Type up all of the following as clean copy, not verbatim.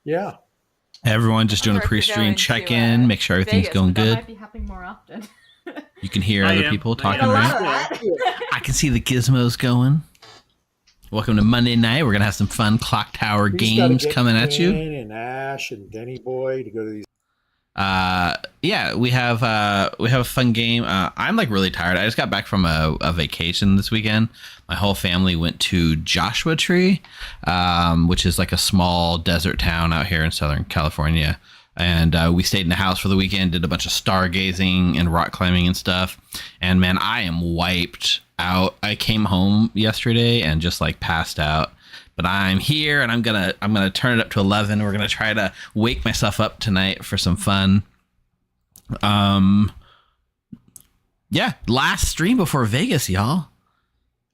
Yeah. Everyone just doing a Or if you're pre-stream going to check-in, make sure everything's Vegas, going but that good. might be happening more often. You can hear I other am. people I talking, am. right? that. I can see the gizmos going. Welcome to Monday night. We're gonna have some fun Clocktower We just gotta games get coming at you. Ken and Ash and Denny Boy to go to these. Yeah, we have a fun game. I'm like really tired. I just got back from a vacation this weekend. My whole family went to Joshua Tree, which is like a small desert town out here in Southern California. And we stayed in the house for the weekend, did a bunch of stargazing and rock climbing and stuff. And man, I am wiped out. I came home yesterday and just like passed out. But I'm here and I'm gonna turn it up to 11. We're gonna try to wake myself up tonight for some fun. Yeah, last stream before Vegas, y'all.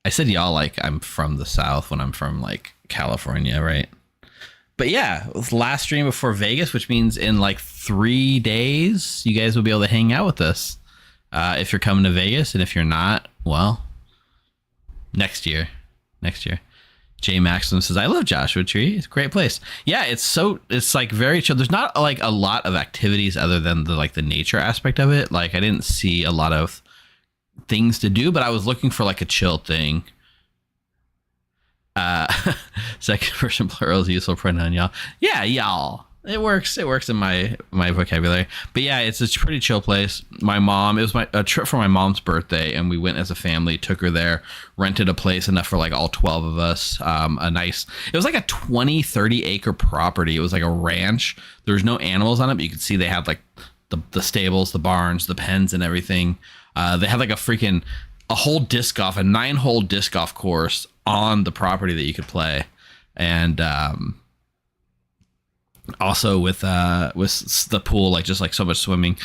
I said y'all like I'm from the South when I'm from like California, right? But yeah, it was last stream before Vegas, which means in like 3 days, you guys will be able to hang out with us. If you're coming to Vegas, and if you're not, well, next year. Jay Maxim says, I love Joshua Tree. It's a great place. Yeah, it's like very chill. There's not like a lot of activities other than the nature aspect of it. Like I didn't see a lot of things to do, but I was looking for like a chill thing. Second person plural is useful pronoun, y'all. Yeah, y'all. It works in my vocabulary. But yeah, it's a pretty chill place. It was a trip for my mom's birthday, and we went as a family, took her there, rented a place enough for like all 12 of us. It was like a 20-30 acre property. It was like a ranch. There was no animals on it, but you could see they had like the stables, the barns, the pens and everything. They had like a whole disc golf, a 9-hole disc golf course on the property that you could play. And also with the pool, like just like so much swimming.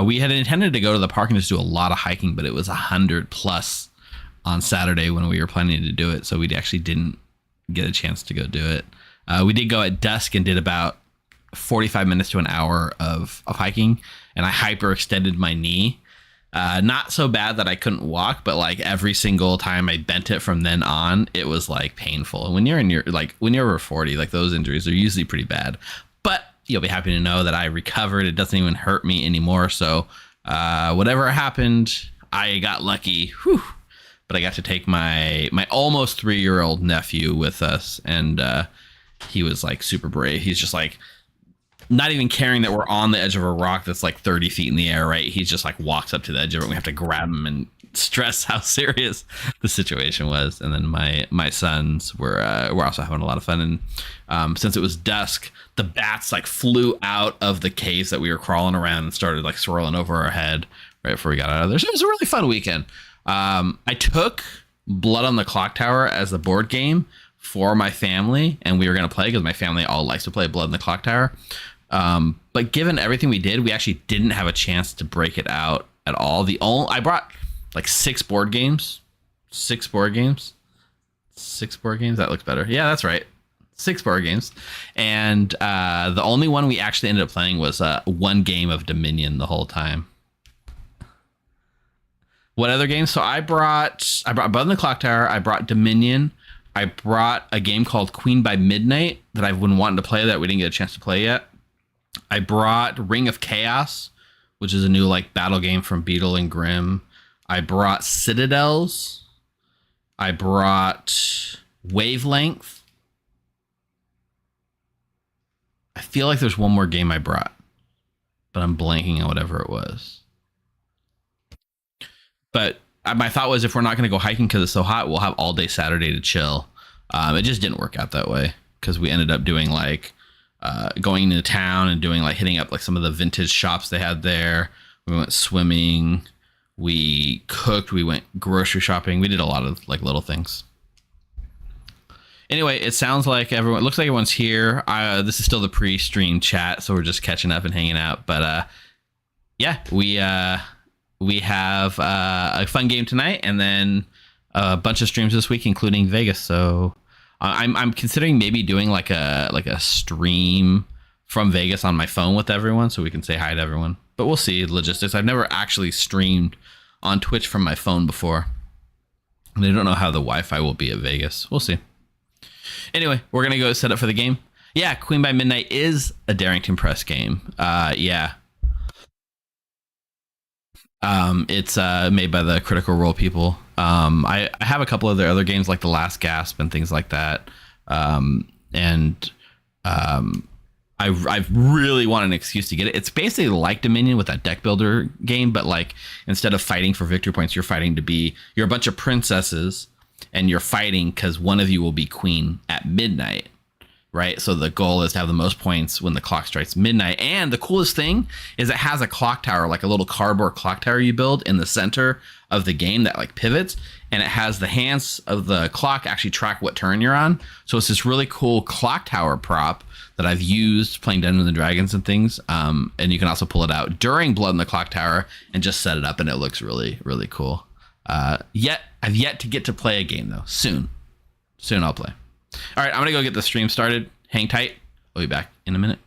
We had intended to go to the park and just do a lot of hiking, but it was 100 plus on Saturday when we were planning to do it, so we actually didn't get a chance to go do it. We did go at dusk and did about 45 minutes to an hour of hiking, and I hyperextended my knee. Not so bad that I couldn't walk, but like every single time I bent it from then on, it was like painful. And when you're over 40, like those injuries are usually pretty bad. But you'll be happy to know that I recovered. It doesn't even hurt me anymore. So whatever happened, I got lucky. Whew. But I got to take my almost 3-year-old nephew with us, and he was like super brave. He's just like not even caring that we're on the edge of a rock that's like 30 feet in the air, right? He's just like walks up to the edge of it. We have to grab him and stress how serious the situation was. And then my sons were also having a lot of fun. And since it was dusk, the bats like flew out of the caves that we were crawling around and started like swirling over our head right before we got out of there. So it was a really fun weekend. I took Blood on the Clocktower as the board game for my family, and we were going to play because my family all likes to play Blood on the Clocktower. But given everything we did, we actually didn't have a chance to break it out at all. I brought like 6 board games. That looks better. Yeah, that's right. 6 board games. And the only one we actually ended up playing was one game of Dominion the whole time. What other games? So I brought Blood on the Clocktower. I brought Dominion. I brought a game called Queen by Midnight that I've been wanting to play that we didn't get a chance to play yet. I brought Ring of Chaos, which is a new like battle game from Beetle and Grimm. I brought Citadels. I brought Wavelength. I feel like there's one more game I brought, but I'm blanking on whatever it was. But my thought was if we're not going to go hiking because it's so hot, we'll have all day Saturday to chill. It just didn't work out that way because we ended up doing like going into town and doing like hitting up like some of the vintage shops they had there. We went swimming, we cooked, we went grocery shopping. We did a lot of like little things. Anyway, it sounds like looks like everyone's here. This is still the pre-stream chat, so we're just catching up and hanging out. But yeah, we have a fun game tonight, and then a bunch of streams this week, including Vegas. So I'm considering maybe doing like a stream from Vegas on my phone with everyone, so we can say hi to everyone. But we'll see logistics. I've never actually streamed on Twitch from my phone before, and I don't know how the Wi-Fi will be at Vegas. We'll see. Anyway, we're gonna go set up for the game. Yeah, Queen by Midnight is a Darrington Press game. Yeah. It's made by the Critical Role people. I have a couple of their other games like The Last Gasp and things like that. I really want an excuse to get it. It's basically like Dominion with that deck builder game, but like instead of fighting for victory points, you're a bunch of princesses and you're fighting because one of you will be queen at midnight. Right. So the goal is to have the most points when the clock strikes midnight. And the coolest thing is it has a clock tower, like a little cardboard clock tower you build in the center of the game that like pivots. And it has the hands of the clock actually track what turn you're on. So it's this really cool clock tower prop that I've used playing Dungeons and Dragons and things. And you can also pull it out during Blood in the Clock Tower and just set it up. And it looks really, really cool. I've yet to get to play a game, though. Soon I'll play. All right, I'm going to go get the stream started. Hang tight. I'll be back in a minute.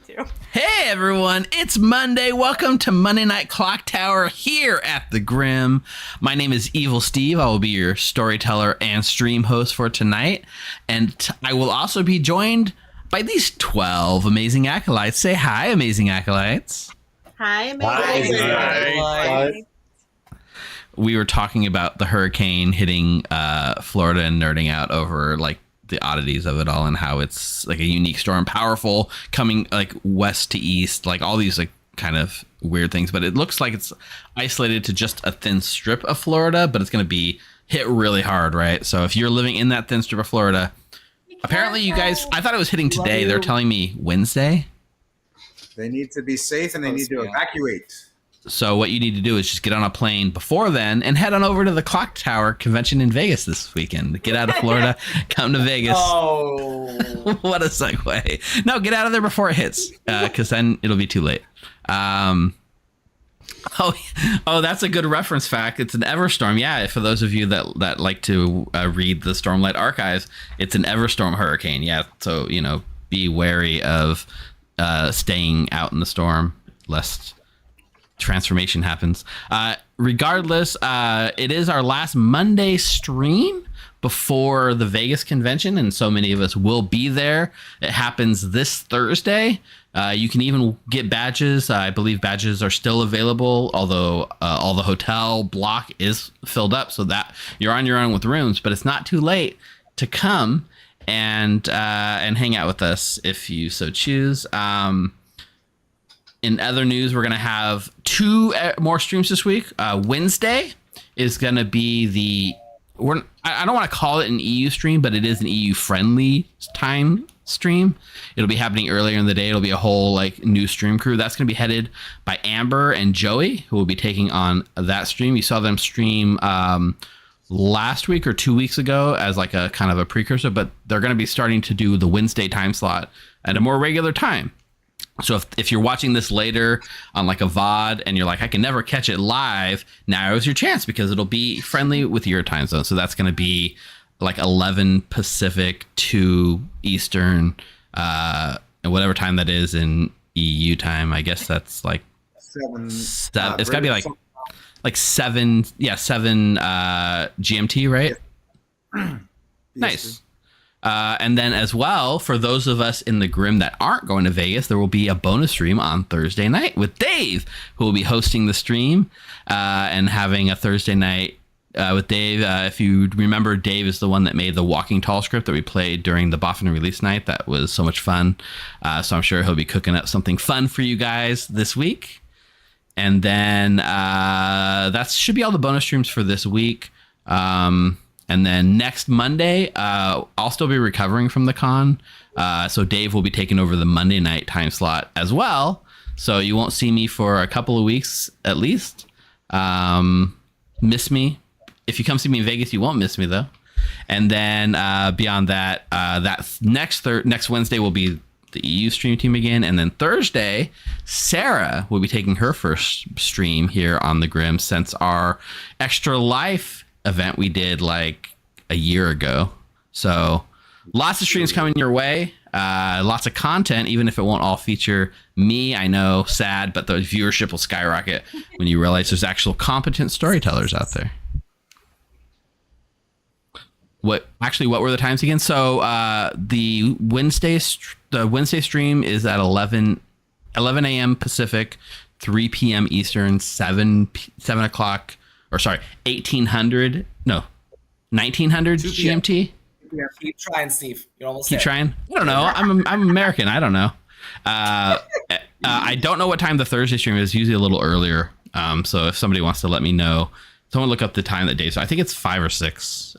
too. Hey everyone, it's Monday. Welcome to Monday Night Clocktower here at the Grim. My name is Evil Steve. I will be your storyteller and stream host for tonight. And I will also be joined by these 12 amazing acolytes. Say hi, amazing acolytes. Hi, Hi. We were talking about the hurricane hitting Florida and nerding out over like the oddities of it all and how it's like a unique storm, powerful, coming like west to east, like all these like kind of weird things. But it looks like it's isolated to just a thin strip of Florida, but it's going to be hit really hard, right? So if you're living in that thin strip of Florida, apparently you guys, I thought it was hitting today. They're telling me Wednesday. They need to be safe and they need to evacuate. So what you need to do is just get on a plane before then and head on over to the Clocktower convention in Vegas this weekend. Get out of Florida, come to Vegas. Oh, What a segue. No, get out of there before it hits, because then it'll be too late. Oh, that's a good reference fact. It's an Everstorm. Yeah, for those of you that like to read the Stormlight archives, it's an Everstorm hurricane. Yeah, so, be wary of staying out in the storm, lest transformation happens. Regardless, it is our last Monday stream before the Vegas convention, and so many of us will be there. It happens this Thursday. You can even get badges. I believe badges are still available, although all the hotel block is filled up, so that you're on your own with rooms. But it's not too late to come and hang out with us if you so choose. In other news, we're going to have 2 more streams this week. Wednesday is going to be I don't want to call it an EU stream, but it is an EU friendly time stream. It'll be happening earlier in the day. It'll be a whole like new stream crew. That's going to be headed by Amber and Joey, who will be taking on that stream. You saw them stream last week or 2 weeks ago as like a kind of a precursor, but they're going to be starting to do the Wednesday time slot at a more regular time. So if you're watching this later on like a VOD and you're like, I can never catch it live, now is your chance because it'll be friendly with your time zone. So that's going to be like 11 Pacific, 2 Eastern, and whatever time that is in EU time. I guess that's like 7. it's got to be like 7 GMT, right? Nice. And then as well, for those of us in the Grim that aren't going to Vegas, there will be a bonus stream on Thursday night with Dave, who will be hosting the stream and having a Thursday night with Dave. If you remember, Dave is the one that made the Walking Tall script that we played during the Boffin release night. That was so much fun. So I'm sure he'll be cooking up something fun for you guys this week. And then that should be all the bonus streams for this week. And then next Monday, I'll still be recovering from the con. So Dave will be taking over the Monday night time slot as well. So you won't see me for a couple of weeks at least. Miss me. If you come see me in Vegas, you won't miss me though. And then beyond that, next Wednesday will be the EU stream team again. And then Thursday, Sarah will be taking her first stream here on the Grim since our Extra Life event we did like a year ago. So lots of streams coming your way, lots of content, even if it won't all feature me. I know, sad, but the viewership will skyrocket when you realize there's actual competent storytellers out there. What were the times again? So the Wednesday stream is at 11 a.m. Pacific, 3 p.m. Eastern, 7 o'clock. Or sorry, 1900 GMT. Yeah, keep trying, Steve. You're almost Keep there. trying. I don't know. I'm American. I don't know. I don't know what time the Thursday stream is. Usually a little earlier. So if somebody wants to let me know, someone look up the time that day. So I think it's 5 or 6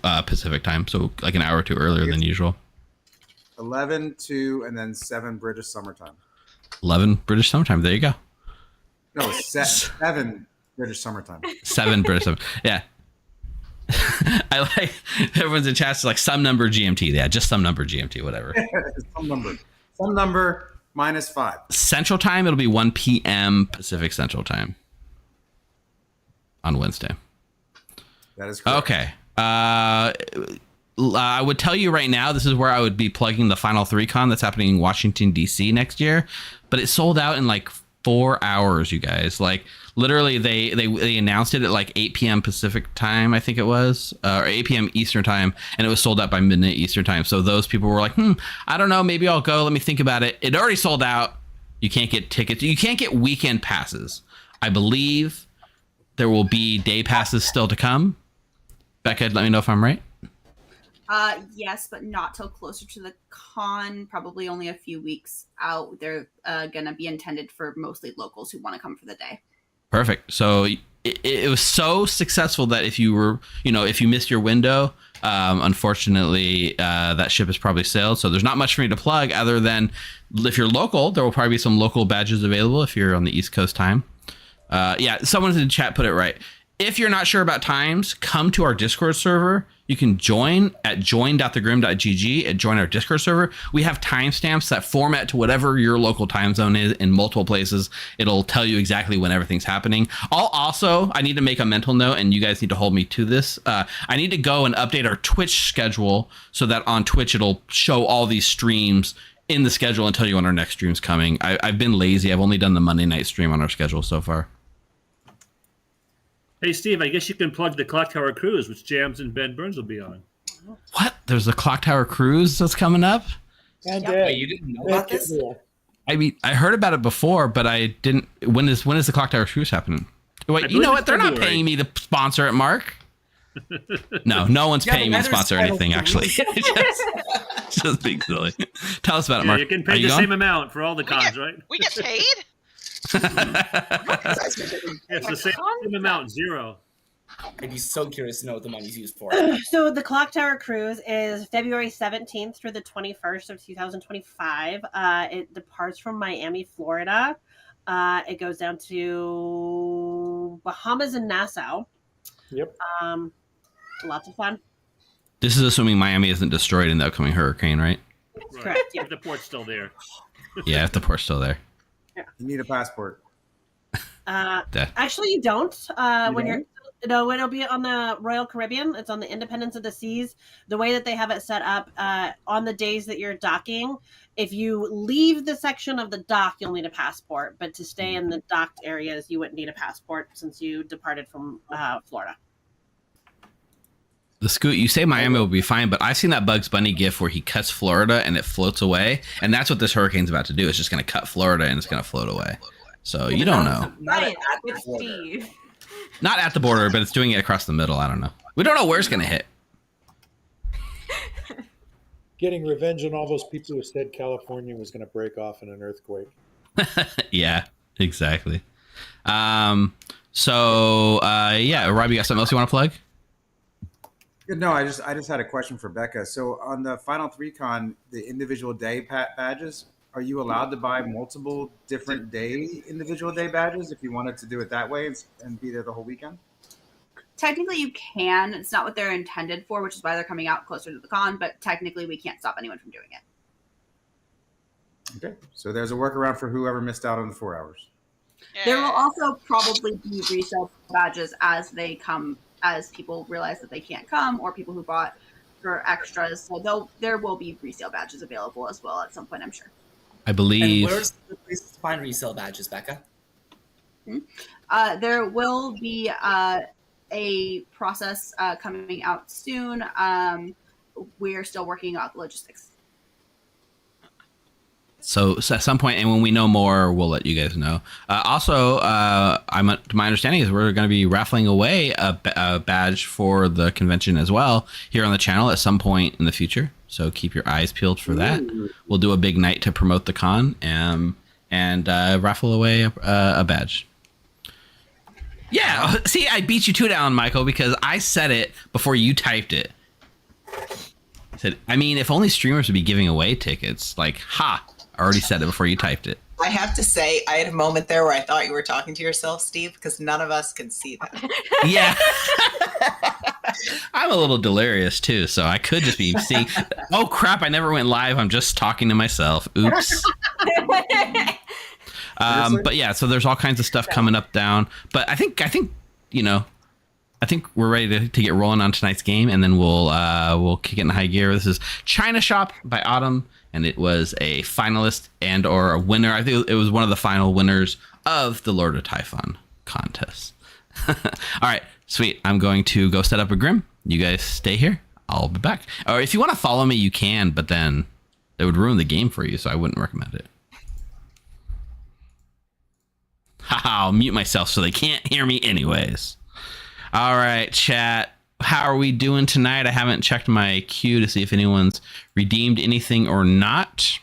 Pacific time. So like an hour or 2 earlier than usual. 11, 2, and then 7 British summertime. 11 British summertime. There you go. No, 7 British summertime. 7 British summertime. Yeah. I like everyone's in chat. Like some number GMT. Yeah, just some number GMT, whatever. Some number -5. Central time, it'll be 1 p.m. Pacific Central time on Wednesday. That is correct. Okay. I would tell you right now, this is where I would be plugging the Final 3 Con that's happening in Washington, D.C. next year. But it sold out in like 4 hours, you guys. Like, literally, they announced it at like 8 p.m. Pacific time, I think it was, or 8 p.m. Eastern time, and it was sold out by midnight Eastern time. So those people were like, I don't know, maybe I'll go. Let me think about it. It already sold out. You can't get tickets. You can't get weekend passes. I believe there will be day passes still to come. Becca, let me know if I'm right. Yes, but not till closer to the con, probably only a few weeks out. They're going to be intended for mostly locals who want to come for the day. Perfect. So it was so successful that if you missed your window, unfortunately, that ship has probably sailed. So there's not much for me to plug other than if you're local, there will probably be some local badges available if you're on the East Coast time. Someone in the chat put it right. If you're not sure about times, come to our Discord server. You can join at join.thegrim.gg and join our Discord server. We have timestamps that format to whatever your local time zone is in multiple places. It'll tell you exactly when everything's happening. I need to make a mental note, and you guys need to hold me to this. I need to go and update our Twitch schedule so that on Twitch it'll show all these streams in the schedule and tell you when our next stream's coming. I've been lazy. I've only done the Monday night stream on our schedule so far. Hey, Steve, I guess you can plug the Clocktower Cruise, which Jams and Ben Burns will be on. What? There's a Clocktower Cruise that's coming up? Wait, you didn't know about this? I mean, I heard about it before, but I didn't. When is the Clocktower Cruise happening? Wait, you know what? They're not paying me to sponsor it, Mark. No one's paying me to sponsor anything, actually. just being silly. Tell us about it, Mark. You can pay the same amount for all the cons, right? We get paid? It's the same amount, 0. I'd be so curious to know what the money's used for. So the Clocktower Cruise is February 17th through the 21st of 2025. It departs from Miami, Florida. It goes down to Bahamas and Nassau. Yep. Lots of fun. This is assuming Miami isn't destroyed in the upcoming hurricane, right? Right. Correct, yeah. If the port's still there. Yeah, if the port's still there. You need a passport. Actually, you don't. It'll be on the Royal Caribbean. It's on the Independence of the Seas. The way that they have it set up, on the days that you're docking, if you leave the section of the dock, you'll need a passport. But to stay in the docked areas, you wouldn't need a passport since you departed from Florida. The Scoot, you say Miami will be fine, but I've seen that Bugs Bunny gif where he cuts Florida and it floats away, and that's what this hurricane's about to do. It's just going to cut Florida and it's going to float away. So you don't know. Right, with Steve. Not at the border, but it's doing it across the middle. I don't know. We don't know where it's going to hit. Getting revenge on all those people who said California was going to break off in an earthquake. Yeah, exactly. Rob, you got something else you want to plug? No, I just had a question for Becca. So on the Final 3 Con, the individual day badges, are you allowed to buy multiple different individual day badges if you wanted to do it that way and be there the whole weekend? Technically, you can. It's not what they're intended for, which is why they're coming out closer to the con, but technically we can't stop anyone from doing it. Okay, so there's a workaround for whoever missed out on the 4 hours. Yeah. There will also probably be resale badges as they come, as people realize that they can't come, or people who bought for extras. So there will be resale badges available as well at some point, I'm sure. I believe. And where's the place to find resale badges, Becca? There will be a process coming out soon. We're still working out the logistics. So at some point, and when we know more, we'll let you guys know. My understanding is we're going to be raffling away a badge for the convention as well here on the channel at some point in the future. So keep your eyes peeled for that. We'll do a big night to promote the con and raffle away a badge. Yeah, see, I beat you to it, Alan Michael, because I said it before you typed it. I said, if only streamers would be giving away tickets. Like, I already said it before you typed it. I have to say, I had a moment there where I thought you were talking to yourself, Steve, because none of us can see that. Yeah. I'm a little delirious, too, so I could just be seeing... Oh, crap, I never went live. I'm just talking to myself. Oops. But yeah, so there's all kinds of stuff coming up down. But I think I think we're ready to get rolling on tonight's game, and then we'll kick it in high gear. This is China Shop by Autumn, and it was a finalist and or a winner. I think it was one of the final winners of the Lord of Typhon contest. All right, sweet. I'm going to go set up a Grim. You guys stay here. I'll be back. Or if you want to follow me, you can, but then it would ruin the game for you, so I wouldn't recommend it. I'll mute myself so they can't hear me anyways. All right, chat. How are we doing tonight? I haven't checked my queue to see if anyone's redeemed anything or not.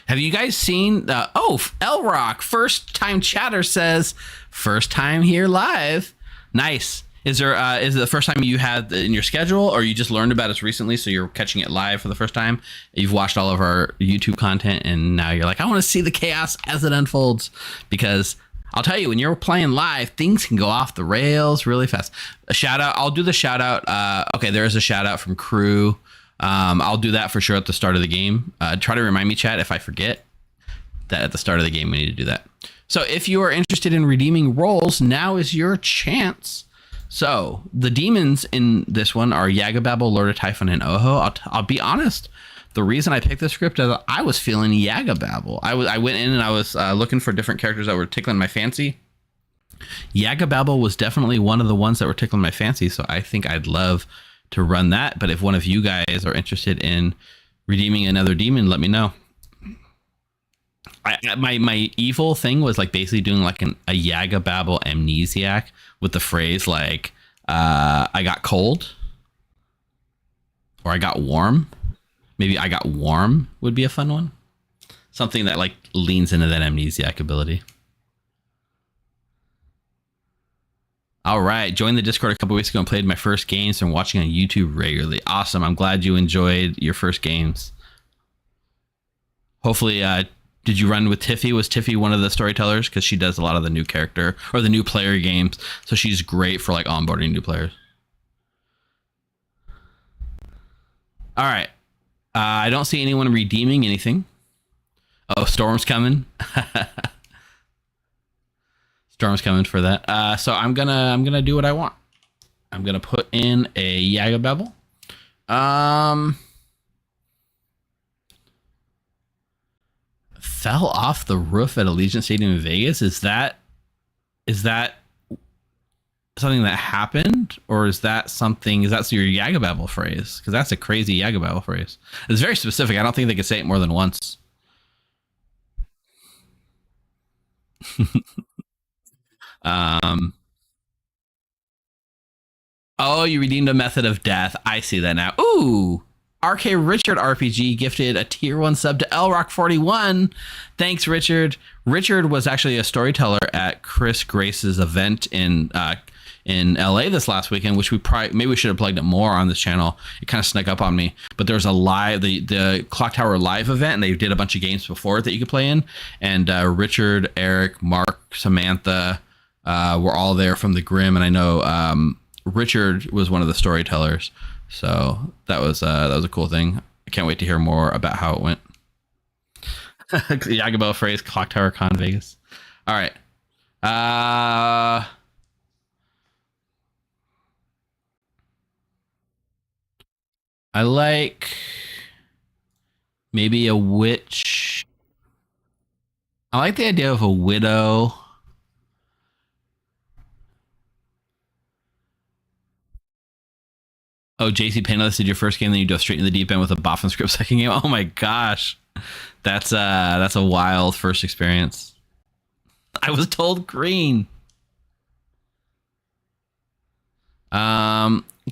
Have you guys seen Elrock, first time chatter says first time here live. Nice. Is it the first time you had in your schedule, or you just learned about us recently, so you're catching it live for the first time? You've watched all of our YouTube content, and now you're like, I want to see the chaos as it unfolds, because I'll tell you, when you're playing live, things can go off the rails really fast. A shout out. I'll do the shout out. Okay, there is a shout out from crew. I'll do that for sure at the start of the game. Try to remind me, chat, if I forget that at the start of the game, we need to do that. So if you are interested in redeeming roles, now is your chance. So the demons in this one are Yagababble, Lord of Typhon, and Oho. I'll be honest. The reason I picked this script is I was feeling Yagababble. I went in and I was looking for different characters that were tickling my fancy. Yagababble was definitely one of the ones that were tickling my fancy, so I think I'd love to run that. But if one of you guys are interested in redeeming another demon, let me know. My evil thing was like basically doing like a Yagababble amnesiac with the phrase like I got cold or I got warm. Maybe I got warm would be a fun one. Something that like leans into that amnesiac ability. All right. Joined the Discord a couple weeks ago and played my first games and watching on YouTube regularly. Awesome. I'm glad you enjoyed your first games. Hopefully, did you run with Tiffy? Was Tiffy one of the storytellers? Because she does a lot of the new character or the new player games. So she's great for like onboarding new players. All right. I don't see anyone redeeming anything. Oh, Storm's coming. Storm's coming for that. So I'm gonna do what I want. I'm gonna put in a Yagababble. Fell off the roof at Allegiant Stadium in Vegas. Is that something that happened, or is that your Yagababble phrase? Because that's a crazy Yagababble phrase. It's very specific. I don't think they could say it more than once. Oh, you redeemed a method of death. I see that now. Ooh, RK Richard RPG gifted a tier 1 sub to Lrock41. Thanks, Richard. Richard was actually a storyteller at Chris Grace's event in LA this last weekend, which maybe we should have plugged it more on this channel. It kind of snuck up on me, but there's a live, the Clocktower live event, and they did a bunch of games before it that you could play in. And Richard, Eric, Mark, Samantha were all there from the Grim, and I know Richard was one of the storytellers. So that was a cool thing. I can't wait to hear more about how it went. Yagababble phrase, Clocktower Con Vegas. All right. I like maybe a witch. I like the idea of a widow. Oh, JC Painless did your first game, then you dove straight in the deep end with a Boffin script second game. Oh my gosh. That's a wild first experience. I was told green.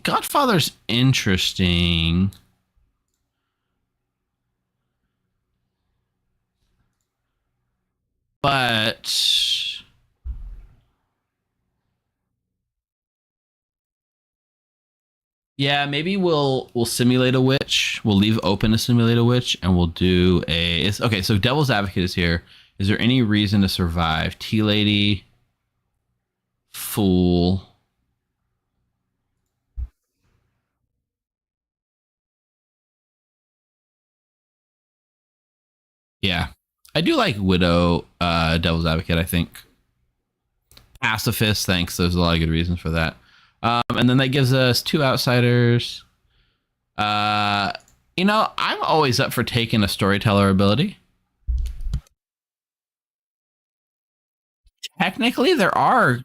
Godfather's interesting. But yeah, maybe we'll simulate a witch. We'll leave open to simulate a witch, and we'll do okay, so Devil's Advocate is here. Is there any reason to survive? Tea Lady, Fool. Yeah. I do like Widow, Devil's Advocate, I think. Pacifist, thanks. There's a lot of good reasons for that. And then that gives us 2 outsiders. You know, I'm always up for taking a storyteller ability. Technically, there are.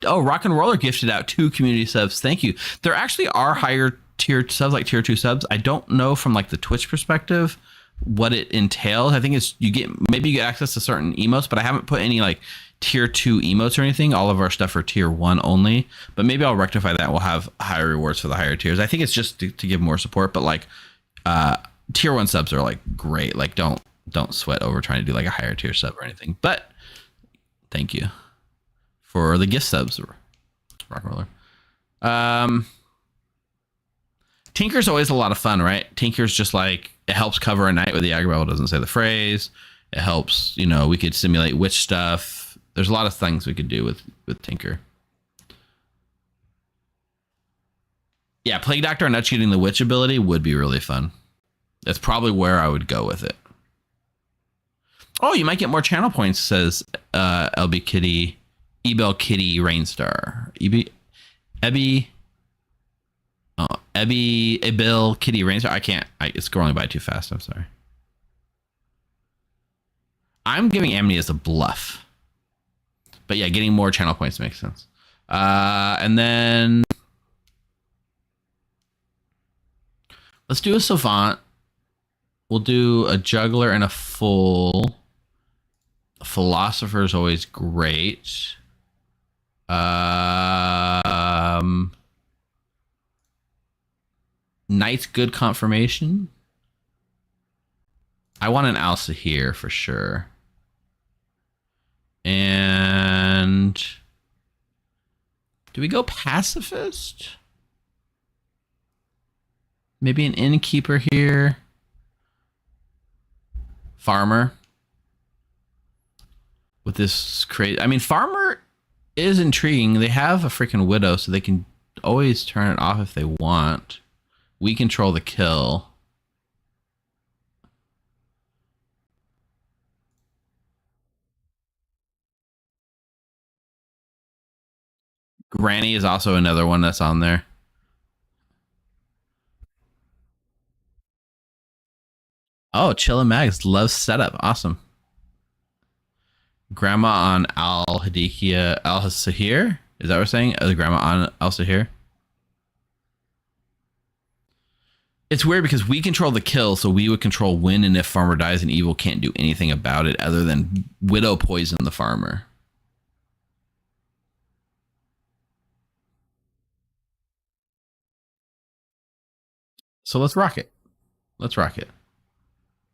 Oh, Rock and Roller gifted out 2 community subs. Thank you. There actually are higher tier subs, like tier 2 subs. I don't know from like the Twitch perspective what it entails. I think it's you get access to certain emotes, but I haven't put any like tier 2 emotes or anything. All of our stuff are tier 1 only, but maybe I'll rectify that. We'll have higher rewards for the higher tiers. I think it's just to give more support, but like tier 1 subs are like great. Like don't sweat over trying to do like a higher tier sub or anything, but thank you for the gift subs, Rock and Roller. Tinker's always a lot of fun, right? Tinker's just like, it helps cover a night where the aggro doesn't say the phrase. It helps, you know, we could simulate witch stuff. There's a lot of things we could do with Tinker. Yeah, Plague Doctor and Nutch getting the witch ability would be really fun. That's probably where I would go with it. Oh, you might get more channel points, says LB Kitty. Ebel Kitty Rainstar. Ebel Kitty Rainstar. It's scrolling by too fast. I'm sorry. I'm giving Amity as a bluff. But yeah, getting more channel points makes sense. And then let's do a Savant. We'll do a Juggler and a Full. A Philosopher is always great. Knight's good confirmation. I want an Alsa here for sure. And do we go pacifist? Maybe an innkeeper here. Farmer. With this crazy, I mean, farmer is intriguing. They have a freaking widow, so they can always turn it off if they want. We control the kill. Granny is also another one that's on there. Oh, Chilla Mags loves setup. Awesome. Grandma on Al Sahir? Is that what we're saying? Grandma on Al Sahir? It's weird because we control the kill, so we would control when and if farmer dies, and evil can't do anything about it other than widow poison the farmer. So let's rock it. Let's rock it.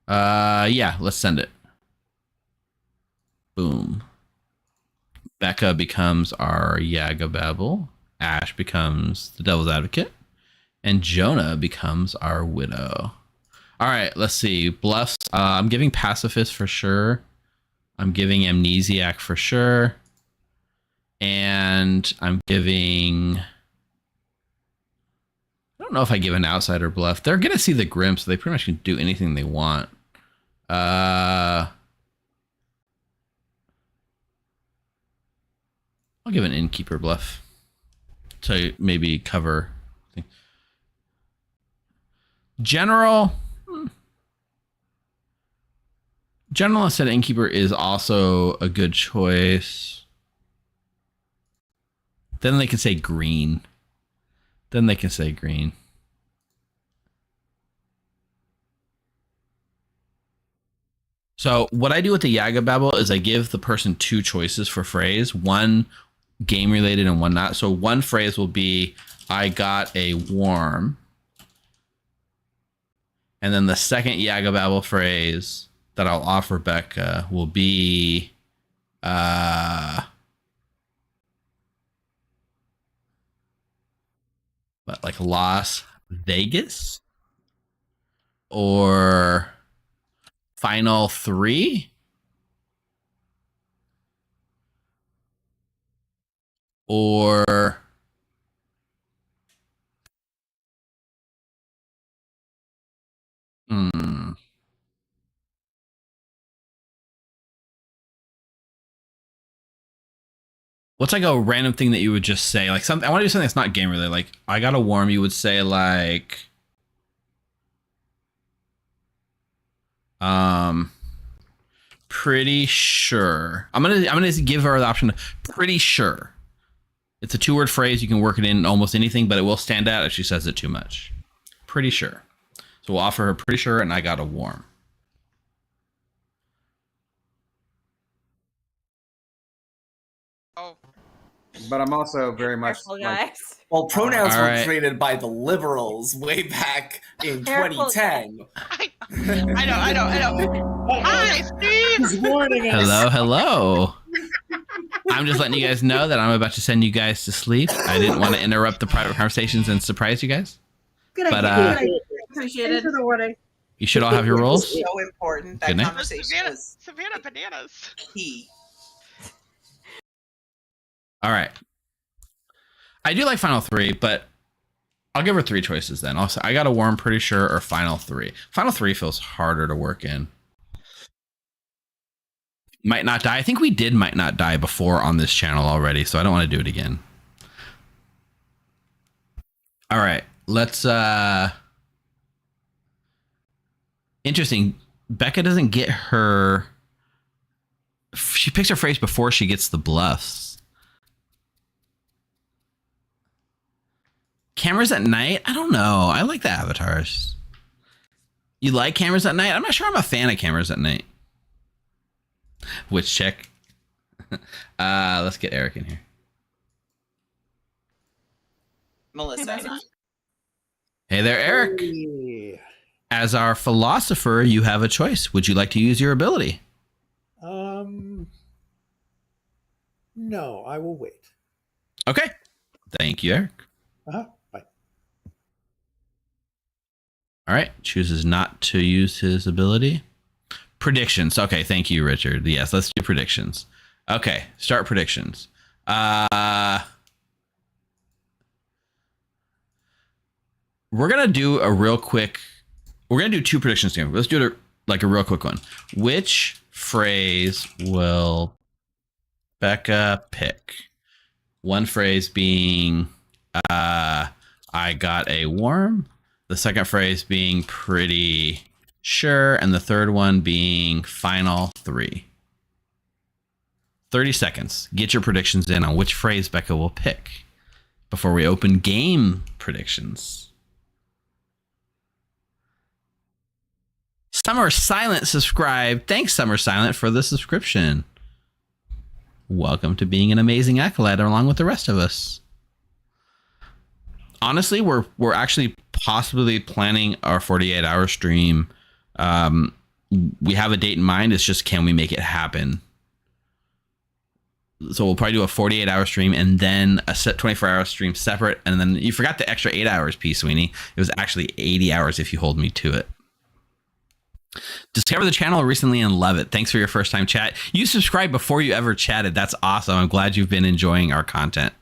Yeah, let's send it. Boom. Becca becomes our Yagababble. Ash becomes the Devil's Advocate. And Jonah becomes our widow. All right, let's see. Bluffs. I'm giving Pacifist for sure. I'm giving Amnesiac for sure. And I'm giving... I don't know if I give an outsider bluff. They're going to see the Grim, so they pretty much can do anything they want. I'll give an Innkeeper bluff to maybe cover. General instead of Innkeeper is also a good choice. Then they can say green. So what I do with the Yaga Babble is I give the person 2 choices for phrase, one game related and one not. So one phrase will be, I got a worm. And then the second Yaga Babble phrase that I'll offer Becca will be, like Las Vegas or Final 3 or What's like a random thing that you would just say? Like something. I want to do something that's not game related. Like I got a worm. You would say like, pretty sure. I'm gonna give her the option. Pretty sure. It's a 2-word phrase. You can work it in almost anything, but it will stand out if she says it too much. Pretty sure. So we'll offer her pretty sure, and I got a worm. Oh. But I'm also very much Careful, like, guys. Well, pronouns All were right. created by the liberals way back in Careful, 2010. I know. Hi, Steve. He's warning us. Hello. I'm just letting you guys know that I'm about to send you guys to sleep. I didn't want to interrupt the private conversations and surprise you guys. Good But, idea. Appreciate it. The warning. You should all have your roles. So important. That Good night. conversation was Savannah bananas. key. All right. I do like Final 3, but I'll give her 3 choices then. Also, I got a worm, pretty sure, or Final 3. Final 3 feels harder to work in. Might not die. I think we did might not die before on this channel already, so I don't want to do it again. All right. Let's interesting. Becca doesn't get her. She picks her phrase before she gets the bluffs. Cameras at night? I don't know. I like the avatars. You like cameras at night? I'm not sure I'm a fan of cameras at night. Which check? Let's get Eric in here. Melissa. Hey there, Eric. Hey. As our philosopher, you have a choice. Would you like to use your ability? No, I will wait. Okay. Thank you, Eric. Bye. All right. Chooses not to use his ability. Predictions. Okay. Thank you, Richard. Yes, let's do predictions. Okay. Start predictions. We're going to do a real quick. We're going to do 2 predictions here. Let's do it like a real quick one. Which phrase will Becca pick? One phrase being, I got a worm. The second phrase being pretty sure. And the third one being Final 3. 30 seconds. Get your predictions in on which phrase Becca will pick before we open game predictions. Summer Silent subscribed. Thanks, Summer Silent, for the subscription. Welcome to being an amazing acolyte along with the rest of us. Honestly, we're actually possibly planning our 48-hour stream. We have a date in mind. It's just, can we make it happen? So we'll probably do a 48-hour stream and then a set 24-hour stream separate. And then you forgot the extra 8 hours, P. Sweeney. It was actually 80 hours if you hold me to it. Discover the channel recently and love it. Thanks for your first time chat. You subscribed before you ever chatted. That's awesome. I'm glad you've been enjoying our content.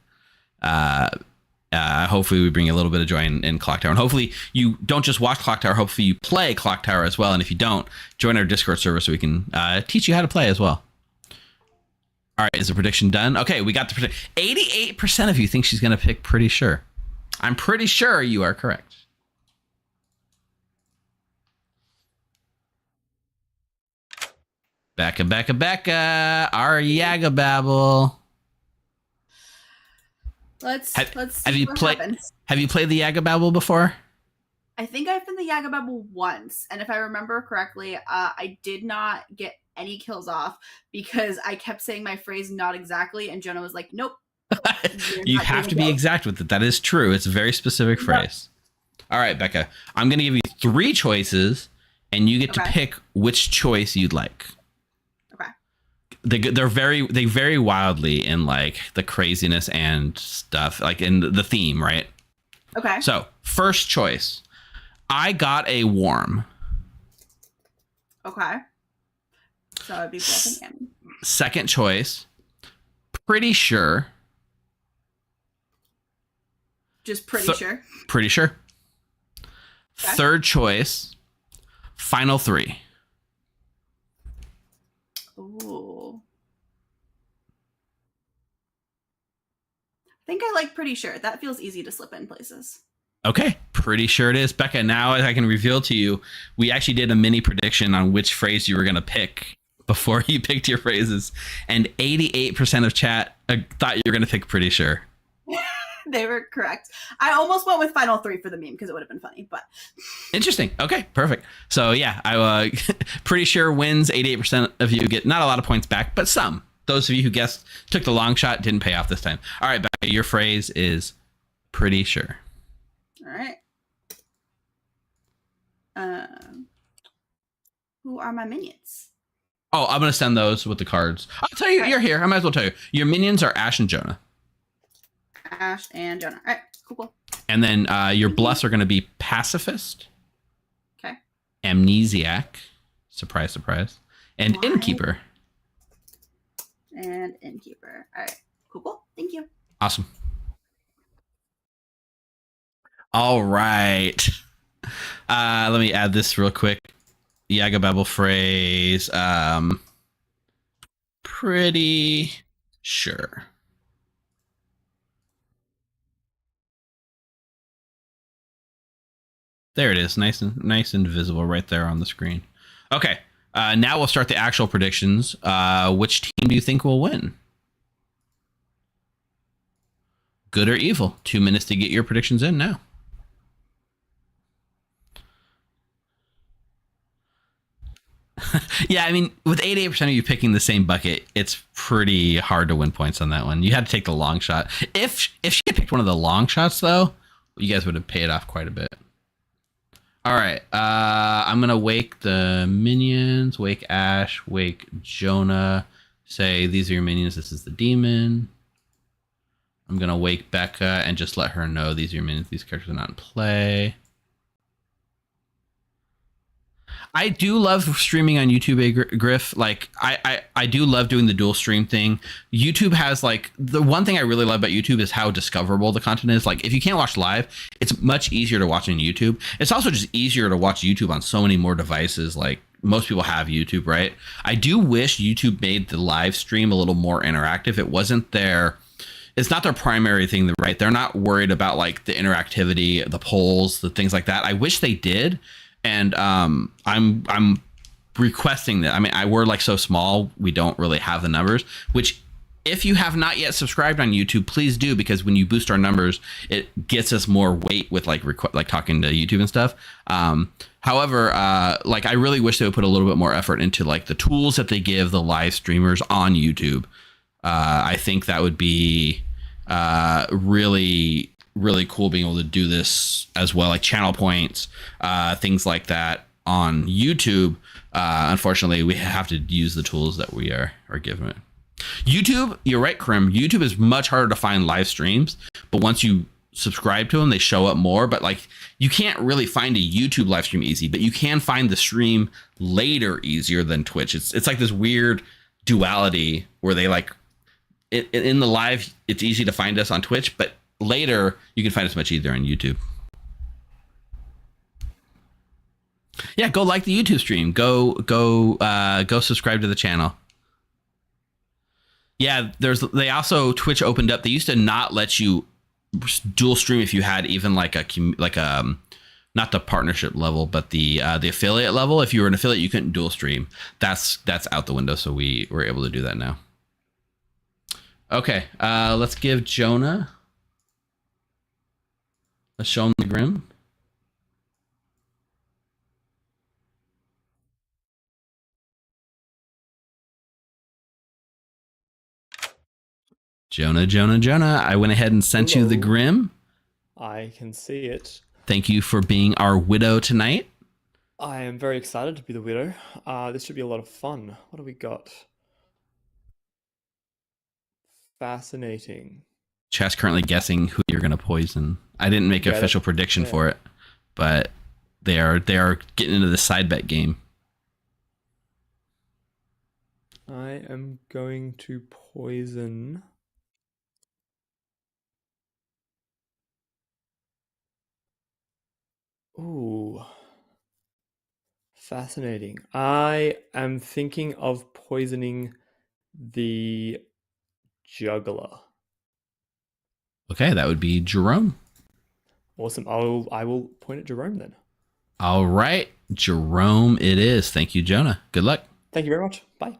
Hopefully we bring a little bit of joy in Clocktower. And hopefully you don't just watch Clocktower. Hopefully you play Clocktower as well. And if you don't, join our Discord server so we can teach you how to play as well. All right. Is the prediction done? Okay. We got the prediction. 88% of you think she's going to pick pretty sure. I'm pretty sure you are correct. Becca, our Yaga Babble. Let's see have you what played? happens. Have you played the Yaga Babble before? I think I've been the Yaga Bubble once, and if I remember correctly, I did not get any kills off because I kept saying my phrase not exactly, and Jonah was like, "Nope." You have to be exact with it. That is true. It's a very specific phrase. All right, Becca. I'm going to give you 3 choices, and you get to pick which choice you'd like. They vary wildly in like the craziness and stuff, like in the theme, right? Okay. So first choice, I got a worm. Okay. So I'd be bluffing him. Second choice, pretty sure. Just pretty sure. Pretty sure. Okay. Third choice, Final 3. Ooh. think I like Pretty Sure. That feels easy to slip in places. Okay, pretty sure it is. Becca, now I can reveal to you, we actually did a mini prediction on which phrase you were going to pick before you picked your phrases. And 88% of chat thought you were going to pick Pretty Sure. They were correct. I almost went with Final 3 for the meme because it would have been funny, but Interesting. Okay, perfect. So yeah, I Pretty Sure wins. 88% of you get not a lot of points back, but some. Those of you who guessed, took the long shot, didn't pay off this time. All right, Becca, your phrase is Pretty Sure. all right. Who are my minions? Oh, I'm going to send those with the cards. I'll tell you, you're here. I might as well tell you. Your minions are Ash and Jonah. Ash and Jonah. All right, cool. And then your bluffs are going to be Pacifist. Okay. Amnesiac. Surprise, surprise. And Why? Innkeeper. And Innkeeper. All right, cool. Thank you. Awesome. All right. Let me add this real quick. Yaga Babel phrase. Pretty sure. There it is. Nice and visible right there on the screen. Okay. Now we'll start the actual predictions. Which team do you think will win? Good or evil? 2 minutes to get your predictions in now. Yeah, I mean, with 88% of you picking the same bucket, it's pretty hard to win points on that one. You had to take the long shot. If she had picked one of the long shots, though, you guys would have paid off quite a bit. All right, I'm going to wake the minions, wake Ash, wake Jonah, say, these are your minions, this is the demon. I'm going to wake Becca and just let her know these are your minions, these characters are not in play. I do love streaming on YouTube, Griff. Like, I do love doing the dual stream thing. YouTube has, like, the one thing I really love about YouTube is how discoverable the content is. Like, if you can't watch live, it's much easier to watch on YouTube. It's also just easier to watch YouTube on so many more devices. Like, most people have YouTube, right? I do wish YouTube made the live stream a little more interactive. It wasn't their... It's not their primary thing, right? They're not worried about, like, the interactivity, the polls, the things like that. I wish they did. And I'm requesting that. I mean, we're like so small, we don't really have the numbers, which if you have not yet subscribed on YouTube, please do, because when you boost our numbers, it gets us more weight with like talking to YouTube and stuff. However, like, I really wish they would put a little bit more effort into like the tools that they give the live streamers on YouTube. I think that would be really cool being able to do this as well, like channel points, things like that on YouTube. Unfortunately, we have to use the tools that we are given it. YouTube, you're right, Krim. YouTube is much harder to find live streams, but once you subscribe to them, they show up more. But like, you can't really find a YouTube live stream easy, but you can find the stream later easier than Twitch. It's like this weird duality where they like in the live, it's easy to find us on Twitch, but later you can find us much easier on YouTube. Yeah, go like the YouTube stream. Go subscribe to the channel. Yeah, they also, Twitch opened up. They used to not let you dual stream if you had even like a not the partnership level, but the affiliate level. If you were an affiliate, you couldn't dual stream. That's out the window. So we were able to do that now. Okay, let's give Jonah. Let's show him the Grim. Jonah. I went ahead and sent you the Grim. I can see it. Thank you for being our widow tonight. I am very excited to be the widow. This should be a lot of fun. What do we got? Fascinating. Chat's currently guessing who you're going to poison. I didn't make an official prediction for it, but they are getting into the side bet game. I am going to poison. Ooh. Fascinating. I am thinking of poisoning the juggler. Okay, that would be Jerome. Awesome. I will point at Jerome then. All right, Jerome it is. Thank you, Jonah. Good luck. Thank you very much. Bye.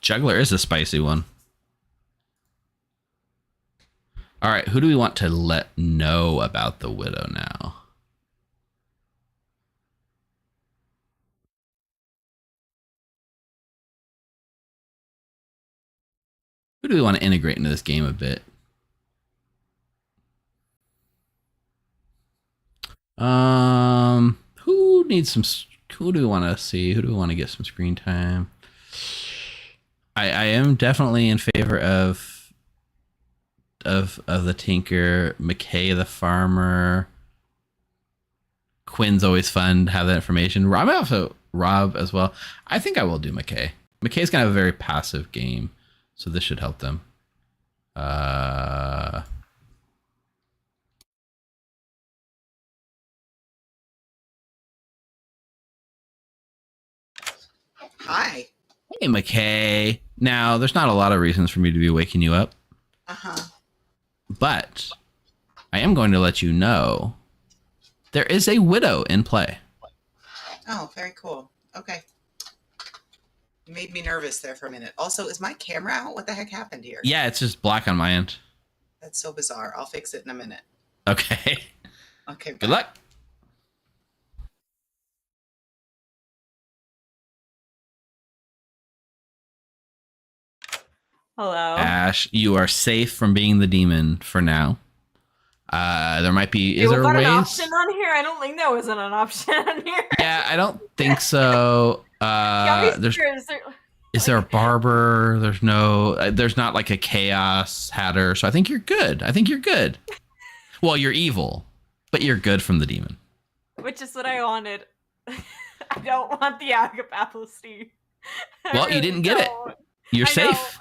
Juggler is a spicy one. All right, who do we want to let know about the widow now? Who do we want to integrate into this game a bit? Who needs some? Who do we want to see? Who do we want to get some screen time? I am definitely in favor of the Tinker, McKay the Farmer. Quinn's always fun to have that information. I'm also Rob as well. I think I will do McKay. McKay's gonna have a very passive game, so this should help them. Hi. Hey, McKay. Now, there's not a lot of reasons for me to be waking you up. But I am going to let you know there is a widow in play. Oh, very cool. Okay. You made me nervous there for a minute. Also, is my camera out? What the heck happened here? Yeah, it's just black on my end. That's so bizarre. I'll fix it in a minute. Okay. Okay. Bye. Good luck. Hello. Ash, you are safe from being the demon for now. There might be. Is there was that ways? an option on here? I don't think there wasn't an option on here. Yeah, I don't think so. Is there a barber? There's no. There's not like a chaos hatter. So I think you're good. Well, you're evil, but you're good from the demon. Which is what I wanted. I don't want the Agapapple, Steve. Well, you didn't get it. You're safe.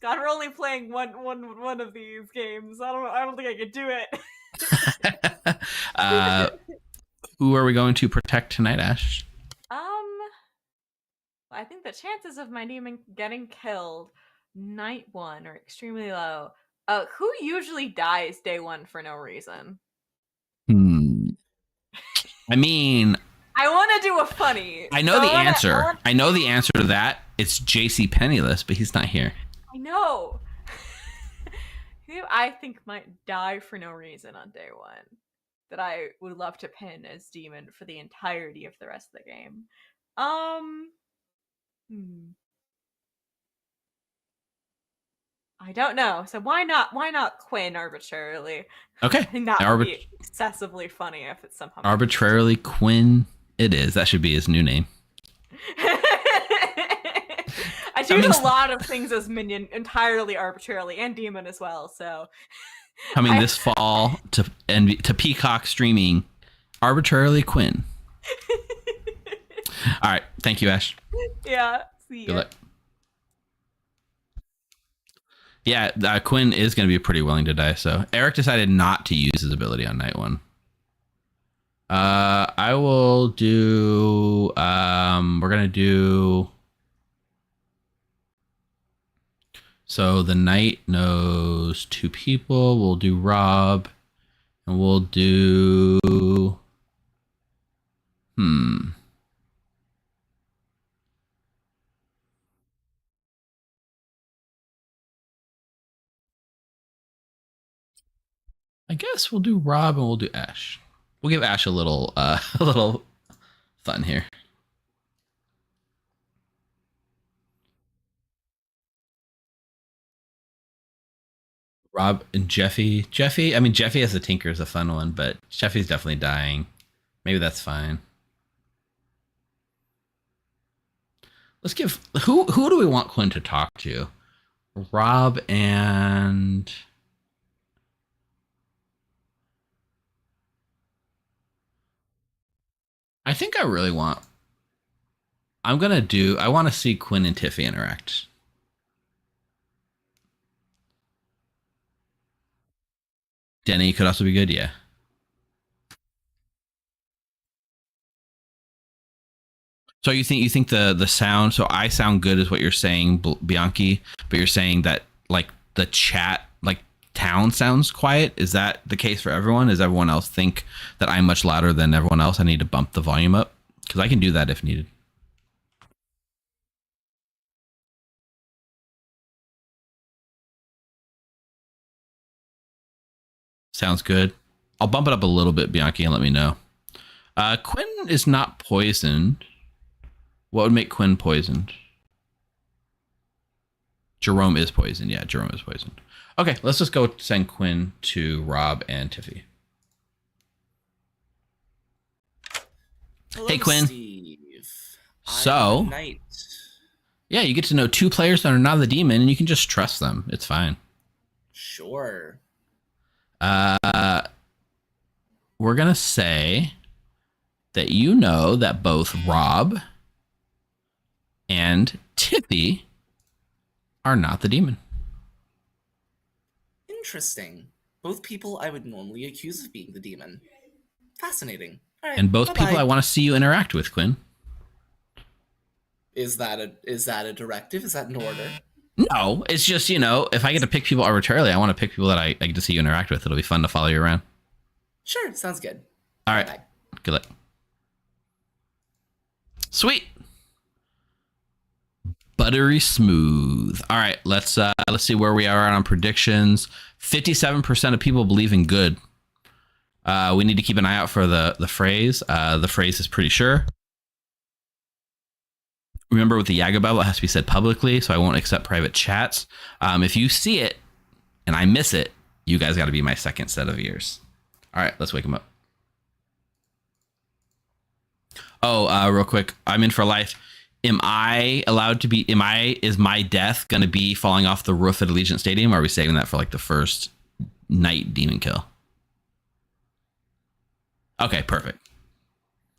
God, we're only playing one of these games. I don't think I could do it. Who are we going to protect tonight, Ash? I think the chances of my demon getting killed night one are extremely low. Who usually dies day one for no reason? I mean, I want to do a funny. I know the answer. I know the answer to that. It's JC Penniless, but he's not here. I know. Who I think might die for no reason on day one that I would love to pin as demon for the entirety of the rest of the game. I don't know. So why not Quinn arbitrarily? Okay. I think that would be excessively funny if it's somehow arbitrarily Quinn. It is. That should be his new name. I choose a lot of things as minion entirely arbitrarily and demon as well. So coming this fall to Peacock streaming, arbitrarily Quinn. All right. Thank you, Ash. Yeah. See ya. Good luck. Yeah, Quinn is going to be pretty willing to die. So Eric decided not to use his ability on night one. I will do. We're gonna do. So the knight knows two people. We'll do Rob, and we'll do. I guess we'll do Rob and we'll do Ash. We'll give Ash a little fun here. Rob and Jeffy. I mean, Jeffy as a Tinker is a fun one, but Jeffy's definitely dying. Maybe that's fine. Let's give who do we want Quinn to talk to? Rob and I think I really want. I want to see Quinn and Tiffy interact. Denny could also be good, yeah. So you think the sound? So I sound good is what you're saying, Bianchi, but you're saying that like the chat, like town sounds quiet. Is that the case for everyone? Does everyone else think that I'm much louder than everyone else? I need to bump the volume up because I can do that if needed. Sounds good. I'll bump it up a little bit, Bianchi, and let me know. Quinn is not poisoned. What would make Quinn poisoned? Jerome is poisoned. Yeah, Jerome is poisoned. Okay, let's just go send Quinn to Rob and Tiffy. Hello, Hey, Quinn. Steve. So, yeah, you get to know 2 players that are not the demon, and you can just trust them. It's fine. Sure. We're going to say that you know that both Rob and Tiffy are not the demon. Interesting. Both people I would normally accuse of being the demon. Fascinating. All right, And both bye-bye. people I want to see you interact with, Quinn. Is that a directive? Is that an order? No, it's just, you know, if I get to pick people arbitrarily, I want to pick people that I get to see you interact with. It'll be fun to follow you around. Sure, sounds good. All right. Bye-bye. Good luck. Sweet. Buttery smooth. All right, let's see where we are on predictions. 57% of people believe in good. We need to keep an eye out for the phrase. The phrase is pretty sure. Remember, with the Yaga Bible, it has to be said publicly, so I won't accept private chats. If you see it and I miss it, you guys got to be my second set of ears. All right, let's wake him up. Oh, real quick, I'm in for life. Is my death going to be falling off the roof at Allegiant Stadium, or are we saving that for like the first night demon kill? Okay, perfect.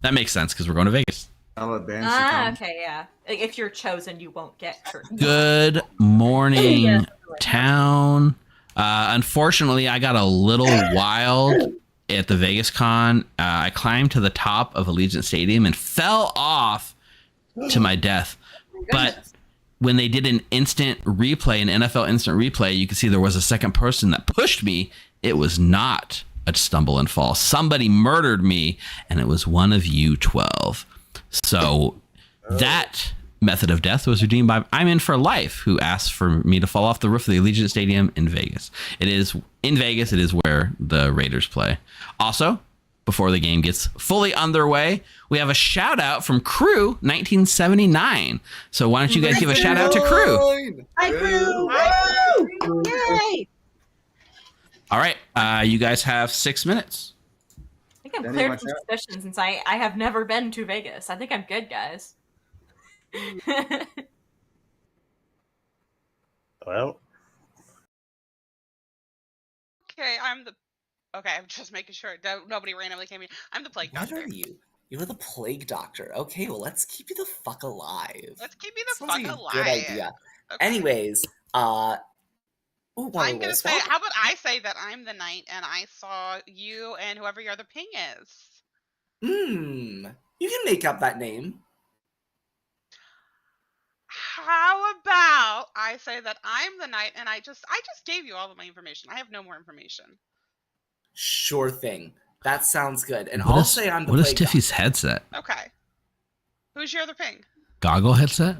That makes sense because we're going to Vegas. Okay, yeah. Like, if you're chosen, you won't get hurt. Good morning, town. Unfortunately, I got a little wild at the Vegas Con. I climbed to the top of Allegiant Stadium and fell off to my death. But when they did an instant replay, an NFL instant replay, you could see there was a second person that pushed me. It was not a stumble and fall. Somebody murdered me, and it was one of you 12. So that method of death was redeemed by I'm in for life, who asked for me to fall off the roof of the Allegiant Stadium in Vegas. It is in Vegas. It is where the Raiders play. Also, before the game gets fully underway, we have a shout out from Crew 1979. So why don't you guys give a shout out to Crew? Hi, Crew! Woo! Yay! All right, you guys have 6 minutes. I think I'm cleared from suspicion since I have never been to Vegas. I think I'm good, guys. Well. Okay, I'm just making sure nobody randomly came in. I'm the plague doctor. What are you? You're the plague doctor. Okay, well, let's keep you the fuck alive. Let's keep you the Sounds fuck like a alive. Good idea. Okay. Anyways, I'm gonna say, how about I say that I'm the knight and I saw you and whoever your other ping is. You can make up that name. How about I say that I'm the knight and I just gave you all of my information. I have no more information. Sure thing. That sounds good. And What I'll is- say I'm the what is plague Tiffy's headset? Okay. Who's your other ping? Goggle headset?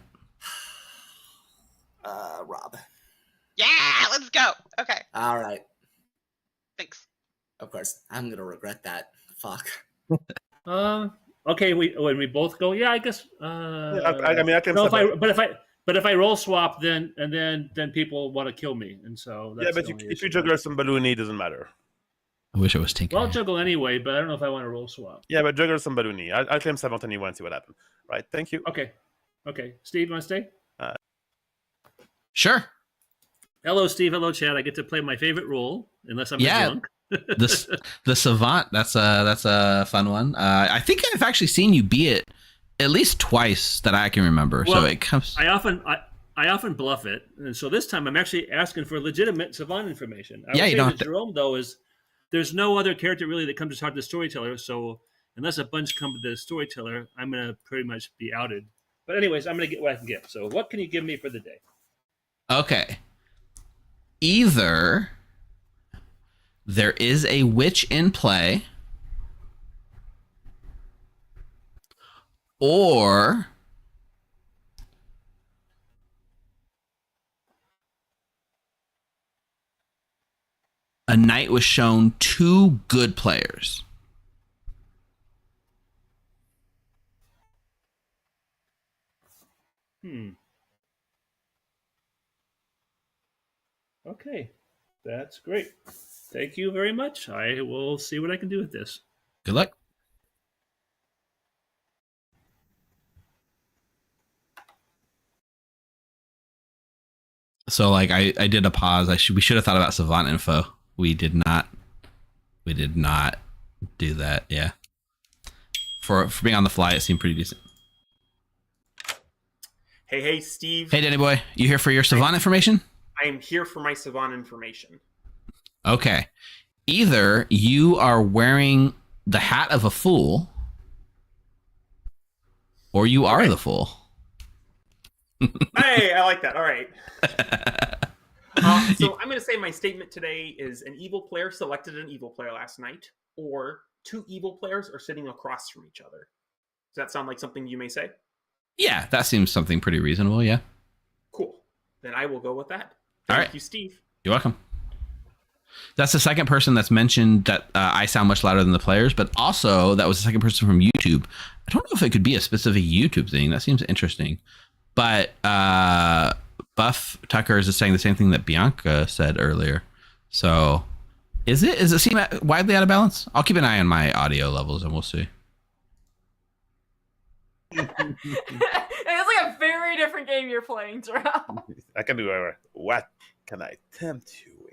Rob. Yeah, let's go. Okay. All right. Thanks. Of course. I'm gonna regret that. Fuck. Okay, when we both go, yeah, I guess. I mean, I can. No, but if I roll swap, then people want to kill me, and so that's Yeah, but the only if issue. you juggle some balloony, it doesn't matter. I wish I was Tinker. Well, I'll juggle anyway, but I don't know if I want to roll swap. Yeah, but juggle some balloony. I'll claim 721 and see what happens. Right, thank you. Okay. Steve, want to stay? Sure. Hello, Steve. Hello, Chad. I get to play my favorite role, unless I'm drunk. the Savant. That's a fun one. I think I've actually seen you be it at least twice that I can remember. Well, so it comes. I often bluff it, and so this time I'm actually asking for legitimate Savant information. I would you say don't that Jerome, though, is there's no other character really that comes to talk to the storyteller. So unless a bunch come to the storyteller, I'm gonna pretty much be outed. But anyways, I'm gonna get what I can get. So what can you give me for the day? Okay. either there is a witch in play, or a knight was shown 2 good players. Okay, that's great. Thank you very much. I will see what I can do with this. Good luck. So like I did a pause. We should have thought about savant info. We did not do that. Yeah. For being on the fly, it seemed pretty decent. Hey, Steve. Hey, Danny boy, you here for your savant information? I am here for my savant information. Okay. Either you are wearing the hat of a fool, or you are the fool. Hey, I like that. All right. So I'm going to say my statement today is an evil player selected an evil player last night, or 2 evil players are sitting across from each other. Does that sound like something you may say? Yeah, that seems something pretty reasonable. Yeah. Cool. Then I will go with that. All right. Thank you, Steve. You're welcome. That's the second person that's mentioned that I sound much louder than the players, but also that was the second person from YouTube. I don't know if it could be a specific YouTube thing. That seems interesting. But Buff Tucker is just saying the same thing that Bianca said earlier. So is it seem widely out of balance? I'll keep an eye on my audio levels and we'll see. It's like a very different game you're playing, Jerome. I can do whatever. What can I tempt you with?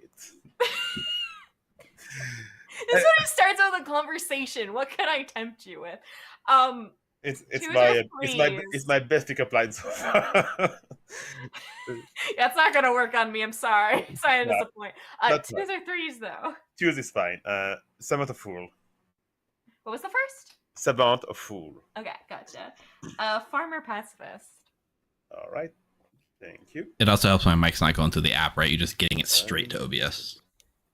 This is when he starts with a conversation. What can I tempt you with? It's my best pickup line so far. That's not gonna work on me. I'm sorry. Sorry to No, disappoint. that's 2s or 3s though. 2s is fine. Savant of Fool. What was the first? Savant of Fool. Okay, gotcha. Farmer Pacifist. All right. Thank you. It also helps my mic's not going through the app, right? You're just getting it straight to OBS.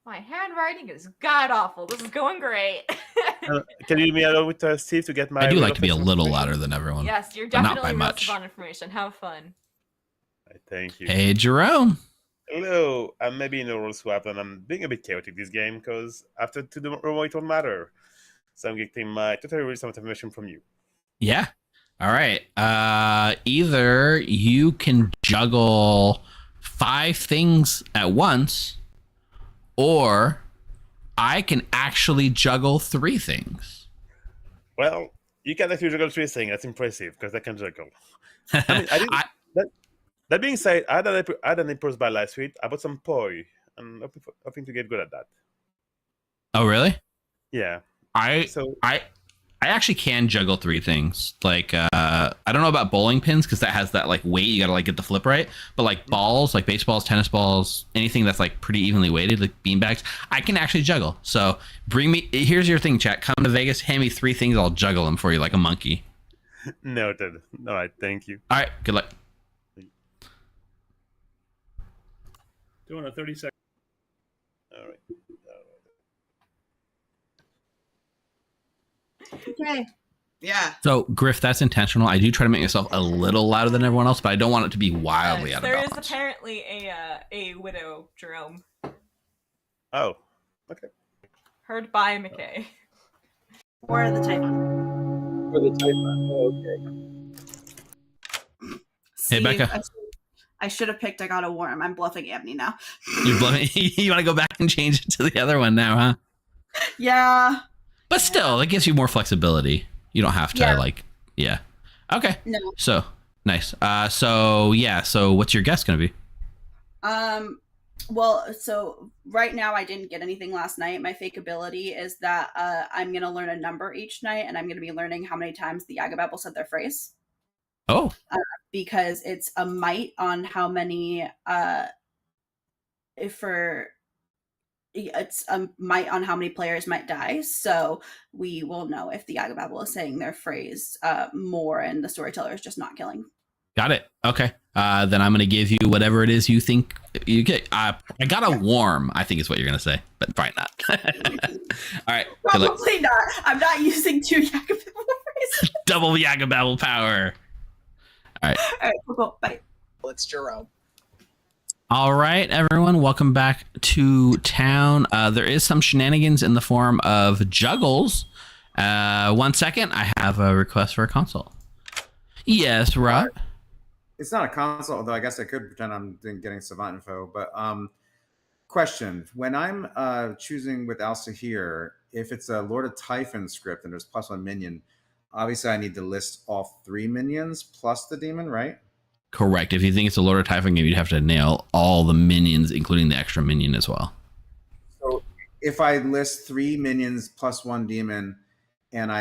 My handwriting is god awful. This is going great. Can you leave me alone with Steve to get my... I do like to be a little louder than everyone. Yes, you're but not by definitely much. on information. Have fun. Thank you. Hey, Jerome. Hello. I'm maybe in a role swap, and I'm being a bit chaotic this game because after to the Grimoire it won't matter. So I'm getting my totally read some information from you. Yeah. All right. Either you can juggle 5 things at once, or I can actually juggle 3 things. Well, you can actually juggle 3 things. That's impressive because I can juggle. I mean, that being said, I had an impulse buy last week. I bought some poi, and hoping to get good at that. Oh, really? Yeah. I actually can juggle 3 things. Like I don't know about bowling pins because that has that like weight. You gotta like get the flip right. But like balls, like baseballs, tennis balls, anything that's like pretty evenly weighted, like beanbags, I can actually juggle. So bring me. Here's your thing, chat. Come to Vegas, hand me 3 things. I'll juggle them for you like a monkey. Noted. All right. Thank you. All right. Good luck. Doing a 30 second. All right. Okay. Yeah. So Griff, that's intentional. I do try to make myself a little louder than everyone else, but I don't want it to be wildly out of There balance. is apparently a widow, Jerome. Oh. Okay. Heard by McKay. Or the Typhon. For the Typhon. Oh, okay. Hey, Becca. I should have picked I Got a Worm. I'm bluffing Amni now. You want to go back and change it to the other one now, huh? Yeah. But still, it gives you more flexibility. You don't have to yeah. Okay. No. So nice. So what's your guess gonna be? Well, so right now I didn't get anything last night. My fake ability is that I'm gonna learn a number each night, and I'm gonna be learning how many times the Yagababble said their phrase. Oh. Because it's a might on how many it's a might on how many players might die, so we will know if the Yagababble is saying their phrase more and the storyteller is just not killing Got it. Okay. Then I'm going to give you whatever it is you think you get. I got a warm, I think is what you're going to say, but probably not. All right. Probably not. I'm not using 2 Yakababble. Double Yakababble power. All right. All right, cool. Bye. It's Jerome. All right, everyone. Welcome back to town. There is some shenanigans in the form of juggles. 1 second. I have a request for a console. Yes, Rob. It's not a console, although I guess I could pretend I'm getting Savant info. But question: when I'm choosing with Al-Sahir, if it's a Lord of Typhon script and there's +1 minion, obviously I need to list all 3 minions plus the demon, right? Correct. If you think it's a Lord of Typhon game, you'd have to nail all the minions, including the extra minion as well. So if I list 3 minions +1 demon, and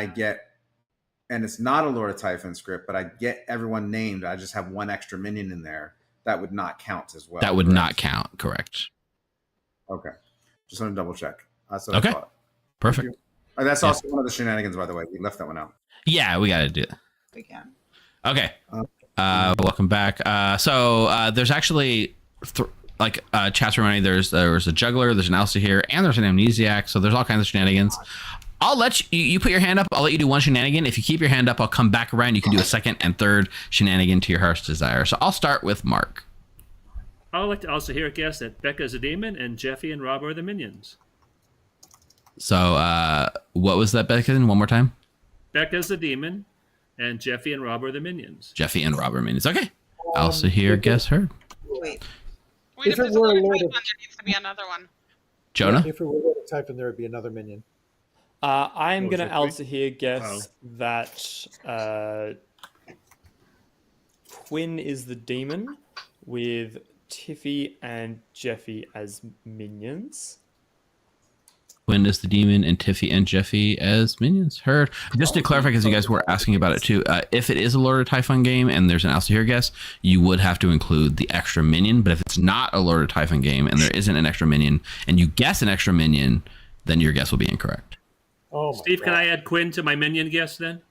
it's not a Lord of Typhon script, but I get everyone named, I just have 1 extra minion in there, that would not count as well. That would not count, correct. Okay. Just want to double check. That's what I thought. Perfect. That's also one of the shenanigans, by the way. We left that one out. Yeah, we got to do it. We can. Okay. Welcome back. So there's actually chat's reminding there's a juggler, there's an Al-Sahir, and there's an amnesiac. So there's all kinds of shenanigans. I'll let you put your hand up. I'll let you do 1 shenanigan. If you keep your hand up, I'll come back around. You can do a 2nd and 3rd shenanigan to your heart's desire. So I'll start with Mark. I would like to also hear guess that Becca is a demon and Jeffy and Rob are the minions. So what was that, Becca? One more time. Becca's the demon and Jeffy and Rob are the minions. Jeffy and Rob are minions. Okay. Al-Sahir, guess heard. Wait. If it were a Lord of There needs to be another one. Jonah? If it were Lord of Typhon, there would be another minion. I'm going to Al-Sahir guess that Quinn is the demon with Tiffy and Jeffy as minions. Quinn is the demon and Tiffy and Jeffy as minions. Heard. Just to clarify, because you guys were asking about it too, if it is a Lord of Typhon game and there's an Al-Sahir guess, you would have to include the extra minion. But if it's not a Lord of Typhon game and there isn't an extra minion and you guess an extra minion, then your guess will be incorrect. Oh, Steve, can I add Quinn to my minion guess then?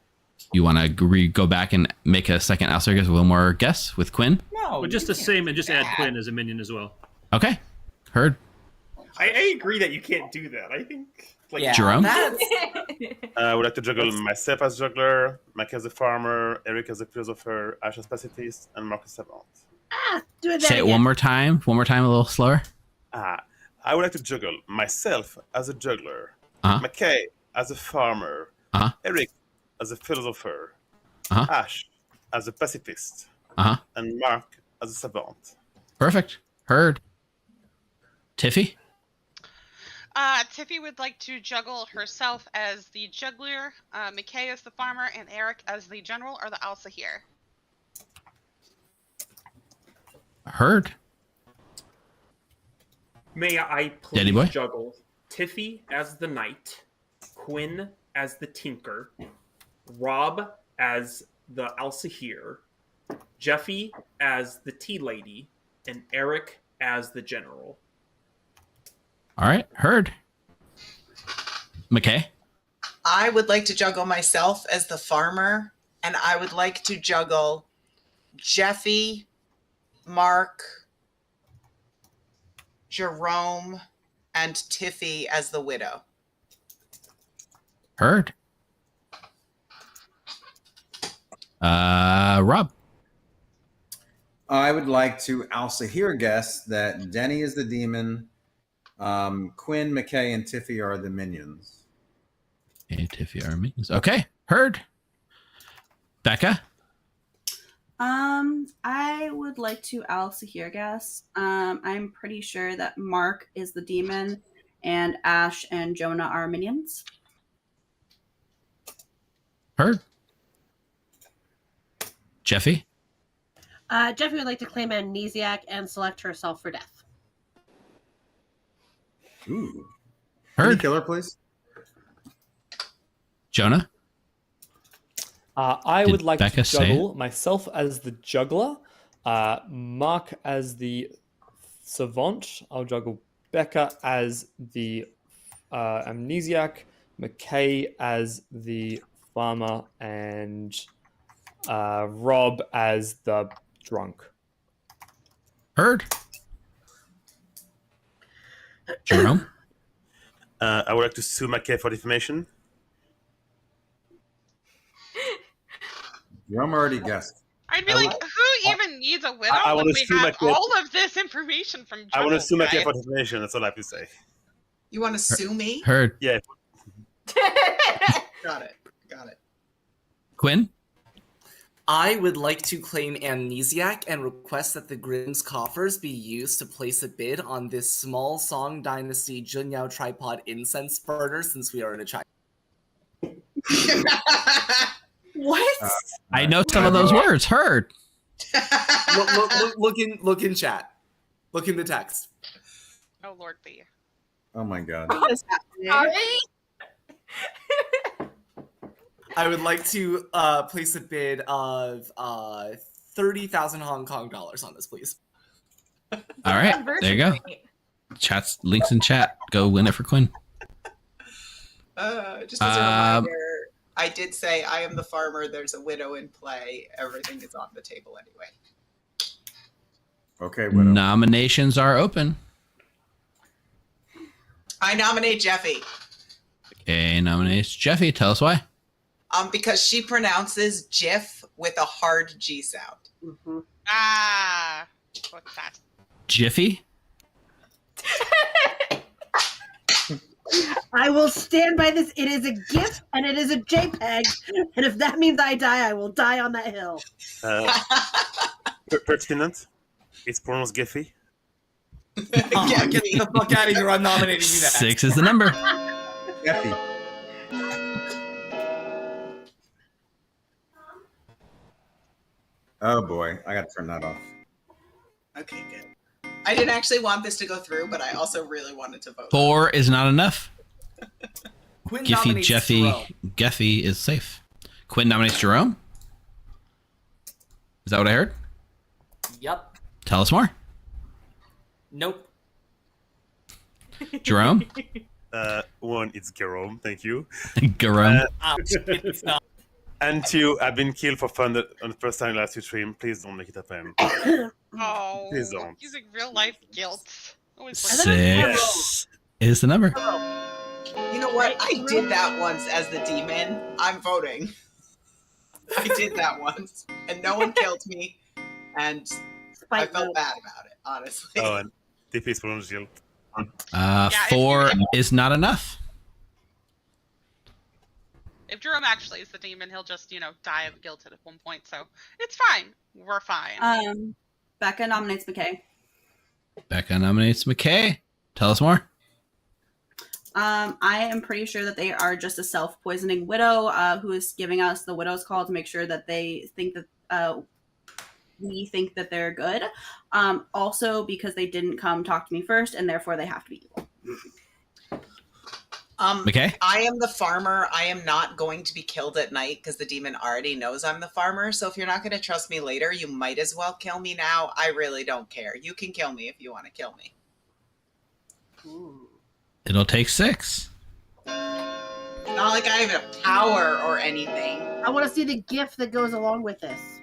You want to go back and make a 2nd Al-Sahir guess with one more guess with Quinn? No. Well, just the same and just add Quinn as a minion as well. Okay. Heard. I agree that you can't do that. I think Jerome? I would like to juggle myself as juggler, Mike as a farmer, Eric as a philosopher, Ash as pacifist, and Mark as savant. Do it. Say it one more time. One more time, a little slower. I would like to juggle myself as a juggler, McKay as a farmer, Eric as a philosopher, Ash as a pacifist, and Mark as a savant. Perfect. Heard. Tiffy? Tiffy would like to juggle herself as the juggler, McKay as the farmer, and Eric as the general or the Al-Sahir. Heard. May I Daddy boy? please juggle Tiffy as the knight, Quinn as the tinker, Rob as the Al-Sahir, Jeffy as the tea lady, and Eric as the general. All right. Heard. McKay? I would like to juggle myself as the farmer, and I would like to juggle Jeffy, Mark, Jerome, and Tiffy as the widow. Heard. Rob? I would like to Al-Sahir guess that Denny is the demon, Quinn, McKay, and Tiffy are the minions. Okay, Tiffy are minions. Okay, heard. Becca? I would like to Al-Sahir guess. I'm pretty sure that Mark is the demon and Ash and Jonah are minions. Heard. Jeffy? Jeffy would like to claim amnesiac and select herself for death. Ooh. Heard. Killer, please. Jonah? I would like Becca to juggle myself as the juggler, Mark as the savant. I'll juggle Becca as the amnesiac, McKay as the farmer, and Rob as the drunk. Heard. Jerome? I would like to sue McKay for defamation. Jerome already guessed. I'd be like, who even needs a widow I when wanna we sue have McKay. all of this information from I want to Juggle, sue McKay guys? for defamation. That's all I have to say. You want to sue me? Heard. Yeah. Got it. Quinn? I would like to claim Amnesiac and request that the Grim's coffers be used to place a bid on this small Song Dynasty Junyao tripod incense burner since we are in a China. What? I know some of those words. Heard. Look in chat. Look in the text. Oh, Lord B. Oh my god. What is happening? I would like to place a bid of 30,000 Hong Kong dollars on this, please. All right. There you go. Chat's links in chat. Go win it for Quinn. Just as a reminder, I did say I am the farmer. There's a widow in play. Everything is on the table anyway. Okay, widow. Nominations are open. I nominate Jeffy. Okay, nominates Jeffy. Tell us why. Because she pronounces GIF with a hard G sound. Mm-hmm. Ah, what's that? Jiffy? I will stand by this. It is a GIF and it is a JPEG. And if that means I die, I will die on that hill. Pertinent. It's pronounced Giffy. Get the fuck out of here. I'm nominating you that. 6 is the number. Jeffy. Oh boy, I gotta turn that off. Okay, good. I didn't actually want this to go through, but I also really wanted to vote. 4 is not enough. Quinn Giffy, nominates Jeffy, Jerome. Geffy is safe. Quinn nominates Jerome. Is that what I heard? Yep. Tell us more. Nope. Jerome? 1, it's Jerome. Thank you. Jerome. It's not. And 2, I've been killed for fun on the first time last stream. Please don't make it happen. Oh, Please don't. using real life guilt. Always 6 is the number. You know what? I did that once as the demon. I'm voting. I did that once, and no one killed me, and I felt bad about it, honestly. Oh, and TP is pronounced guilt. 4 is not enough. If Jerome actually is the demon, he'll just, die of guilt at one point. So it's fine. We're fine. Becca nominates McKay. Becca nominates McKay. Tell us more. I am pretty sure that they are just a self-poisoning widow who is giving us the widow's call to make sure that they think that we think that they're good. Also, because they didn't come talk to me first, and therefore they have to be evil. McKay? I am the farmer. I am not going to be killed at night because the demon already knows I'm the farmer. So if you're not going to trust me later, you might as well kill me now. I really don't care. You can kill me if you want to kill me. Ooh. It'll take 6. It's not like I have a power or anything. I want to see the GIF that goes along with this.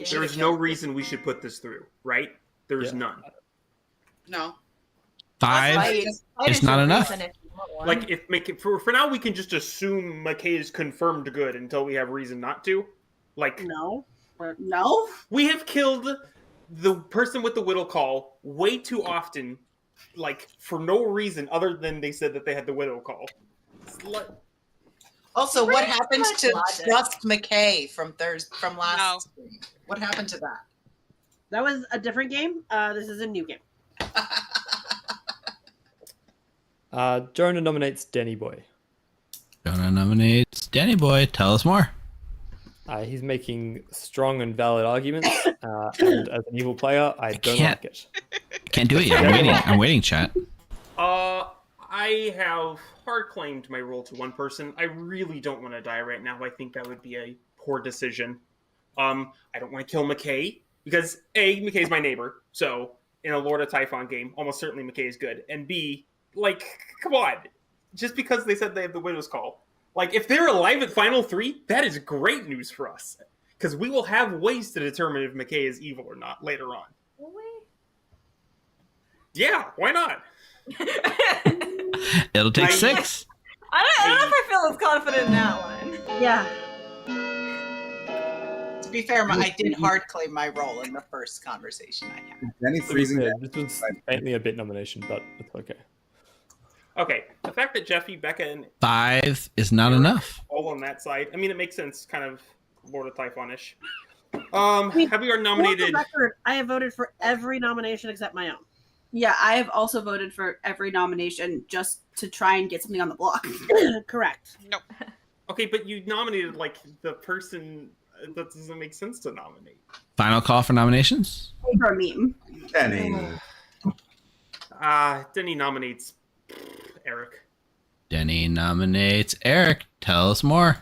There is no reason we should put this through, right? There is none. No. 5 is not enough. Like, for now, we can just assume McKay is confirmed good until we have reason not to. Like, no. We have killed the person with the whittle call way too often, like, for no reason other than they said that they had the widow call. Also, what happened to Trust McKay from last stream? What happened to that? That was a different game. This is a new game. Jonah nominates Denny Boy. Jonah nominates Danny Boy. Tell us more. He's making strong and valid arguments, and as an evil player, I don't like it. Can't do it yet. I'm waiting, chat. I have hard claimed my role to one person. I really don't want to die right now. I think that would be a poor decision. I don't want to kill McKay because A, McKay's my neighbor. So in a Lord of Typhon game, almost certainly McKay is good. And B, like, come on. Just because they said they have the widow's call Like, if they're alive at Final 3, that is great news for us. Because we will have ways to determine if McKay is evil or not later on. Will we? Yeah, why not? It'll take 6. I don't know if I feel as confident in that one. Yeah. To be fair, I did hard claim my role in the first conversation I had. Denny freezing. This was faintly a bit nomination, but it's okay. Okay, the fact that Jeffy, Becca, and 5 is not enough. all on that side, I mean, it makes sense, kind of Lord of Typhon-ish. Have we are nominated? For the record, I have voted for every nomination except my own. Yeah, I have also voted for every nomination just to try and get something on the block. Correct. Nope. Okay, but you nominated like the person that doesn't make sense to nominate. Final call for nominations? For a meme. Denny. Denny nominates Eric. Denny nominates Eric. Tell us more.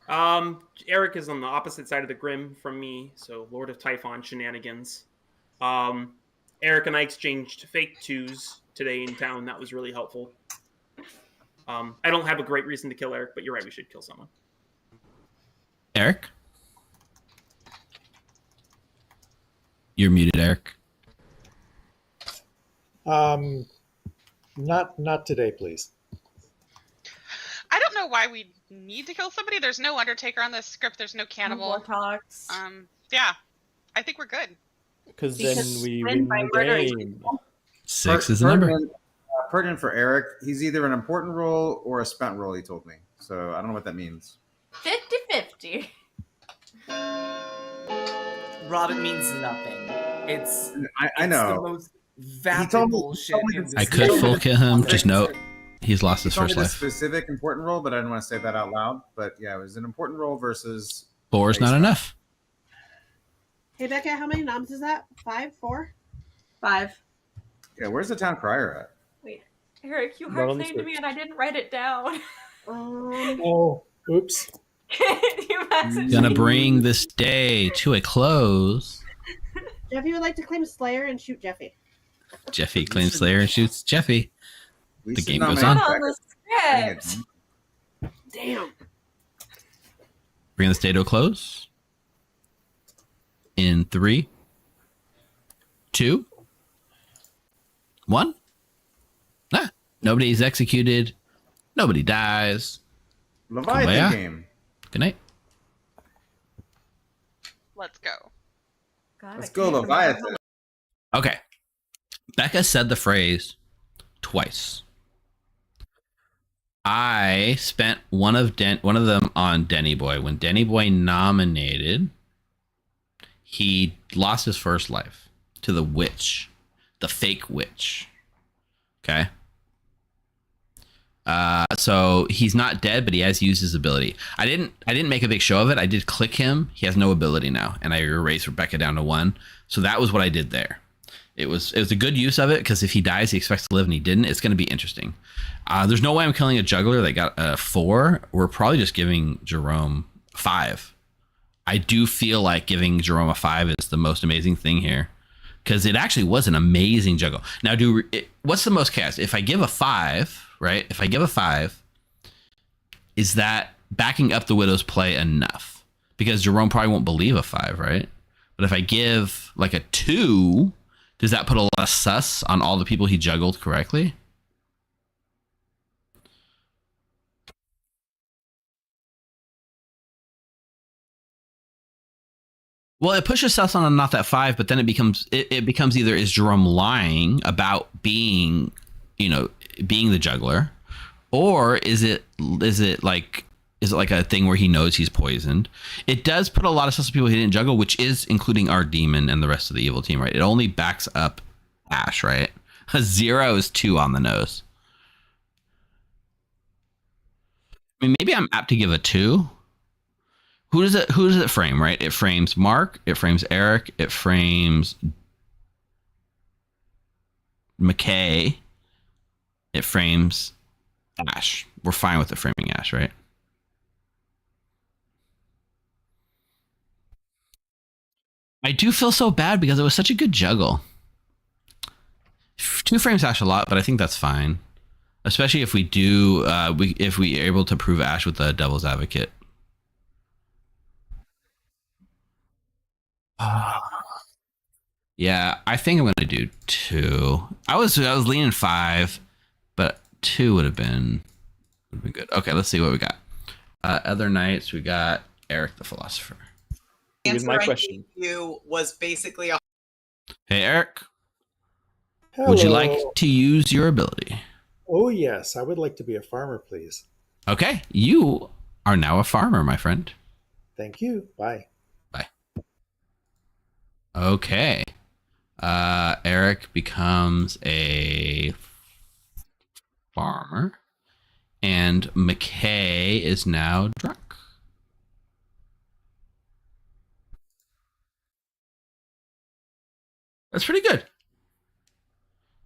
Eric is on the opposite side of the Grim from me, so Lord of Typhon shenanigans. Eric and I exchanged fake 2s today in town. That was really helpful. I don't have a great reason to kill Eric, but you're right, we should kill someone. Eric? You're muted, Eric. Not today, please. I don't know why we need to kill somebody. There's no Undertaker on this script. There's no Cannibal. Talks. Yeah, I think we're good. Because then we win by the murdering game. 6 is the number. Pertinent for Eric. He's either an important role or a spent role, he told me. So I don't know what that means. 50-50. Rob, it means nothing. I know. The most vapid bullshit. I could full kill him. Just note, he's lost his He told first me the life. specific important role, but I didn't want to say that out loud. But yeah, it was an important role versus 4 is not enough. Hey, Becca, how many noms is that? 5? 4? 5. Yeah, where's the town crier at? Wait, Eric, you Not hard on the claimed me script. and I didn't write it down. Oh, oops. You messaged Gonna me. bring this day to a close. Jeffy would like to claim Slayer and shoot Jeffy. Jeffy claims Slayer and shoots Jeffy. We The should game goes nominate on. On the Becca. script. Damn. Bring this day to a close. In 3, 2, 1. Nobody's executed. Nobody dies. Leviathan Kumbaya. game. Good night. Let's go. God, Let's I go, can't Leviathan. Okay. Becca said the phrase twice. I spent one of them on Denny Boy. When Denny Boy nominated, he lost his first life to the witch, the fake witch. Okay. So he's not dead, but he has used his ability. I didn't make a big show of it. I did click him. He has no ability now, and I erased Rebecca down to 1. So that was what I did there. It was a good use of it, because if he dies, he expects to live, and he didn't. It's going to be interesting. There's no way I'm killing a juggler that got a 4. We're probably just giving Jerome 5. I do feel like giving Jerome a 5 is the most amazing thing here, because it actually was an amazing juggle. Now, what's the most cast? If I give a 5, right? If I give a 5, is that backing up the Widow's play enough? Because Jerome probably won't believe a 5, right? But if I give like a 2, does that put a lot of sus on all the people he juggled correctly? Well, it pushes sus on not that 5, but then it becomes either is Jerome lying about being the juggler, or is it like a thing where he knows he's poisoned? It does put a lot of sus on people he didn't juggle, which is including our demon and the rest of the evil team, right? It only backs up Ash, right? A 0 is 2 on the nose. I mean, maybe I'm apt to give a 2. Who does it frame, right? It frames Mark, it frames Eric, it frames McKay, it frames Ash. We're fine with the framing Ash, right? I do feel so bad because it was such a good juggle. 2 frames Ash a lot, but I think that's fine. especially if we do, if we are able to prove Ash with the Devil's Advocate. Yeah, I think I'm gonna do 2. I was leaning 5, but 2 would have been good. Okay, let's see what we got. Other nights we got Eric the Philosopher. Answer I gave you was basically a. Hey Eric, Hello. would you like to use your ability? Oh yes, I would like to be a farmer, please. Okay, you are now a farmer, my friend. Thank you. Bye. Bye. Okay. Eric becomes a farmer, and McKay is now drunk. That's pretty good.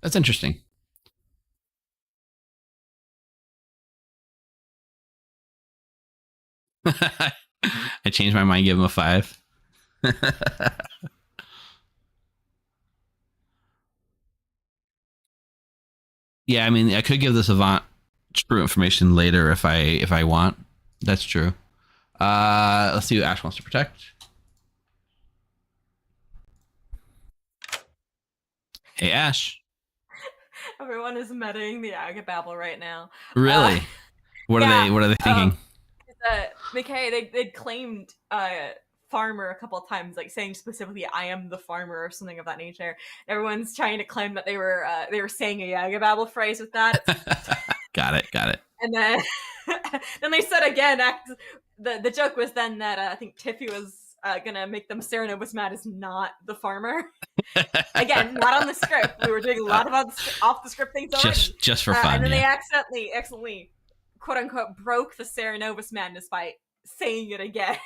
That's interesting. I changed my mind, give him a 5. Yeah, I mean, I could give the Savant true information later if I want. That's true. Let's see who Ash wants to protect. Hey, Ash. Everyone is metaing the Agababble right now. Really? What are they thinking? McKay, they'd claimed farmer a couple of times, like saying specifically "I am the farmer" or something of that nature. Everyone's trying to claim that they were saying a Agababble phrase with that. Got it. And then then they said again. The joke was then that I think Tiffy was gonna make them Serenovus mad is not the farmer. Again, not on the script. We were doing a lot of off the script things already. Just for fun. And then yeah. they accidentally, quote unquote, broke the Serenovus madness by saying it again.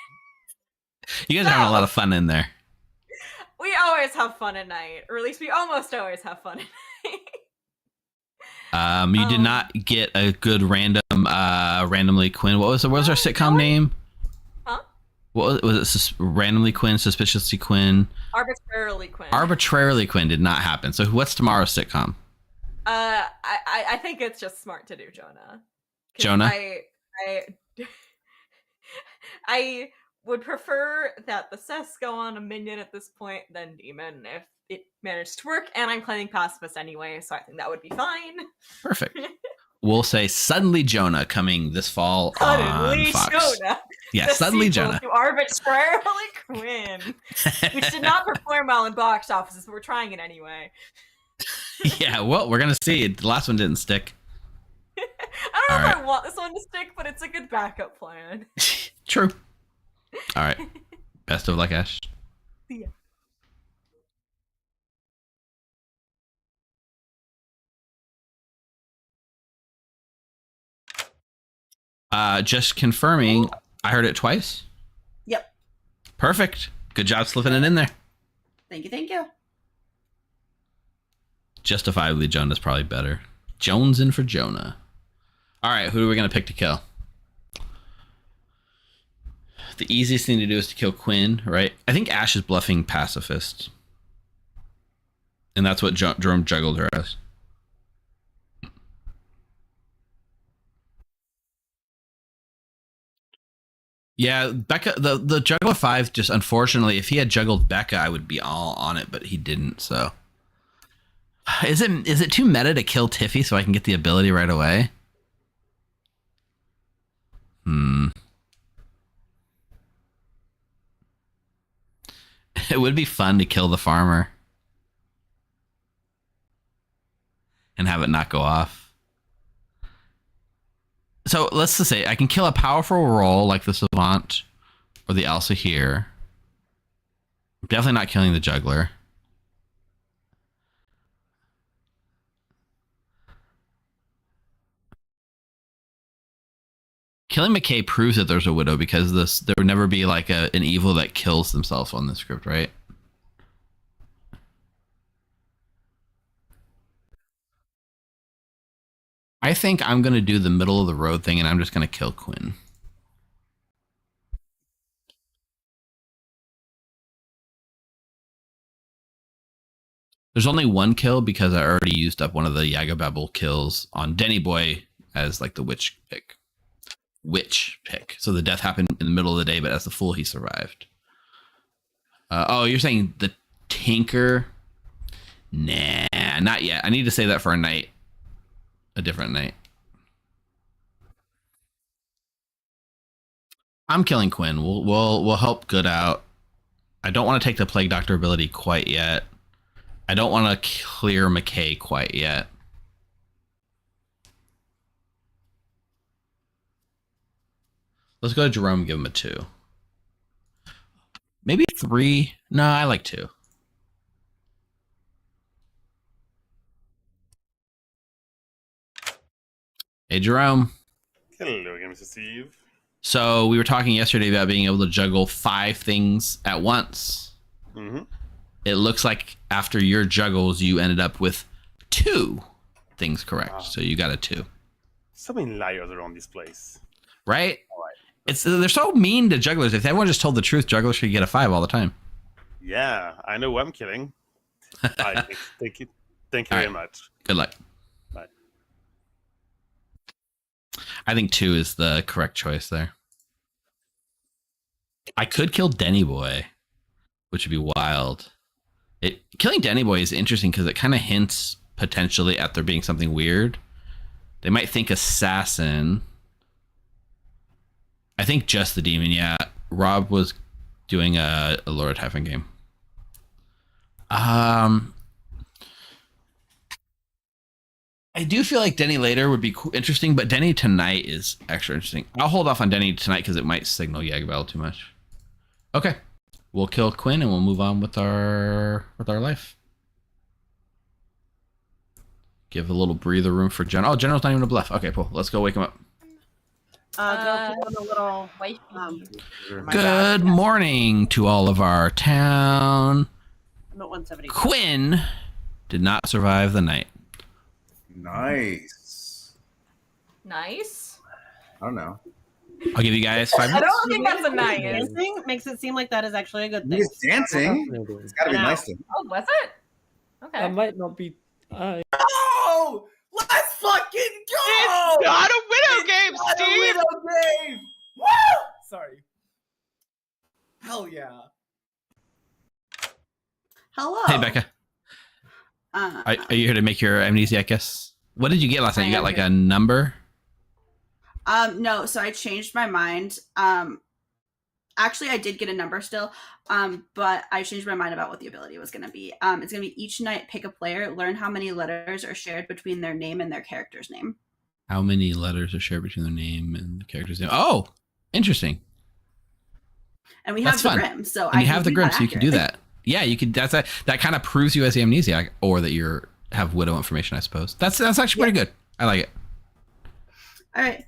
You guys are having a lot of fun in there. We always have fun at night, or at least we almost always have fun at night. You did not get a good randomly Quinn. What was our sitcom name? Huh? What was it? Randomly Quinn, suspiciously Quinn, arbitrarily Quinn. Arbitrarily Quinn did not happen. So what's tomorrow's sitcom? I think it's just smart to do Jonah. Jonah. I would prefer that the Seths go on a minion at this point than Demon if it managed to work, and I'm claiming pacifist anyway, so I think that would be fine. Perfect. We'll say Suddenly Jonah coming this fall on Fox. Jonah. Yeah, the Suddenly sequel Jonah. To Arbitrarily Quinn, which did not perform well in box offices, but we're trying it anyway. Yeah, well, we're gonna see. The last one didn't stick. I don't know if I want this one to stick, but it's a good backup plan. True. All right. Best of luck, Ash. See ya. Just confirming, I heard it twice. Yep. Perfect. Good job slipping it in there. Thank you. Justifiably, Jonah's probably better. Jones in for Jonah. All right, who are we going to pick to kill? The easiest thing to do is to kill Quinn, right? I think Ash is bluffing pacifist. And that's what Jerome juggled her as. Yeah, Becca, the juggler 5, just unfortunately, if he had juggled Becca, I would be all on it, but he didn't, so. Is it too meta to kill Tiffy so I can get the ability right away? It would be fun to kill the farmer. And have it not go off. So let's just say I can kill a powerful role like the Savant or the Elsa here. I'm definitely not killing the juggler. Killing McKay proves that there's a widow because there would never be like an evil that kills themselves on the script, right? I think I'm going to do the middle of the road thing and I'm just going to kill Quinn. There's only one kill because I already used up one of the Yagababble kills on Denny Boy as like the witch pick. So the death happened in the middle of the day, but as the fool, he survived. Oh, you're saying the Tinker? Nah, not yet. I need to say that for a different night. I'm killing Quinn. We'll help Good out. I don't want to take the Plague Doctor ability quite yet. I don't want to clear McKay quite yet. Let's go to Jerome, give him a 2. Maybe 3. No, I like 2. Hey, Jerome. Hello again, Mr. Steve. So we were talking yesterday about being able to juggle 5 things at once. Mm-hmm. It looks like after your juggles, you ended up with 2 things correct. Wow. So you got a 2. So many liars around this place. Right? They're so mean to jugglers. If everyone just told the truth, jugglers should get a 5 all the time. Yeah, I know who I'm killing. Thank you very much. Good luck. Bye. I think 2 is the correct choice there. I could kill Denny Boy, which would be wild. Killing Denny Boy is interesting because it kind of hints potentially at there being something weird. They might think assassin. I think just the demon. Yeah, Rob was doing a Lord Typhon game. I do feel like Denny later would be interesting, but Denny tonight is extra interesting. I'll hold off on Denny tonight because it might signal Yagabel too much. Okay, we'll kill Quinn and we'll move on with our life. Give a little breather room for General. Oh, General's not even a bluff. Okay, cool. Let's go wake him up. Go put on a little Good morning to all of our town. I'm at 170. Quinn did not survive the night. Nice. Nice. I don't know. I'll give you guys 5 I minutes. don't think that's a nice. Dancing makes it seem like that is actually a good thing. It's dancing. It's got to be nice to. Oh, was it? Okay. That might not be. Oh, let's fucking go! It's not a widow game, Not Steve. a widow game. Woo! Sorry. Hell yeah. Hello. Hey, Becca. Are you here to make your amnesiac guess? What did you get last night? You got like a number? No, so I changed my mind. Actually, I did get a number still, but I changed my mind about what the ability was going to be. It's going to be each night pick a player, learn how many letters are shared between their name and their character's name. How many letters are shared between their name and the character's name? Oh, interesting. And we have the Grim, so and you have the Grim, so you can do that. Yeah, you could. That kind of proves you as the amnesiac, or that you have widow information, I suppose. That's actually pretty good. I like it. All right.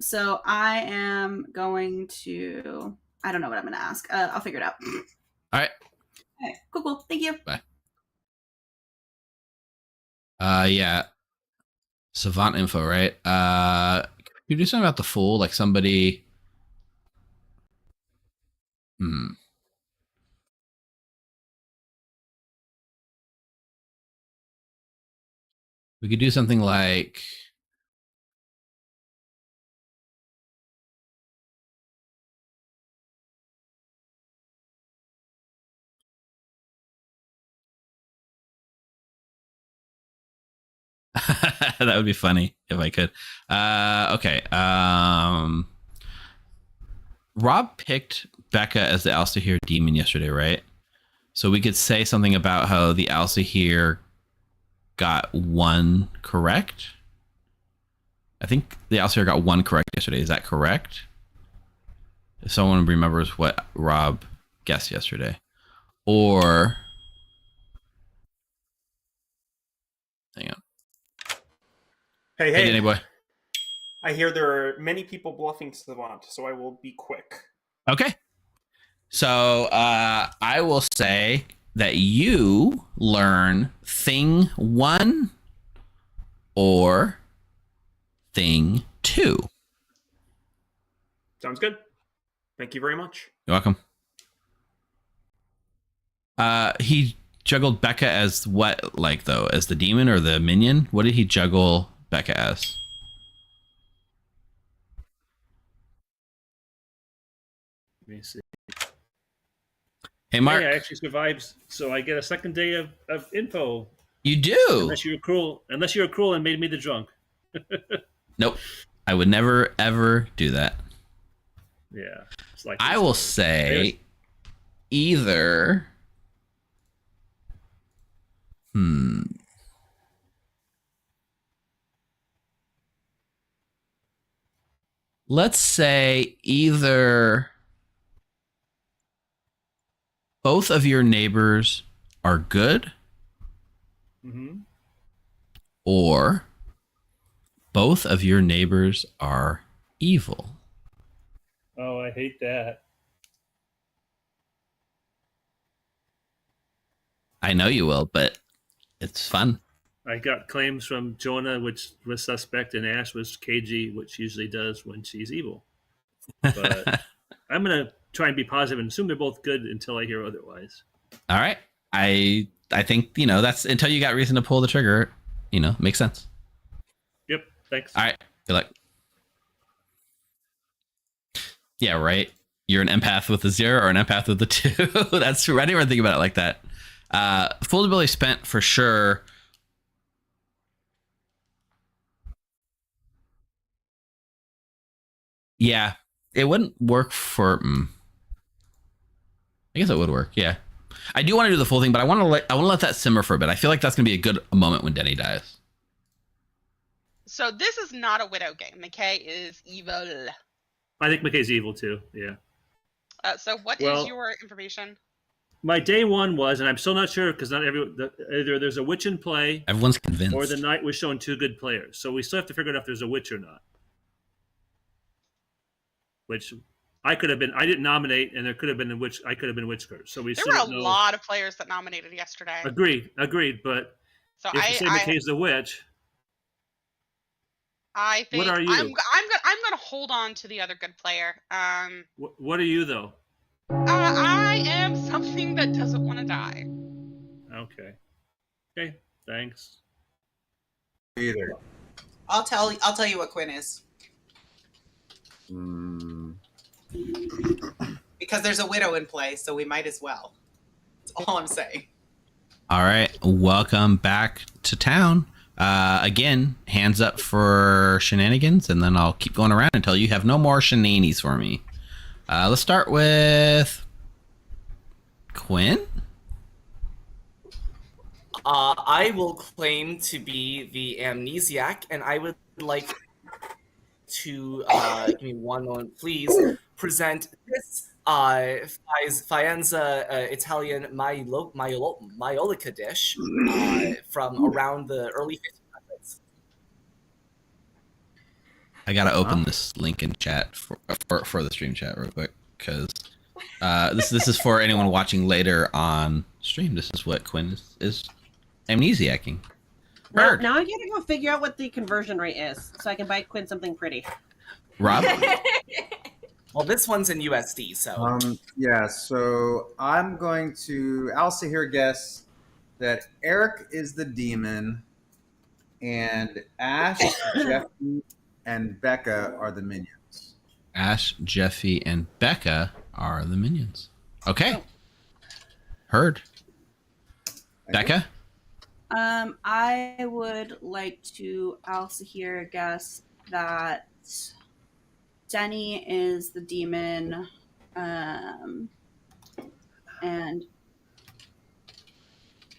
So I am going to. I don't know what I'm going to ask. I'll figure it out. All right. Okay. Cool. Thank you. Bye. Yeah. Savant info, right? Can you do something about the fool? Like somebody. We could do something like. That would be funny if I could. Okay. Rob picked Becca as the Alcihir demon yesterday, right? So we could say something about how the Alcihir got 1 correct. I think the Alcihir got 1 correct yesterday. Is that correct? If someone remembers what Rob guessed yesterday. Or... hang on. Hey, Danny boy. I hear there are many people bluffing Savant, so I will be quick. Okay. So I will say that you learn thing 1 or thing 2. Sounds good. Thank you very much. You're welcome. juggled Becca as what, like, though? As the demon or the minion? What did he juggle Becca as? Let me see. Hey, Mark. Hey, I actually survived, so I get a second day of info. You do? Unless you were cruel and made me the drunk. Nope. I would never, ever do that. Yeah. It's like I will say either... Let's say either both of your neighbors are good, or both of your neighbors are evil. Oh, I hate that. I know you will, but it's fun. I got claims from Jonah, which was suspect, and Ash was KG, which usually does when she's evil. But I'm going to try and be positive and assume they're both good until I hear otherwise. All right. I think, that's until you got reason to pull the trigger, makes sense. Yep. Thanks. All right. Good luck. Yeah, right. You're an empath with a 0 or an empath with a 2. That's true. I didn't even think about it like that. Full ability spent for sure. Yeah, it wouldn't work for. I guess it would work. Yeah, I do want to do the full thing, but I want to let that simmer for a bit. I feel like that's gonna be a good moment when Denny dies. So this is not a widow game. McKay is evil. I think McKay's evil too. Yeah. So what is your information? My day one was, and I'm still not sure because not either there's a witch in play. Everyone's convinced. Or the knight was showing 2 good players. So we still have to figure out if there's a witch or not. Which I could have been. I didn't nominate, and there could have been a witch. I could have been witch curse. So there were a lot of players that nominated yesterday. Agreed. But so if you say McKay's the witch, I think what are you? I'm gonna hold on to the other good player. What are you though? I am something that doesn't want to die. Okay. Thanks. Either. I'll tell you what Quinn is. Because there's a widow in play, so we might as well. That's all I'm saying. All right, welcome back to town. Again, hands up for shenanigans, and then I'll keep going around until you have no more shenanies for me. Let's start with Quinn. I will claim to be the amnesiac, and I would like to give me one moment, please. Present this Faenza Italian maiolica dish from around the early 1500s. I gotta open this link in chat for the stream chat real quick because this is for anyone watching later on stream. This is what Quinn is amnesiacking. Now I gotta go figure out what the conversion rate is so I can buy Quinn something pretty. Rob? Well, this one's in USD, so. So I'm going to also here guess that Eric is the demon and Ash, Jeffy, and Becca are the minions. Ash, Jeffy, and Becca are the minions. Okay. Heard. Becca? I would like to also here guess that Denny is the demon, and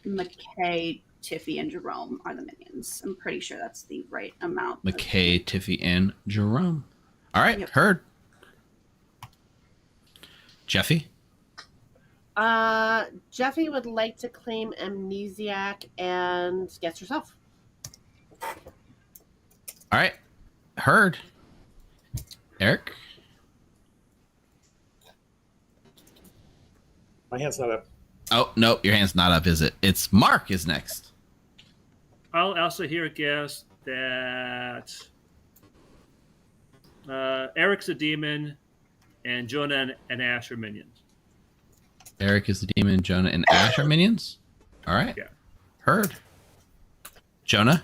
McKay, Tiffy, and Jerome are the minions. I'm pretty sure that's the right amount. McKay, Tiffy, and Jerome. All right, heard. Jeffy? Jeffy would like to claim amnesiac and guess herself. All right, heard. Eric? My hand's not up. Oh, no, your hand's not up, is it? It's Mark is next. I'll also hear a guess that Eric's a demon and Jonah and Ash are minions. Eric is the demon, Jonah and Ash are minions? All right. Yeah. Heard. Jonah?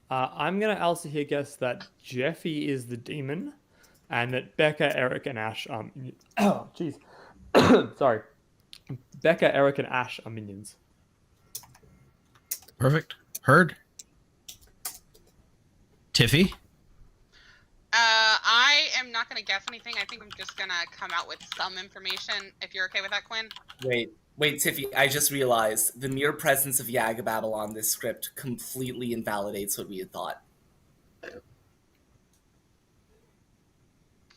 I'm going to also here guess that Jeffy is the demon and that Becca, Eric, and Ash oh, jeez. Sorry. Becca, Eric, and Ash are minions. Perfect. Heard. Tiffy? I am not going to guess anything. I think I'm just going to come out with some information, if you're okay with that, Quinn. Wait, Tiffy, I just realized the mere presence of Yagababble on this script completely invalidates what we had thought.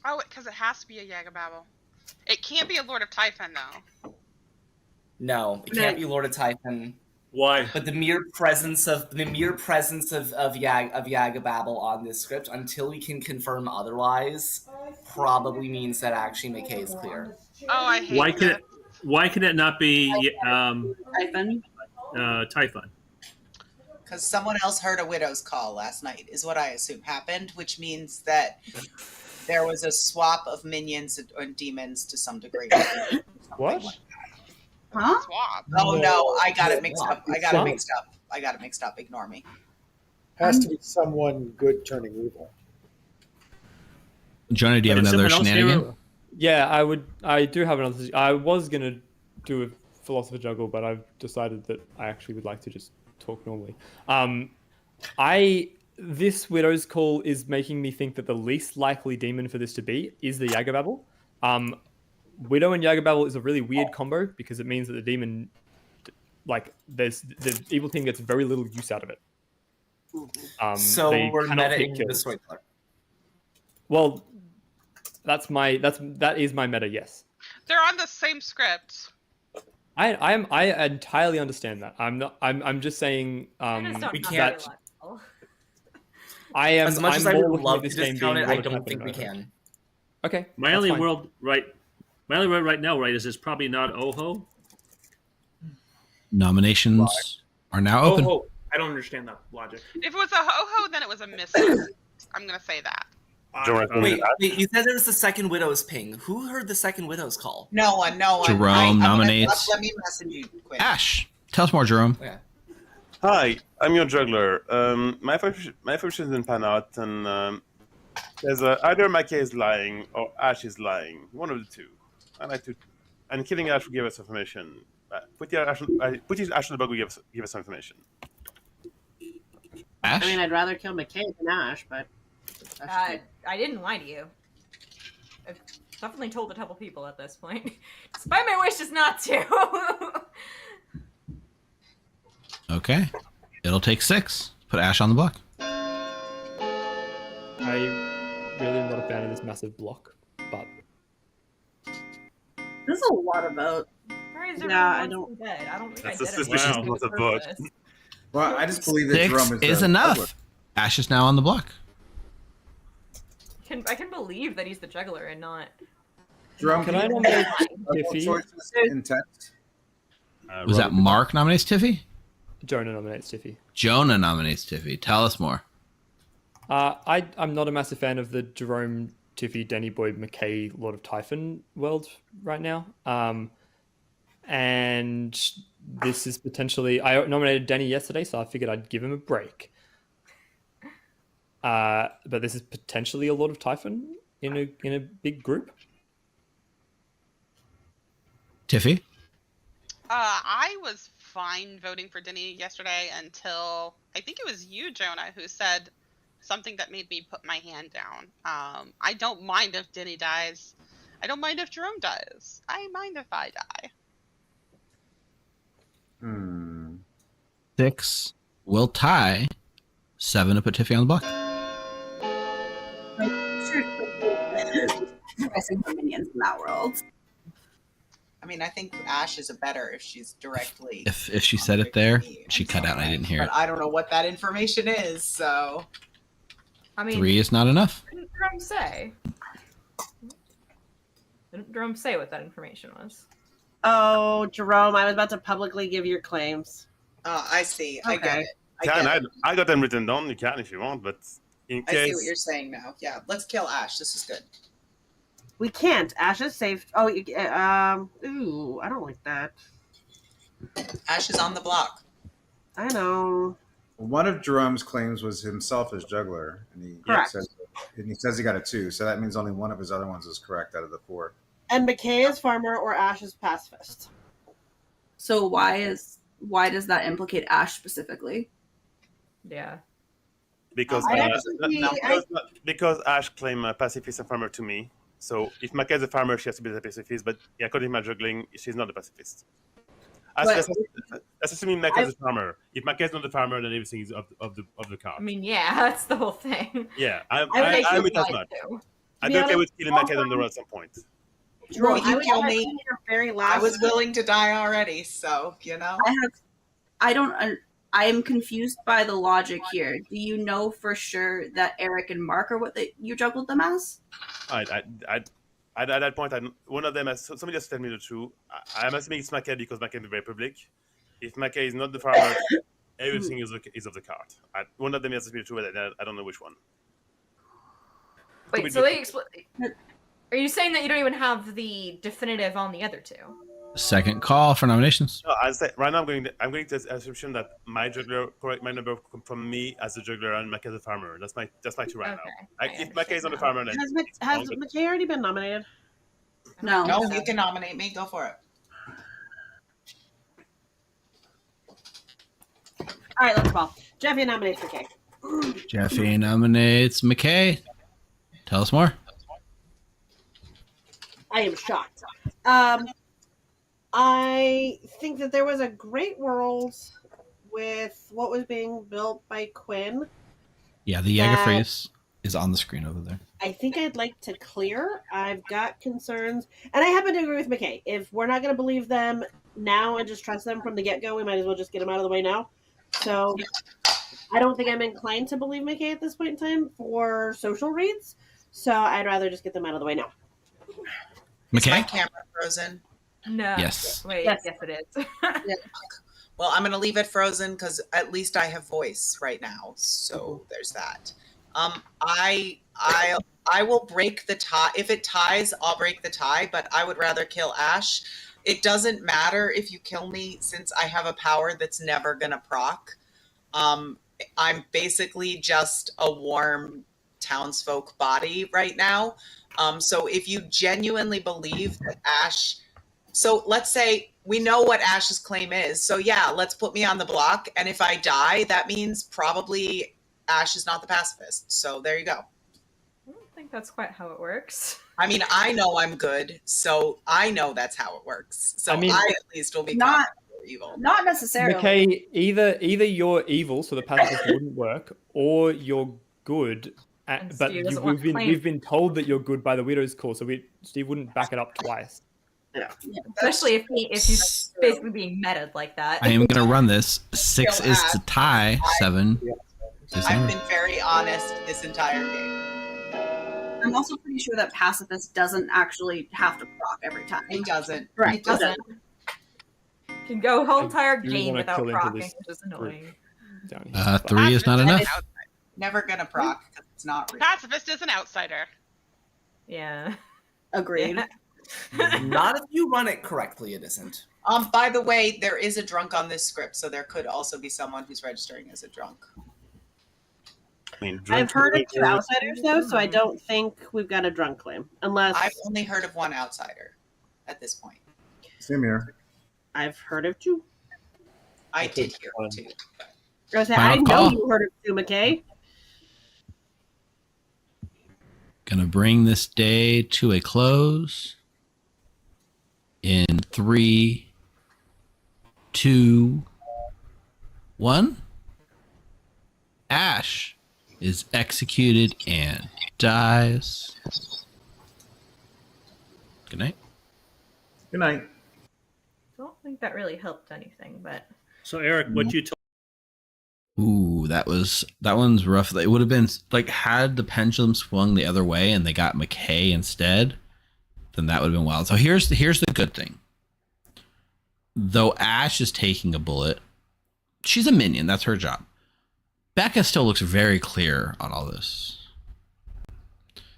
Oh, because it has to be a Yagababble. It can't be a Lord of Typhon, though. No, it can't be Lord of Typhon. Why? But the mere presence of Yagababble on this script, until we can confirm otherwise, probably means that actually McKay is clear. Oh, I hate that. Why can it not be Typhon? Typhon? Because someone else heard a widow's call last night, is what I assume happened, which means that there was a swap of minions and demons to some degree. What? Huh? Swap. Oh no, I got it mixed up. I got it mixed up. Ignore me. Has to be someone good turning evil. Jonah, do you have another shenanigan? Yeah, I do have another. I was going to do a philosopher juggle, but I've decided that I actually would like to just talk normally. This Widow's Call is making me think that the least likely demon for this to be is the Yagababble. Widow and Yagababble is a really weird combo because it means that the demon, the evil team gets very little use out of it. So we're meta-ing the Swindler. Well, that is my meta. Yes. They're on the same script. I entirely understand that. I'm just saying we can't. I am. As much I'm as I more would looking love at this to game discount being it, I Lord of don't Typhon think we over. can. Okay. My only world right now, right, is it's probably not Oho. Nominations are now open. Oh, I don't understand that logic. If it was a ho-ho, then it was a miss. I'm going to say that. Wait, you said there was the second Widow's ping. Who heard the second Widow's call? No one. Jerome nominates. Let me message you quick. Ash, tell us more, Jerome. Yeah. Hi, I'm your juggler. My first didn't pan out, and there's either McKay is lying or Ash is lying. One of the two. And killing Ash will give us information. Putting Ash on the bug will give us some information. Ash? I mean, I'd rather kill McKay than Ash, but... I didn't lie to you. I've definitely told a couple people at this point. Despite my wishes not to. Okay. It'll take 6. Put Ash on the block. I really am not a fan of this massive block, but... There's a lot of vote. I don't. I don't think That's I a did suspicious it. amount of vote. Well, I just believe that 6 Jerome is a enough. juggler. Ash is now on the block. I can believe that he's the juggler and not. Jerome, Can I nominate multiple Tiffy? choices in text? Was that Mark nominates Tiffy? Jonah nominates Tiffy. Jonah nominates Tiffy. Tell us more. I'm not a massive fan of the Jerome, Tiffy, Danny Boyd, McKay, Lord of Typhon world right now. And this is potentially... I nominated Danny yesterday, so I figured I'd give him a break. But this is potentially a Lord of Typhon in a big group. Tiffy? I was fine voting for Denny yesterday until I think it was you, Jonah, who said something that made me put my hand down. I don't mind if Denny dies. I don't mind if Jerome dies. I mind if I die. 6 will tie. 7 to put Tiffy on the block. I think the minions in that world. I mean, I think Ash is a better if she's directly. If she said it there, she cut out and I didn't hear it. But I don't know what that information is, so. I mean, 3 is not enough. Didn't Jerome say? Didn't Jerome say what that information was? Oh, Jerome, I was about to publicly give your claims. Oh, I see. I get it. I got them written down. You can if you want, but in I case. see what you're saying now. Yeah, let's kill Ash. This is good. We can't. Ash is safe. Oh, ooh, I don't like that. Ash is on the block. I know. One of Jerome's claims was himself as juggler, and he says he got a 2, so that means only one of his other ones is correct out of the 4. And McKay is farmer or Ash is pacifist. So why does that implicate Ash specifically? Yeah. Because Ash claimed pacifist and farmer to me. So if Maka is a farmer, she has to be the pacifist. But according to my juggling, she's not a pacifist. That's assuming Maka is a farmer. If Maka is not a farmer, then everything is of the card. I mean, yeah, that's the whole thing. Yeah, I'm with as much. I'd be okay with killing Maka on the road at some point. Well, you kill me. Very last. I was willing to die already, so I am confused by the logic here. Do you know for sure that Eric and Mark are what you juggled them as? At that point, one of them has somebody just tell me the truth. I'm assuming it's Maka because Maka is very public. If Maka is not the farmer, everything is of the card. One of them has to be the truth, but I don't know which one. Wait, so are you saying that you don't even have the definitive on the other two? Second call for nominations. No, right now I'm going to assumption that my juggler correct my number from me as a juggler and Maka as a farmer. That's my two right now. If Maka is on the farmer, then has McKay already been nominated? No, you can nominate me. Go for it. All right, let's call. Jeffy nominates McKay. Jeffy nominates McKay. Tell us more. I am shocked. I think that there was a great world with what was being built by Quinn. Yeah, the Jaeger phrase is on the screen over there. I think I'd like to clear. I've got concerns. And I happen to agree with McKay. If we're not going to believe them now and just trust them from the get-go, we might as well just get them out of the way now. So I don't think I'm inclined to believe McKay at this point in time for social reads. So I'd rather just get them out of the way now. Is my McKay? camera frozen? No. Yes. Wait, yes it is. Well, I'm going to leave it frozen because at least I have voice right now. So there's that. I will break the tie. If it ties, I'll break the tie, but I would rather kill Ash. It doesn't matter if you kill me since I have a power that's never going to proc. I'm basically just a warm townsfolk body right now. So if you genuinely believe that Ash... So let's say we know what Ash's claim is. So yeah, let's put me on the block. And if I die, that means probably Ash is not the pacifist. So there you go. I don't think that's quite how it works. I mean, I know I'm good, so I know that's how it works. So I at least will be not evil. Not necessarily. Okay, either you're evil, so the pacifist wouldn't work, or you're good. But we've been told that you're good by the Widow's Call, so Steve wouldn't back it up twice. Yeah. Especially if he's basically being meted like that. I am going to run this. 6 is to tie. 7. I've been very honest this entire game. I'm also pretty sure that pacifist doesn't actually have to proc every time. It doesn't. Right. It doesn't. Can go whole entire game without kill into procking, this which is annoying. 3 is not enough. Never gonna proc because it's not real. Pacifist is an outsider. Yeah. Agreed. Not if you run it correctly, it isn't. By the way, there is a drunk on this script, so there could also be someone who's registering as a drunk. I've heard of 2 outsiders though, so I don't think we've got a drunk claim. Unless I've only heard of 1 outsider at this point. Same here. I've heard of 2. I did hear of 2. I know you heard of 2, McKay. Gonna bring this day to a close in 3, 2, 1. Ash is executed and dies. Good night. Good night. I don't think that really helped anything, but So Eric, what you told Ooh, that one's rough. It would have been like had the pendulum swung the other way and they got McKay instead, then that would have been wild. So here's the good thing. Though Ash is taking a bullet, she's a minion. That's her job. Becca still looks very clear on all this.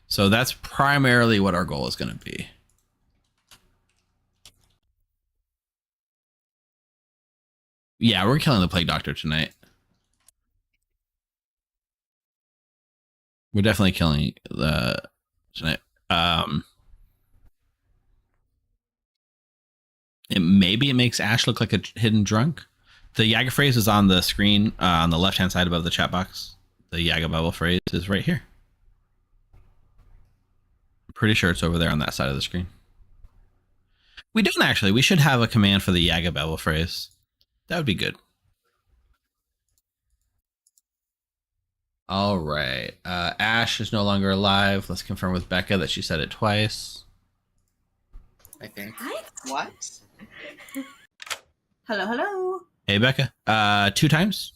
So that's primarily what our goal is going to be. Yeah, we're killing the Plague Doctor tonight. We're definitely killing the tonight. Maybe it makes Ash look like a hidden drunk. The Yaga phrase is on the screen on the left-hand side above the chat box. The Yaga bubble phrase is right here. I'm pretty sure it's over there on that side of the screen. We don't actually. We should have a command for the Yaga bubble phrase. That would be good. All right. Ash is no longer alive. Let's confirm with Becca that she said it twice. I think. What? Hello, hello. Hey, Becca. 2 times?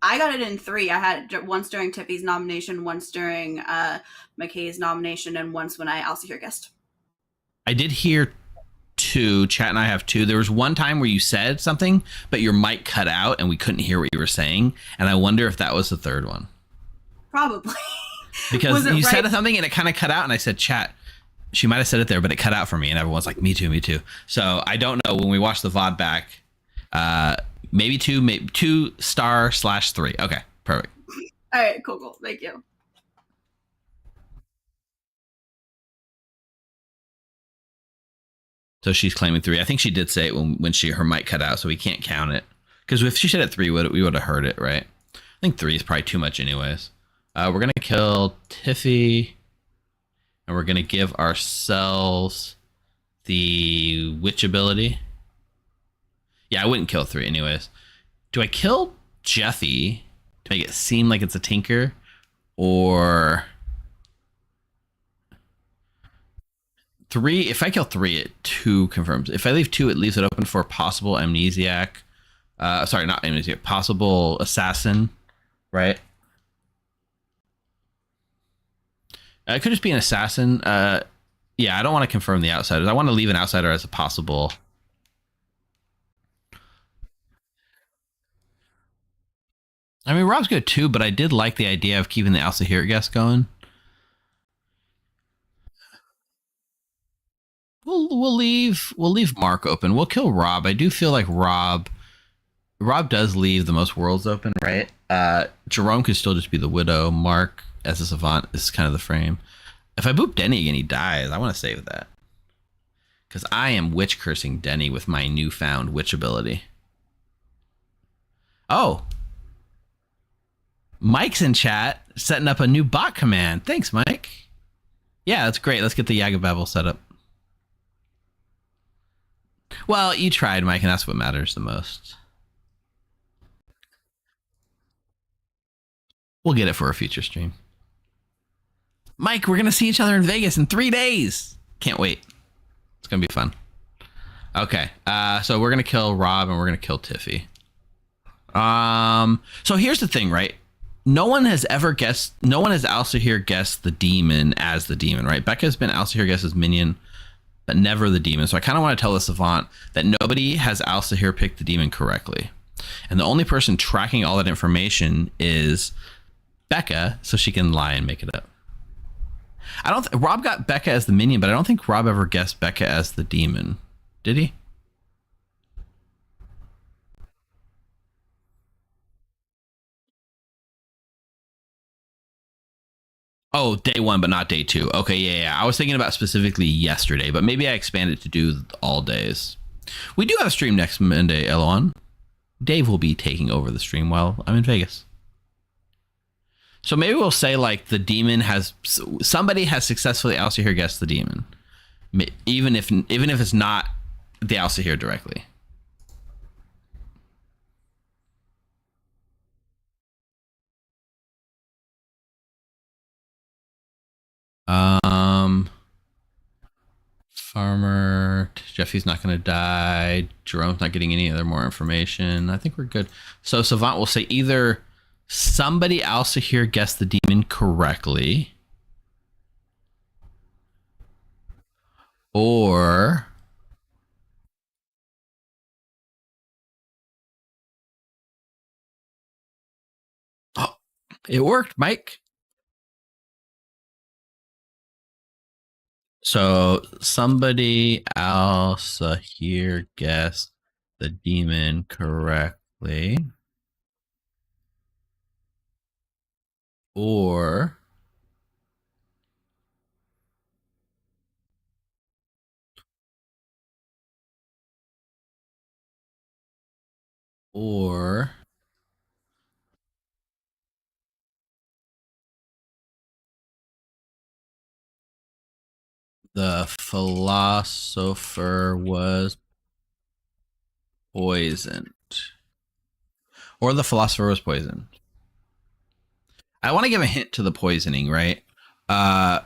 I got it in 3. I had it once during Tiffy's nomination, once during McKay's nomination, and once when I also hear guest. I did hear 2. Chat and I have 2. There was one time where you said something, but your mic cut out and we couldn't hear what you were saying. And I wonder if that was the 3rd one. Probably. Because you said something and it kind of cut out, and I said, chat, she might have said it there, but it cut out for me. And everyone's like, me too, me too. So I don't know. When we watch the VOD back, maybe 2*/3. Okay, perfect. All right, cool. Thank you. So she's claiming 3. I think she did say it when her mic cut out, so we can't count it. Because if she said it 3, we would have heard it, right? I think 3 is probably too much anyways. We're going to kill Tiffy. And we're going to give ourselves the witch ability. Yeah, I wouldn't kill 3 anyways. Do I kill Jeffy to make it seem like it's a tinker? Or 3? If I kill 3, it 2 confirms. If I leave 2, it leaves it open for possible amnesiac. Sorry, not amnesiac. Possible assassin, right? It could just be an assassin. Yeah, I don't want to confirm the outsiders. I want to leave an outsider as a possible. I mean, Rob's good too, but I did like the idea of keeping the Alcahir guest going. We'll leave Mark open. We'll kill Rob. I do feel like Rob does leave the most worlds open, right? Jerome could still just be the widow. Mark as a savant is kind of the frame. If I boop Denny again, he dies. I want to save that. Because I am witch cursing Denny with my newfound witch ability. Oh. Mike's in chat setting up a new bot command. Thanks, Mike. Yeah, that's great. Let's get the Yagababble set up. Well, you tried, Mike, and that's what matters the most. We'll get it for a future stream. Mike, we're going to see each other in Vegas in 3 days. Can't wait. It's going to be fun. Okay. So we're going to kill Rob and we're going to kill Tiffy. So here's the thing, right? No one has Alcahir guessed the demon as the demon, right? Becca's been Alcahir guessed as minion, but never the demon. So I kind of want to tell the savant that nobody has Alcahir pick the demon correctly. And the only person tracking all that information is Becca, so she can lie and make it up. Rob got Becca as the minion, but I don't think Rob ever guessed Becca as the demon. Did he? Oh, day 1, but not day 2. Okay, yeah. I was thinking about specifically yesterday, but maybe I expanded to do all days. We do have a stream next Monday, Elon. Dave will be taking over the stream while I'm in Vegas. So maybe we'll say like somebody has successfully Alcahir guessed the demon, even if it's not the Alcahir directly. Farmer Jeffy's not going to die. Jerome's not getting any other more information. I think we're good. So Savant will say either somebody Alcahir guessed the demon correctly, or it worked, Mike. So somebody Alcahir guessed the demon correctly. or the philosopher was poisoned. Or the philosopher was poisoned. I want to give a hint to the poisoning, right? But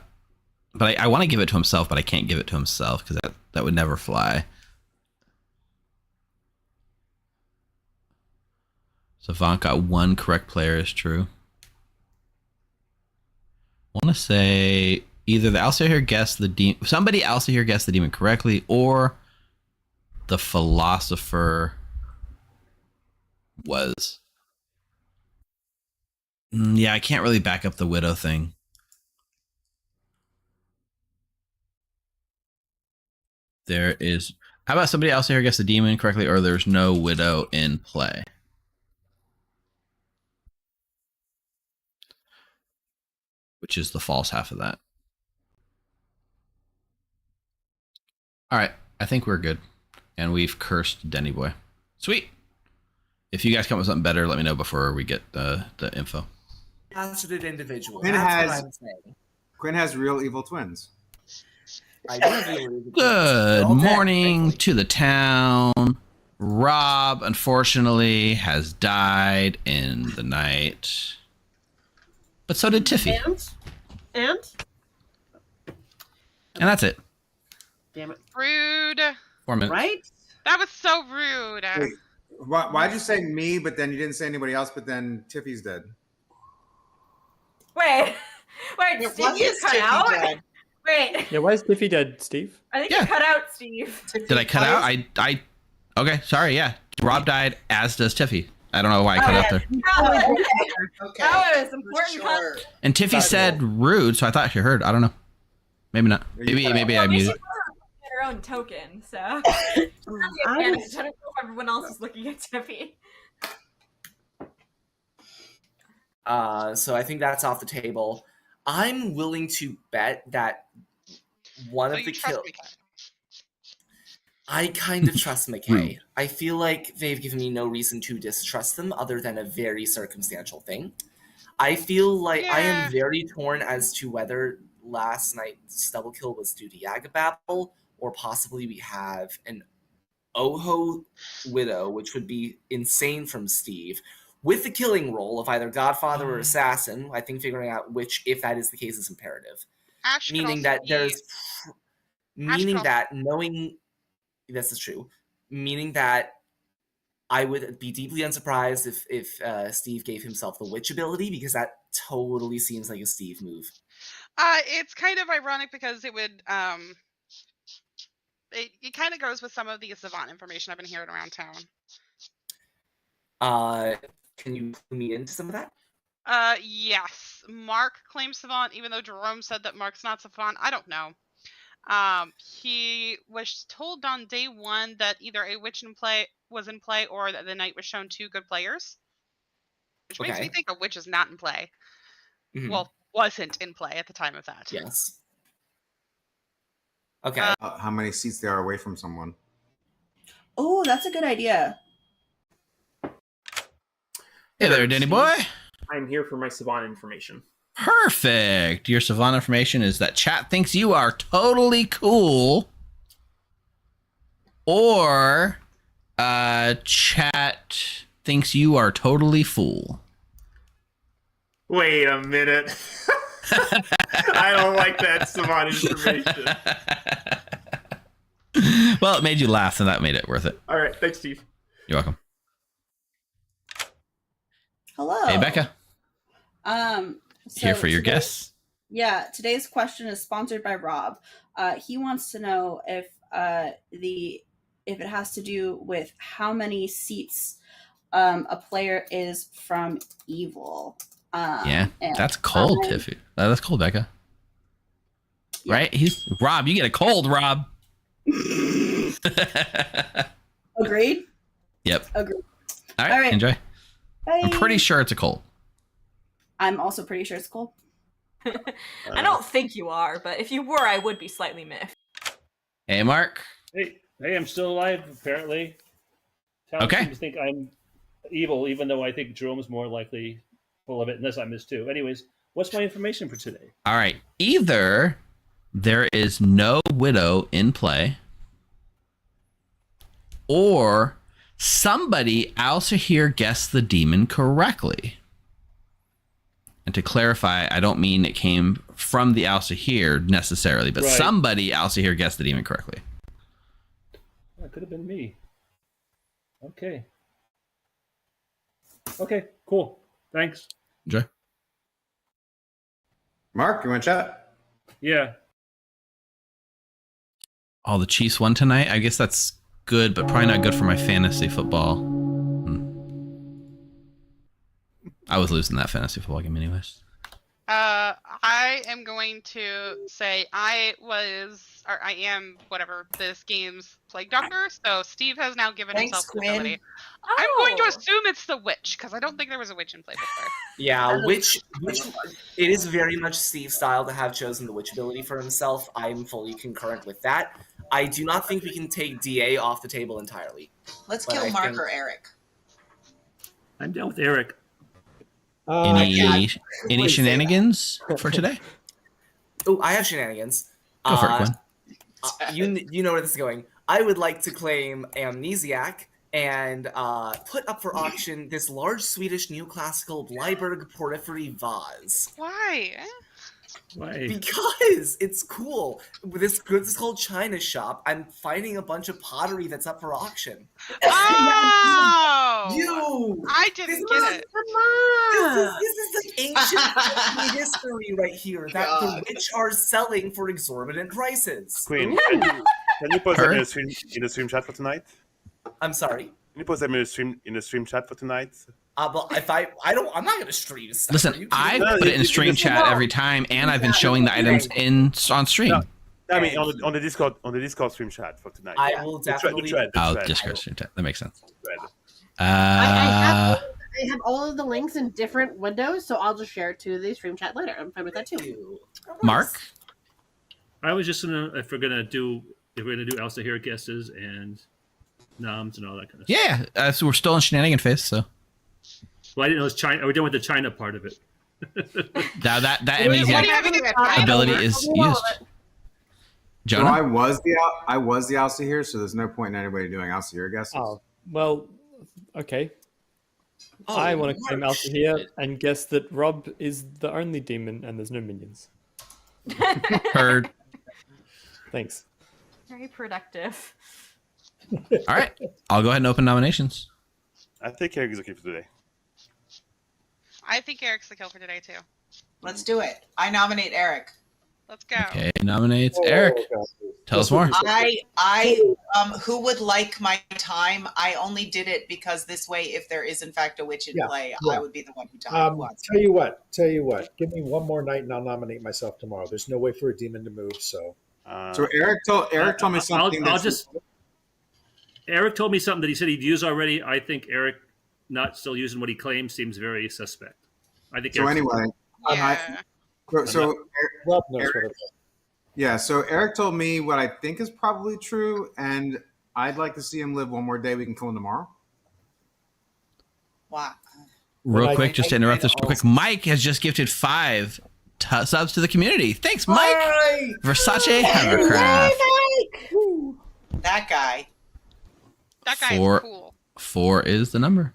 I want to give it to himself, but I can't give it to himself because that would never fly. So Vaughn got one correct player is true. I want to say either the Alsa here guessed the demon. Somebody Alsa here guessed the demon correctly, or the philosopher was. Yeah, I can't really back up the widow thing. There is. How about somebody else here guessed the demon correctly, or there's no widow in play? Which is the false half of that. All right, I think we're good. And we've cursed Denny Boy. Sweet. If you guys come up with something better, let me know before we get the info. Hazarded individual. Quinn has real evil twins. Good morning to the town. Rob, unfortunately, has died in the night. But so did Tiffy. And that's it. Damn it. Rude. 4 minutes. Right? That was so rude. Wait, why'd you say me, but then you didn't say anybody else, but then Tiffy's dead? Wait, Steve, you cut out? Wait. Yeah, why is Tiffy dead, Steve? I think you cut out, Steve. Did I cut out? I okay, sorry, yeah. Rob died, as does Tiffy. I don't know why I cut out there. That was important. And Tiffy said rude, so I thought she heard. I don't know. Maybe not. Maybe I muted. Her own token, so I don't know if everyone else is looking at Tiffy. So I think that's off the table. I'm willing to bet that one of the kills. I kind of trust McKay. I feel like they've given me no reason to distrust them other than a very circumstantial thing. I feel like I am very torn as to whether last night's double kill was due to Yagababble, or possibly we have an Oho Widow, which would be insane from Steve, with the killing role of either Godfather or Assassin. I think figuring out which, if that is the case, is imperative. Meaning that there's... Meaning that knowing... This is true. Meaning that I would be deeply unsurprised if Steve gave himself the witch ability, because that totally seems like a Steve move. It's kind of ironic because it would it kind of goes with some of the savant information I've been hearing around town. Can you clue me into some of that? Yes. Mark claims savant, even though Jerome said that Mark's not savant. I don't know. He was told on day one that either a witch was in play or that the knight was shown two good players. Which makes me think a witch is not in play. Mm-hmm. Well, wasn't in play at the time of that. Yes. Okay. How many seats they are away from someone? Oh, that's a good idea. Hey there, Danny boy. I'm here for my savant information. Perfect. Your savant information is that chat thinks you are totally cool, or chat thinks you are totally fool. Wait a minute. I don't like that savant information. Well, it made you laugh, and that made it worth it. All right. Thanks, Steve. You're welcome. Hello. Hey, Becca. So here for your guests. Yeah, today's question is sponsored by Rob. He wants to know if it has to do with how many seats a player is from evil. Yeah, that's cold, Tiffy. That's cold, Becca. Yeah. Right? He's Rob. You get a cold, Rob. Agreed. Yep. Agreed. All right, All right. enjoy. Bye. I'm pretty sure it's a cult. I'm also pretty sure it's Cole. I don't think you are, but if you were, I would be slightly miffed. Hey, Mark. Hey, I'm still alive, apparently. Talon Okay. seems to think I'm evil, even though I think Jerome's more likely full of it, unless I miss too. Anyways, what's my information for today? All right. Either there is no widow in play, or somebody also here guessed the demon correctly. And to clarify, I don't mean it came from the Alsahir necessarily, but Right. somebody Alsahir guessed the demon correctly. That could have been me. Okay. Okay, cool. Thanks. Enjoy. Mark, you want to chat? Yeah. Oh, the Chiefs won tonight? I guess that's good, but probably not good for my fantasy football. I was losing that fantasy football game anyways. I am going to say I am whatever this game's plague doctor. So Steve has now given Thanks, himself the Quinn. ability. I'm going to assume it's the witch because I don't think there was a witch in play before. Yeah, which it is very much Steve's style to have chosen the witch ability for himself. I'm fully concurrent with that. I do not think we can take DA off the table entirely. Let's But kill I Mark think- or Eric. I'm down with Eric. Any shenanigans for today? Oh, I have shenanigans. Go for it, Quinn. You know where this is going. I would like to claim Amnesiac and put up for auction this large Swedish neoclassical Bleiberg porphyry vase. Why? Why? Because it's cool. This is called China Shop. I'm finding a bunch of pottery that's up for auction. Oh! I didn't get it. This is like ancient history right here that the rich are selling for exorbitant prices. Queen, can you post them in the stream chat for tonight? I'm sorry. Can you post them in the stream chat for tonight? But if I'm not going to stream stuff. Listen, I put it in stream chat every time, and I've been showing the items on stream. No, I mean on the Discord stream chat for tonight. I will definitely. The thread. Discord stream chat. That makes sense. I have all of the links in different windows, so I'll just share it to the stream chat later. I'm fine with that too. Mark? I was just gonna if we're gonna do Alsahir guesses and noms and all that kind of stuff. Yeah, so we're still in shenanigan phase, so. Well, I didn't know it was China. Are we done with the China part of it? that amnesiac ability is used. Jonah? So I was the Alsahir, so there's no point in anybody doing Alsahir guesses. Oh, well, okay. Oh, I want to claim Mark, Alpha here and guess that Rob is the only demon and there's no minions. Heard. Thanks. Very productive. All right. I'll go ahead and open nominations. I think Eric is okay for today. I think Eric's the kill for today too. Let's do it. I nominate Eric. Let's go. Okay, nominates Eric. Tell us more. Who would like my time? I only did it because this way, if there is in fact a witch in play, I would be the one who wants. Tell you what. Give me one more night and I'll nominate myself tomorrow. There's no way for a demon to move, so. So Eric told me something. Eric told me something that he said he'd use already. I think Eric not still using what he claims seems very suspect. I think. So anyway, so Rob knows what it is. Yeah, so Eric told me what I think is probably true, and I'd like to see him live one more day. We can kill him tomorrow. Wow. Real quick, just to interrupt this real quick. Mike has just gifted 5 subs to the community. Thanks, Mike. Right. Versace Hovercraft. That guy. That guy is cool. 4 is the number.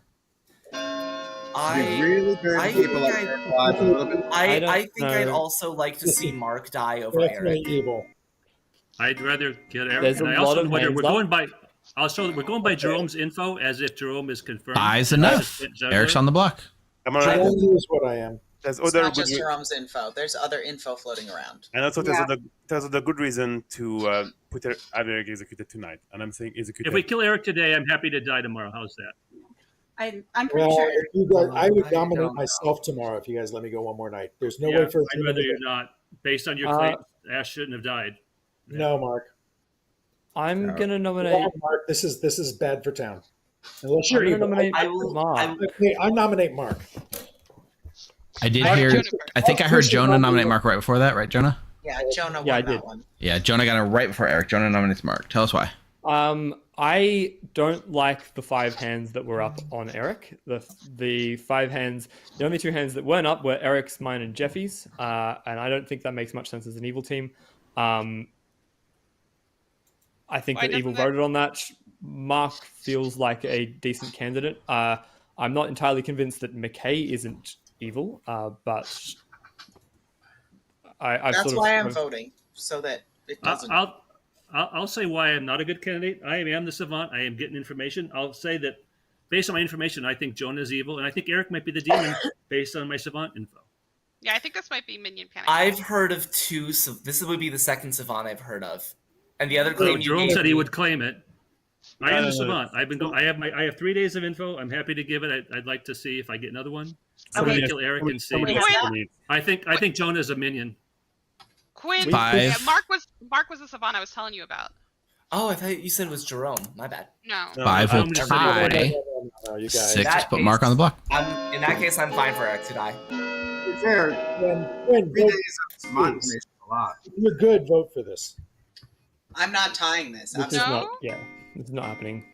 I think I'd also like to see Mark die over Eric. Evil. I'd rather get Eric. There's And a I also lot of wonder hands we're up. going by. Also, we're going by Jerome's info as if Jerome is confirmed. Eyes enough. Eric's on the block. Am I right? Jerome is what I am. There's It's other not good just Jerome's info. There's other info floating around. and also there's other good reason to put have Eric executed tonight. And I'm saying executed. If we kill Eric today, I'm happy to die tomorrow. How's that? I'm pretty sure. If you guys, I would nominate myself tomorrow if you guys let me go one more night. There's no way for a I'd demon rather to you get- not. Based on your claim, Ash shouldn't have died. No, Mark. I'm No. gonna nominate. Come on, Mark. This is bad for town. Unless you're evil. I nominate Mark. I did hear. I think I heard Jonah nominate Mark right before that, right, Jonah? Yeah, Jonah won that one. Yeah, Jonah got it right before Eric. Jonah nominates Mark. Tell us why. I don't like the 5 hands that were up on Eric. The 5 hands, the only 2 hands that weren't up were Eric's, mine, and Jeffy's. And I don't think that makes much sense as an evil team. I think that evil voted on that. Mark feels like a decent candidate. I'm not entirely convinced that McKay isn't evil, but That's why I'm voting, so that it doesn't. I'll say why I'm not a good candidate. I am the savant. I am getting information. I'll say that based on my information, I think Jonah is evil, and I think Eric might be the demon based on my savant info. Yeah, I think this might be minion panic. I've heard of 2, so this would be the second savant I've heard of, and the other claim. Jerome said he would claim it. I am the savant. I have 3 days of info. I'm happy to give it. I'd like to see if I get another one. I'm going to kill Eric and see. I think Jonah is a minion. Quinn, 5. Yeah, Mark was the savant I was telling you about. Oh, I thought you said it was Jerome. My bad. No. 5 will tie. 6 put Mark on the block. In that case, I'm fine for Eric to die. It's fair. When 3 days of savant information is a lot. If you're good, vote for this. I'm not tying this. This is not happening.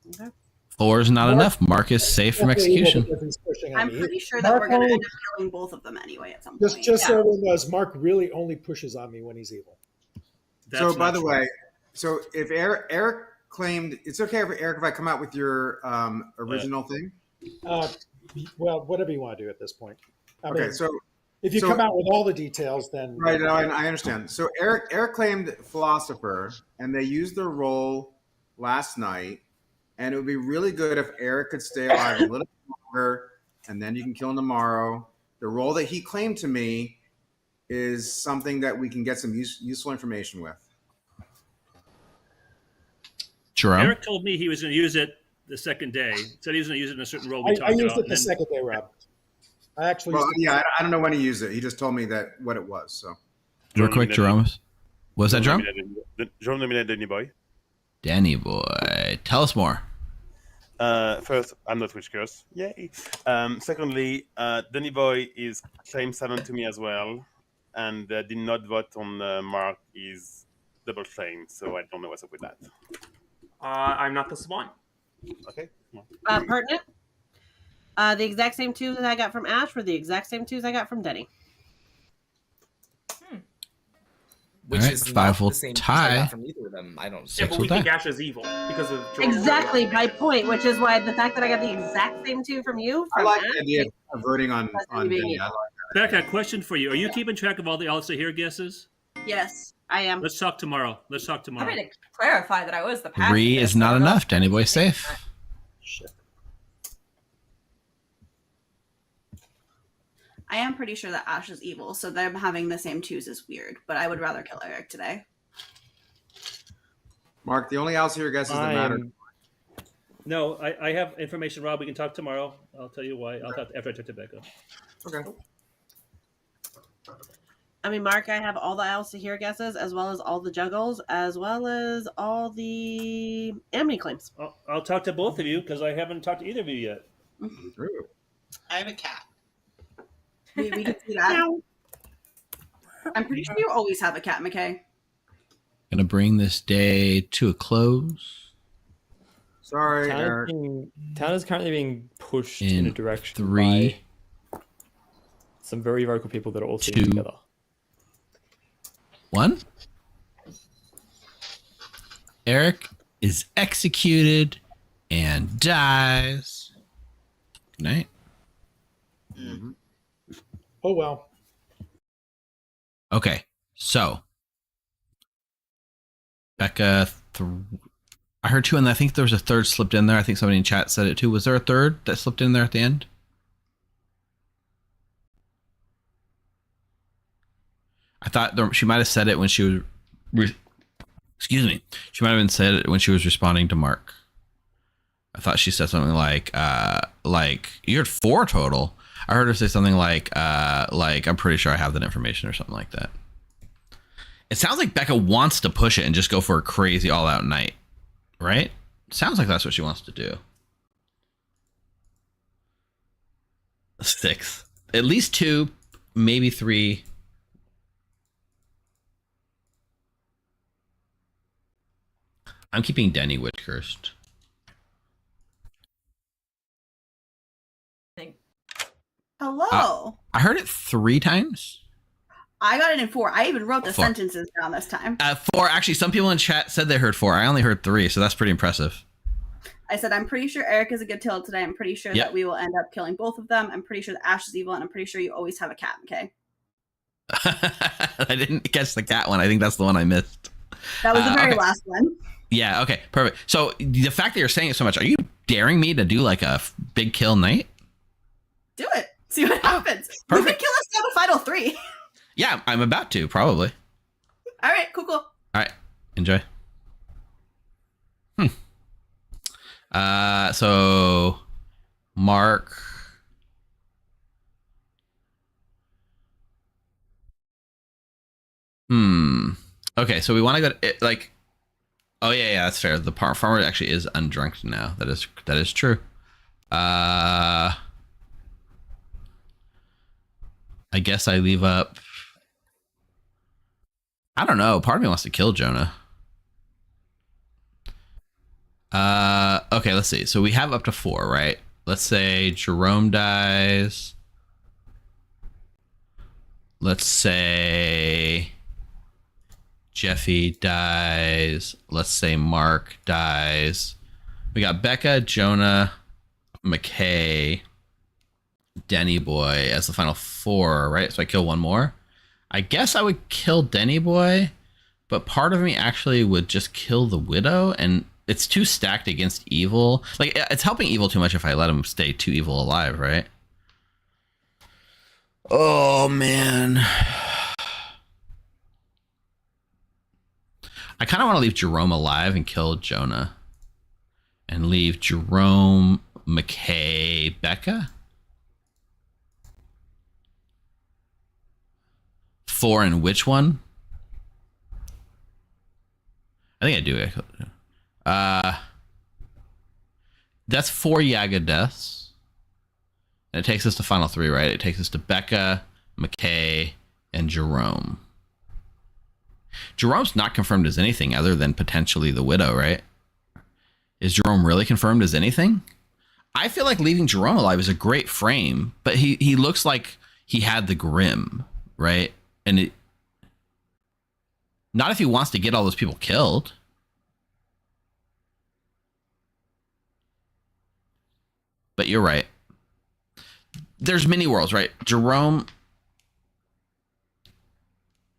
Okay. 4 is not enough. Mark is safe from execution. I'm pretty sure that we're going to end up killing both of them anyway at some point. Just so everyone knows, Mark really only pushes on me when he's evil. So, by the way, so if Eric claimed, it's okay for Eric if I come out with your original thing? Well, whatever you want to do at this point. I Okay, mean, so if you come out with all the details, then right. No, I understand. So Eric claimed philosopher, and they used their role last night. And it would be really good if Eric could stay alive a little bit longer, and then you can kill him tomorrow. The role that he claimed to me is something that we can get some useful information with. Jerome? Eric told me he was going to use it the second day. Said he was going to use it in a certain role we talked I used about. it the second day, Rob. I actually I don't know when he used it. He just told me that what it was. So real quick, Jerome. Was that Jerome? Jerome nominated Danny Boy. Danny Boy. Tell us more. First, I'm not Witch Curse. Yay. Secondly, Danny Boy is claim silent to me as well, and did not vote on Mark is double claim, so I don't know what's up with that. I'm not the savant. Okay. Pertinent. The exact same 2 that I got from Ash were the exact same 2s I got from Denny. Which right, is 5 not will the same tie. I got from either of them. I don't. Yeah, but we think Ash is evil because of Jerome. Exactly my point, which is why the fact that I got the exact same 2 from you. I From like Ash, the idea of voting on Danny. I like that. Becca, question for you. Are you keeping track of all the Alistair here guesses? Yes, I am. Let's talk tomorrow. I'm going to clarify that I was the past. 3 is not enough. Danny Boy safe. Shit. I am pretty sure that Ash is evil, so them having the same 2s is weird, but I would rather kill Eric today. Mark, the only Alistair guesses that matter. No, I have information, Rob. We can talk tomorrow. I'll tell you why. I'll talk after I talk to Becca. Okay. I mean, Mark, I have all the Al-Sahir guesses, as well as all the juggles, as well as all the Amity claims. I'll talk to both of you because I haven't talked to either of you yet. I have a cat. We can see that. I'm pretty sure you always have a cat, McKay. Gonna bring this day to a close. Sorry, Eric. Town is currently being pushed in a direction 3, by some very vocal people that are all 2, sitting together. 1. Eric is executed and dies. Good night. Mm-hmm. Oh well. Okay, so Becca, I heard 2, and I think there was a third slipped in there. I think somebody in chat said it too. Was there a third that slipped in there at the end? I thought she might have said it when she was. Excuse me. She might have been said it when she was responding to Mark. I thought she said something like you had 4 total. I heard her say something like I'm pretty sure I have that information or something like that. It sounds like Becca wants to push it and just go for a crazy all-out night, right? Sounds like that's what she wants to do. 6. At least 2, maybe 3. I'm keeping Denny witch cursed. Hello. I heard it 3 times. I got it in 4. I even wrote the 4. sentences down this time. 4. Actually, some people in chat said they heard 4. I only heard 3, so that's pretty impressive. I said, I'm pretty sure Eric is a good kill today. I'm pretty sure that we will end up killing both of them. I'm pretty sure that Ash is evil, and I'm pretty sure you always have a cat, okay? I didn't catch the cat one. I think that's the one I missed. That was the very okay. last one. Yeah, okay, perfect. So the fact that you're saying it so much, are you daring me to do like a big kill night? Do it. See what happens. Perfect. You can kill us down to final 3. Yeah, I'm about to, probably. All right, cool. All right, enjoy. So Mark. Okay, so we want to go to like. Oh yeah, that's fair. The farmer actually is undrunked now. That is true. I guess I leave up. I don't know. Part of me wants to kill Jonah. Okay, let's see. So we have up to 4, right? Let's say Jerome dies. Let's say Jeffy dies. Let's say Mark dies. We got Becca, Jonah, McKay, Denny Boy as the final 4, right? So I kill 1 more. I guess I would kill Denny Boy, but part of me actually would just kill the Widow, and it's too stacked against evil. Like, it's helping evil too much if I let him stay too evil alive, right? Oh, man. I kind of want to leave Jerome alive and kill Jonah. And leave Jerome, McKay, Becca. 4 and which one? I think I do. That's 4 Yaga deaths. And it takes us to final 3, right? It takes us to Becca, McKay, and Jerome. Jerome's not confirmed as anything other than potentially the Widow, right? Is Jerome really confirmed as anything? I feel like leaving Jerome alive is a great frame, but he looks like he had the Grim, right? And not if he wants to get all those people killed. But you're right. There's many worlds, right? Jerome.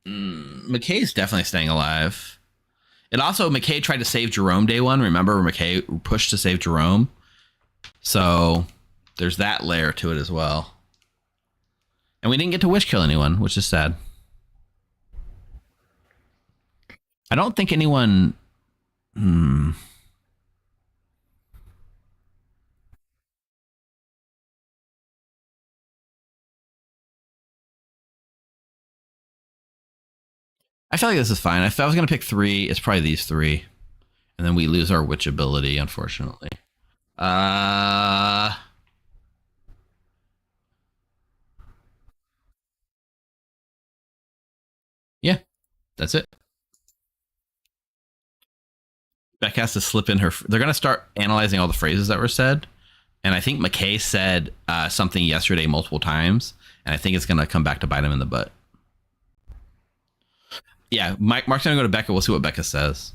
McKay's definitely staying alive. And also, McKay tried to save Jerome day 1. Remember, McKay pushed to save Jerome. So there's that layer to it as well. And we didn't get to wish kill anyone, which is sad. I don't think anyone. I feel like this is fine. If I was going to pick 3, it's probably these 3. And then we lose our witch ability, unfortunately. Yeah, that's it. Beck has to slip in her. They're going to start analyzing all the phrases that were said. And I think McKay said something yesterday multiple times. And I think it's going to come back to bite him in the butt. Yeah, Mark's going to go to Becca. We'll see what Becca says.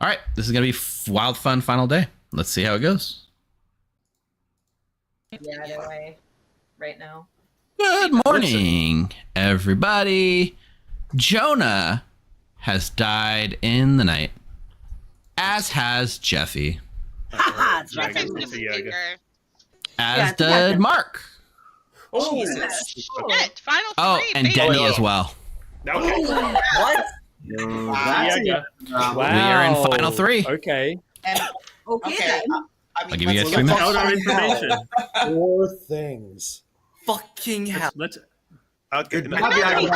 All right, this is going to be wild, fun final day. Let's see how it goes. Yeah, either way, right now. Good morning, everybody. Jonah has died in the night, as has Jeffy. As did Mark. Oh, Jesus. Shit, final 3. Oh, and baby. Denny as well. Okay. What? Wow. We are in final 3. Okay. Okay, then. I'll give you guys 3 minutes. Out our information. 4 things. Fucking hell. Okay. Final 3.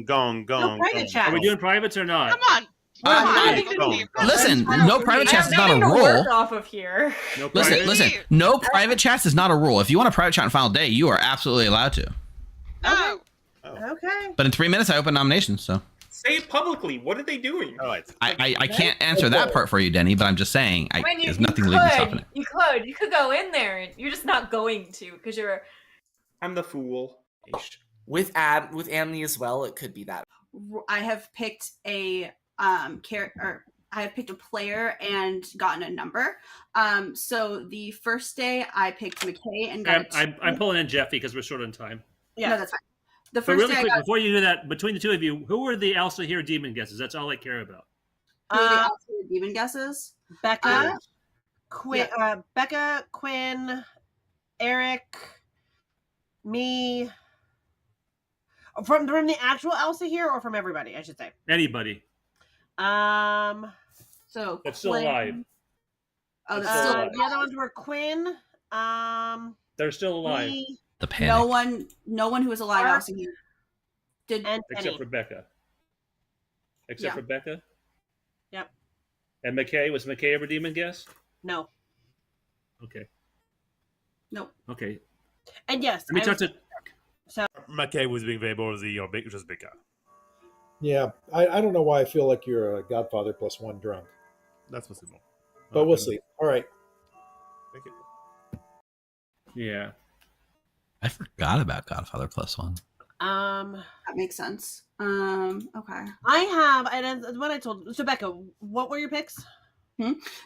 Gone. Are we doing privates or not? Come on. Listen, no private chats is not a rule. Off of here. No Listen. No private chats is not a rule. If you want a private chat on final day, you are absolutely allowed to. Oh. Okay. But in 3 minutes, I open nominations. So Say it publicly. What are they doing? All right. I can't answer that part for you, Denny. But I'm just saying, there's nothing you legally stopping it. You could go in there, and you're just not going to because you're. I'm the fool. With Amni as well, it could be that. I have picked a character. I have picked a player and gotten a number. So the first day I picked McKay and got. I'm pulling in Jeffy because we're short on time. Yeah, no, that's fine. The But first really day quick, I got before you do that, between the two of you, who were the Elsa here demon guesses? That's all I care about. who are the alternate demon guesses. Becca, Becca, Quinn, Eric, me. From the actual Elsa here, or from everybody? I should say. Anybody. So That's still alive. Oh, That's still alive. The other ones were Quinn. They're still alive. Me, The panic. No one who was alive Mark, Elsa here did. and Except Penny. for Becca. Except Yeah. for Becca? Yep. And McKay? Was McKay ever demon guess? No. Okay. Nope. Okay. And yes, Let me talk to... McKay was being very ballsy, or just bigger. Yeah, I don't know why I feel like you're a Godfather plus one drunk, That's possible. but we'll see. All right. Thank you. Yeah. I forgot about Godfather plus one. That makes sense. Okay. I have, and that's what I told. So Becca, what were your picks?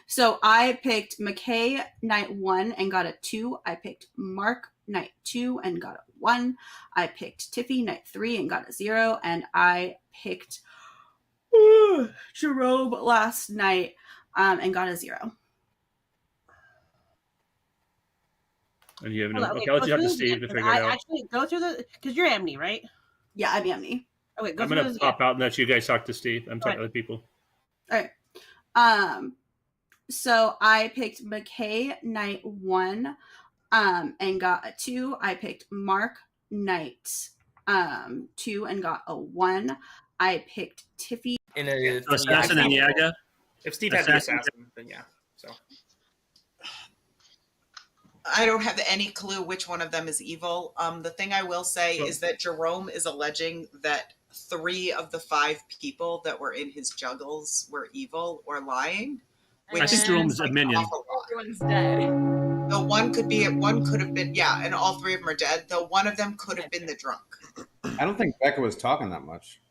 So I picked McKay night 1 and got a 2. I picked Mark night 2 and got a 1. I picked Tiffy night 3 and got a 0. And I picked Jerome last night and got a 0. And you have no... Hold on, Okay, I'll let you go talk to through Steve the- to figure it out. Actually, go through the because you're Amni, right? Yeah, I'm Amni. Okay, go I'm through going those to pop out and let you guys talk to Steve. I'm talking to other people. All right. So I picked McKay night 1 and got a 2. I picked Mark night 2 and got a 1. I picked Tiffy In a Assassin and Yaga? If Steve had the assassin, then yeah. So I don't have any clue which one of them is evil. The thing I will say is that Jerome is alleging that 3 of the 5 people that were in his juggles were evil or lying. I think Jerome's a minion. Everyone's dead. The one could have been, yeah, and all 3 of them are dead. Though one of them could have been the drunk. I don't think Becca was talking that much.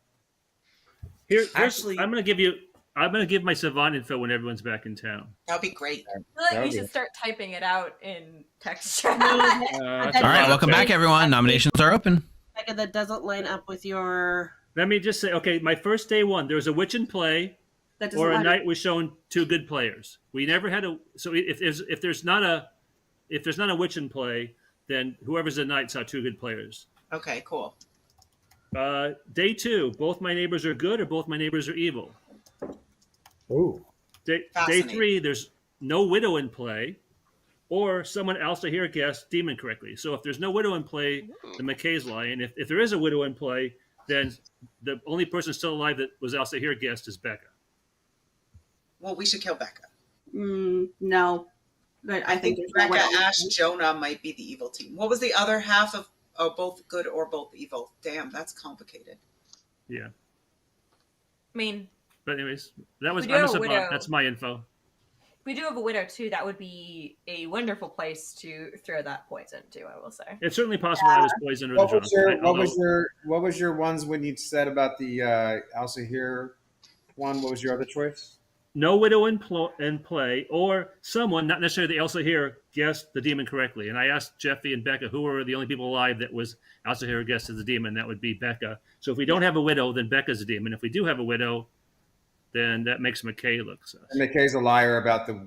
Actually, I'm going to give my Savant info when everyone's back in town. That'd be great. I feel like we should start typing it out in text chat. All right, welcome back, everyone. Nominations are open. Becca, that doesn't line up with your. Let me just say, okay, my first day 1, there was a witch in play, or a night was shown 2 good players. We never had a. So if there's not a witch in play, then whoever's a knight saw 2 good players. Okay, cool. Day 2, both my neighbors are good or both my neighbors are evil. Ooh. Day 3, there's no widow in play, or someone else to hear guessed demon correctly. So if there's no widow in play, then McKay's lying. If there is a widow in play, then the only person still alive that was else to hear guessed is Becca. Well, we should kill Becca. No, but I think Becca, Ash, Jonah might be the evil team. What was the other half of both good or both evil? Damn, that's complicated. Yeah. I mean, But anyways, that was We do have a Savant. widow. That's my info. we do have a widow too. That would be a wonderful place to throw that poison to. I will say. It's certainly possible I was poisoned or What the was drunk. what was your ones when you said about the Elsa here one? What was your other choice? No widow in play, or someone, not necessarily the Elsa here, guessed the demon correctly. And I asked Jeffy and Becca who were the only people alive that was Elsa here guessed as the demon. That would be Becca. So if we don't have a widow, then Becca's a demon. If we do have a widow, then that makes McKay look sus. And McKay's a liar about the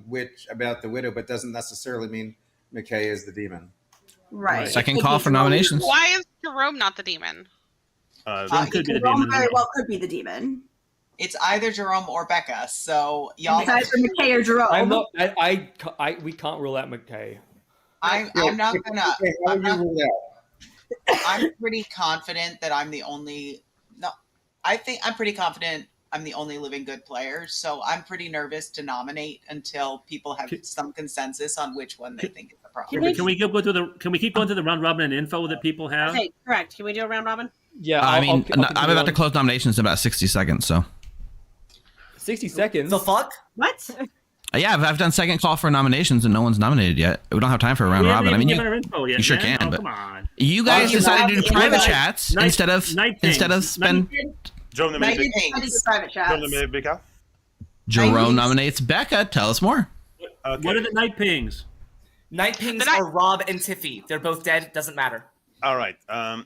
widow, but doesn't necessarily mean McKay is the demon. Right. Second call for nominations. Why is Jerome not the demon? Jerome could be the Jerome demon. very well could be the demon. It's either Jerome or Becca. So y'all. It's either McKay or Jerome. I'm not. We can't rule out McKay. I'm not gonna. I'm pretty confident that I'm the only. No, I think I'm pretty confident I'm the only living good player, so I'm pretty nervous to nominate until people have some consensus on which one they think is the problem. Can we keep going through the round robin and info that people have? Okay, correct. Can we do a round robin? Yeah, I'm about to close nominations in about 60 seconds. So 60 seconds. The fuck? What? Yeah, I've done second call for nominations and no one's nominated yet. We don't have time for a round robin. I mean, you sure can, but come on. You guys decided to do private chats instead of spend. Jerome nominated private chats. Becca. Jerome nominates Becca. Tell us more. Okay. What are the night pings? Night pings are Rob and Tiffy. They're both dead. Doesn't matter. All right.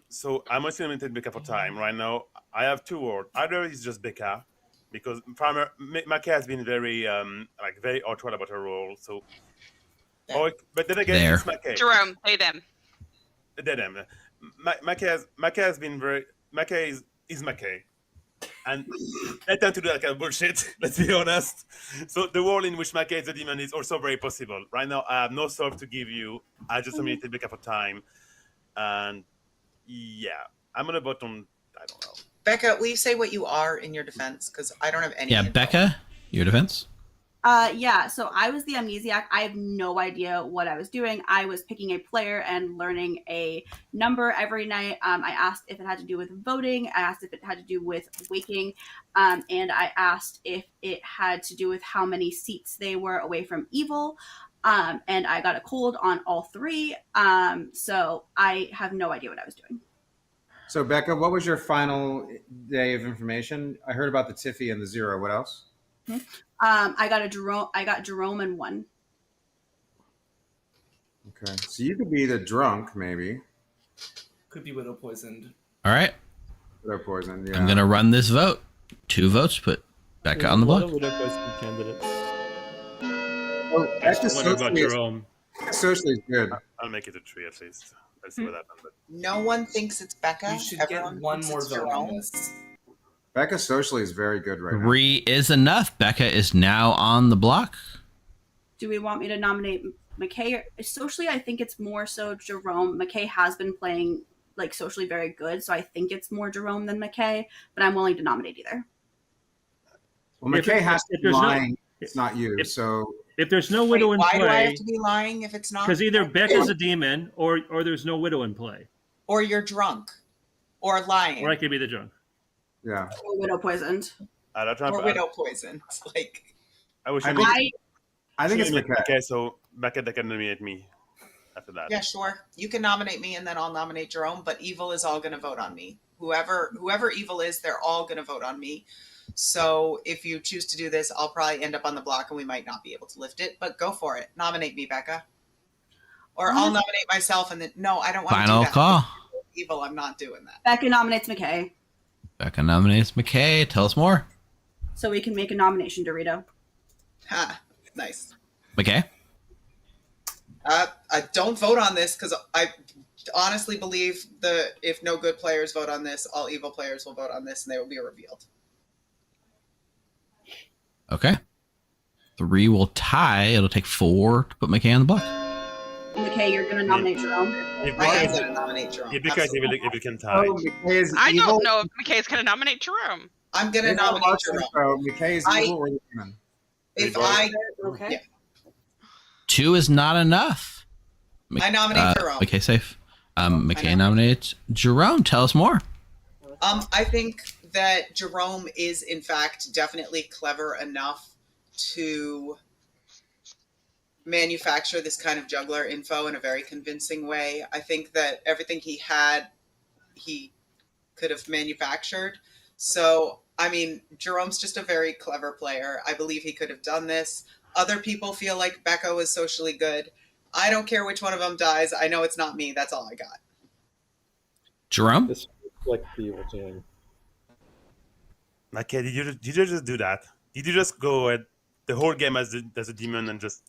So I'm also nominated Becca for time right now. I have two words. Either it's just Becca, because Farmer Maka has been very very awkward about her role. So, but then again, it's Maka. Jerome, pay them. Maka has been very. Maka is Maka. And I tend to do that kind of bullshit, let's be honest. So the world in which Maka is a demon is also very possible. Right now, I have no solve to give you. I just nominated Becca for time. And yeah, I'm going to vote on, I don't know. Becca, will you say what you are in your defense? Because I don't have any. Yeah, info. Becca, your defense? Yeah, so I was the amnesiac. I have no idea what I was doing. I was picking a player and learning a number every night. I asked if it had to do with voting. I asked if it had to do with waking. And I asked if it had to do with how many seats they were away from evil. And I got a cold on all three. So I have no idea what I was doing. So Becca, what was your final day of information? I heard about the Tiffy and the 0. What else? I got Jerome and 1. Okay, so you could be the drunk, maybe. Could be widow poisoned. All right. Widow poisoned. Yeah. I'm gonna run this vote. 2 votes to put Becca on the block. Widow poisoned candidates. Oh, that's What about Jerome? Socially is good. I'll make it a 3 at least. Let's see what happens. But No one thinks it's Becca. You should Everyone get one thinks more it's vote on Jerome. this. Becca socially is very good right now. 3 is enough. Becca is now on the block. Do we want me to nominate McKay? Socially, I think it's more so Jerome. McKay has been playing like socially very good, so I think it's more Jerome than McKay, but I'm willing to nominate either. Well, McKay has to be lying. It's not you. So if there's no widow in Why do I play, have to be lying if it's not? because either Becca's a demon or there's no widow in play, Or you're drunk. Or lying. or I could be the drunk. yeah. Or widow poisoned. Or widow poisoned. Like, I wish I think it's Becca. Becca. Okay, so Becca can nominate me after that. yeah, sure. You can nominate me and then I'll nominate Jerome, but evil is all going to vote on me. Whoever evil is, they're all going to vote on me. So if you choose to do this, I'll probably end up on the block and we might not be able to lift it, but go for it. Nominate me, Becca. Or I'll nominate myself and then, no, I don't want to do Final that. call. Evil, I'm not doing that. Becca nominates McKay, Becca nominates McKay. Tell us more. so we can make a nomination, Dorito. Ha, nice. McKay? I don't vote on this because I honestly believe that if no good players vote on this, all evil players will vote on this and they will be revealed. Okay. 3 will tie. It'll take 4 to put McKay on the block. McKay, you're going to nominate Jerome. I am going to nominate Jerome. Because if you can tie. Oh, McKay is I evil. don't know if McKay's going to nominate Jerome. I'm going to nominate Jerome. McKay is evil or the demon? If I Okay. Yeah. 2 is not enough. I nominate Jerome. McKay safe. McKay nominates Jerome. Tell us more. I think that Jerome is in fact definitely clever enough to manufacture this kind of juggler info in a very convincing way. I think that everything he had, he could have manufactured. So, I mean, Jerome's just a very clever player. I believe he could have done this. Other people feel like Becca was socially good. I don't care which one of them dies. I know it's not me. That's all I got. Jerome? This like the evil team. Okay, did you just do that? Did you just go at the whole game as a demon and just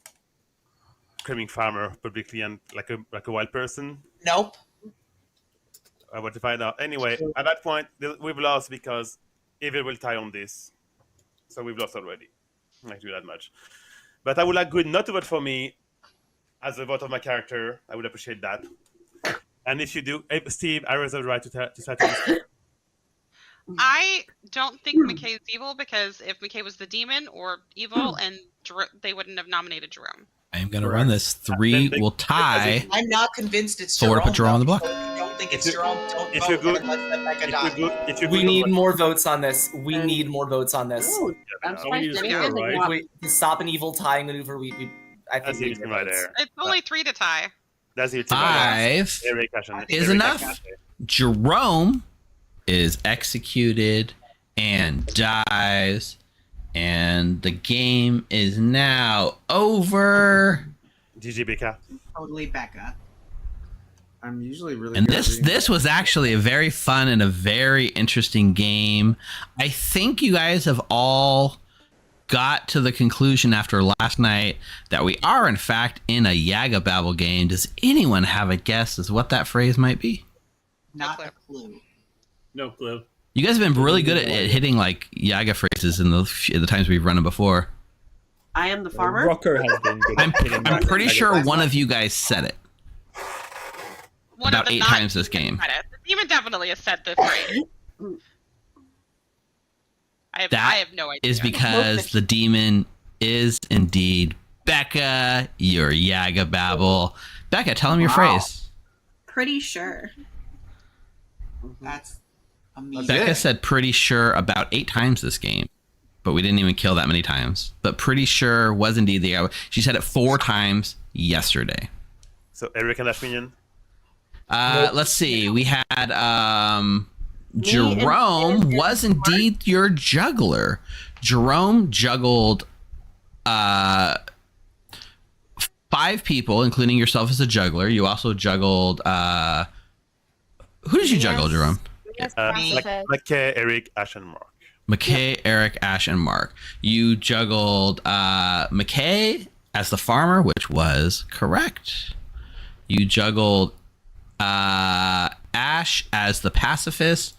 screaming farmer publicly and like a wild person? Nope. I want to find out. Anyway, at that point, we've lost because evil will tie on this. So we've lost already. I do that much. But I would like good not to vote for me as a vote of my character. I would appreciate that. And if you do, Steve, I reserve the right to start this. I don't think McKay's evil because if McKay was the demon or evil, and they wouldn't have nominated Jerome. I am going to run this. 3 will tie. I'm not convinced it's 4 to put Jerome on the block. So if you don't think it's Jerome, don't vote and let Becca die. We need more votes on this. We need more votes on this. Ooh, I'm surprised Denny hasn't won. Wait, the stop an evil tying maneuver. I think That's we the need team more right votes. there. It's only 3 to tie. That's the team 5 Eric Ashen. is enough. Jerome is executed and dies, and the game is now over. GG Becca. Totally Becca. I'm usually really And good at reading this was actually a very fun and a very interesting game. I think you guys have all got to the conclusion after last night that we are in fact in a Yaga Babble game. Does anyone have a guess as what that phrase might be? Not a clue. No clue. You guys have been really good at hitting like Yaga phrases in the times we've run them before. I am the farmer. Rocco has been good. I'm pretty sure one of you guys said it. One About of them 8 not times this game. The demon definitely has said the phrase. I have no idea. Is because the demon is indeed Becca, your Yaga Babble. Becca, tell him your phrase. Pretty sure. That's amazing. Becca said pretty sure about 8 times this game, but we didn't even kill that many times. But pretty sure was indeed the Yaga. She said it 4 times yesterday. So Eric and Ashminian. Let's see. We had Jerome was indeed your juggler. Jerome juggled 5 people, including yourself as a juggler. You also juggled. Who did you juggle, Jerome? McKay, Eric, Ash, and Mark. McKay, Eric, Ash, and Mark. You juggled McKay as the farmer, which was correct. You juggled Ash as the pacifist.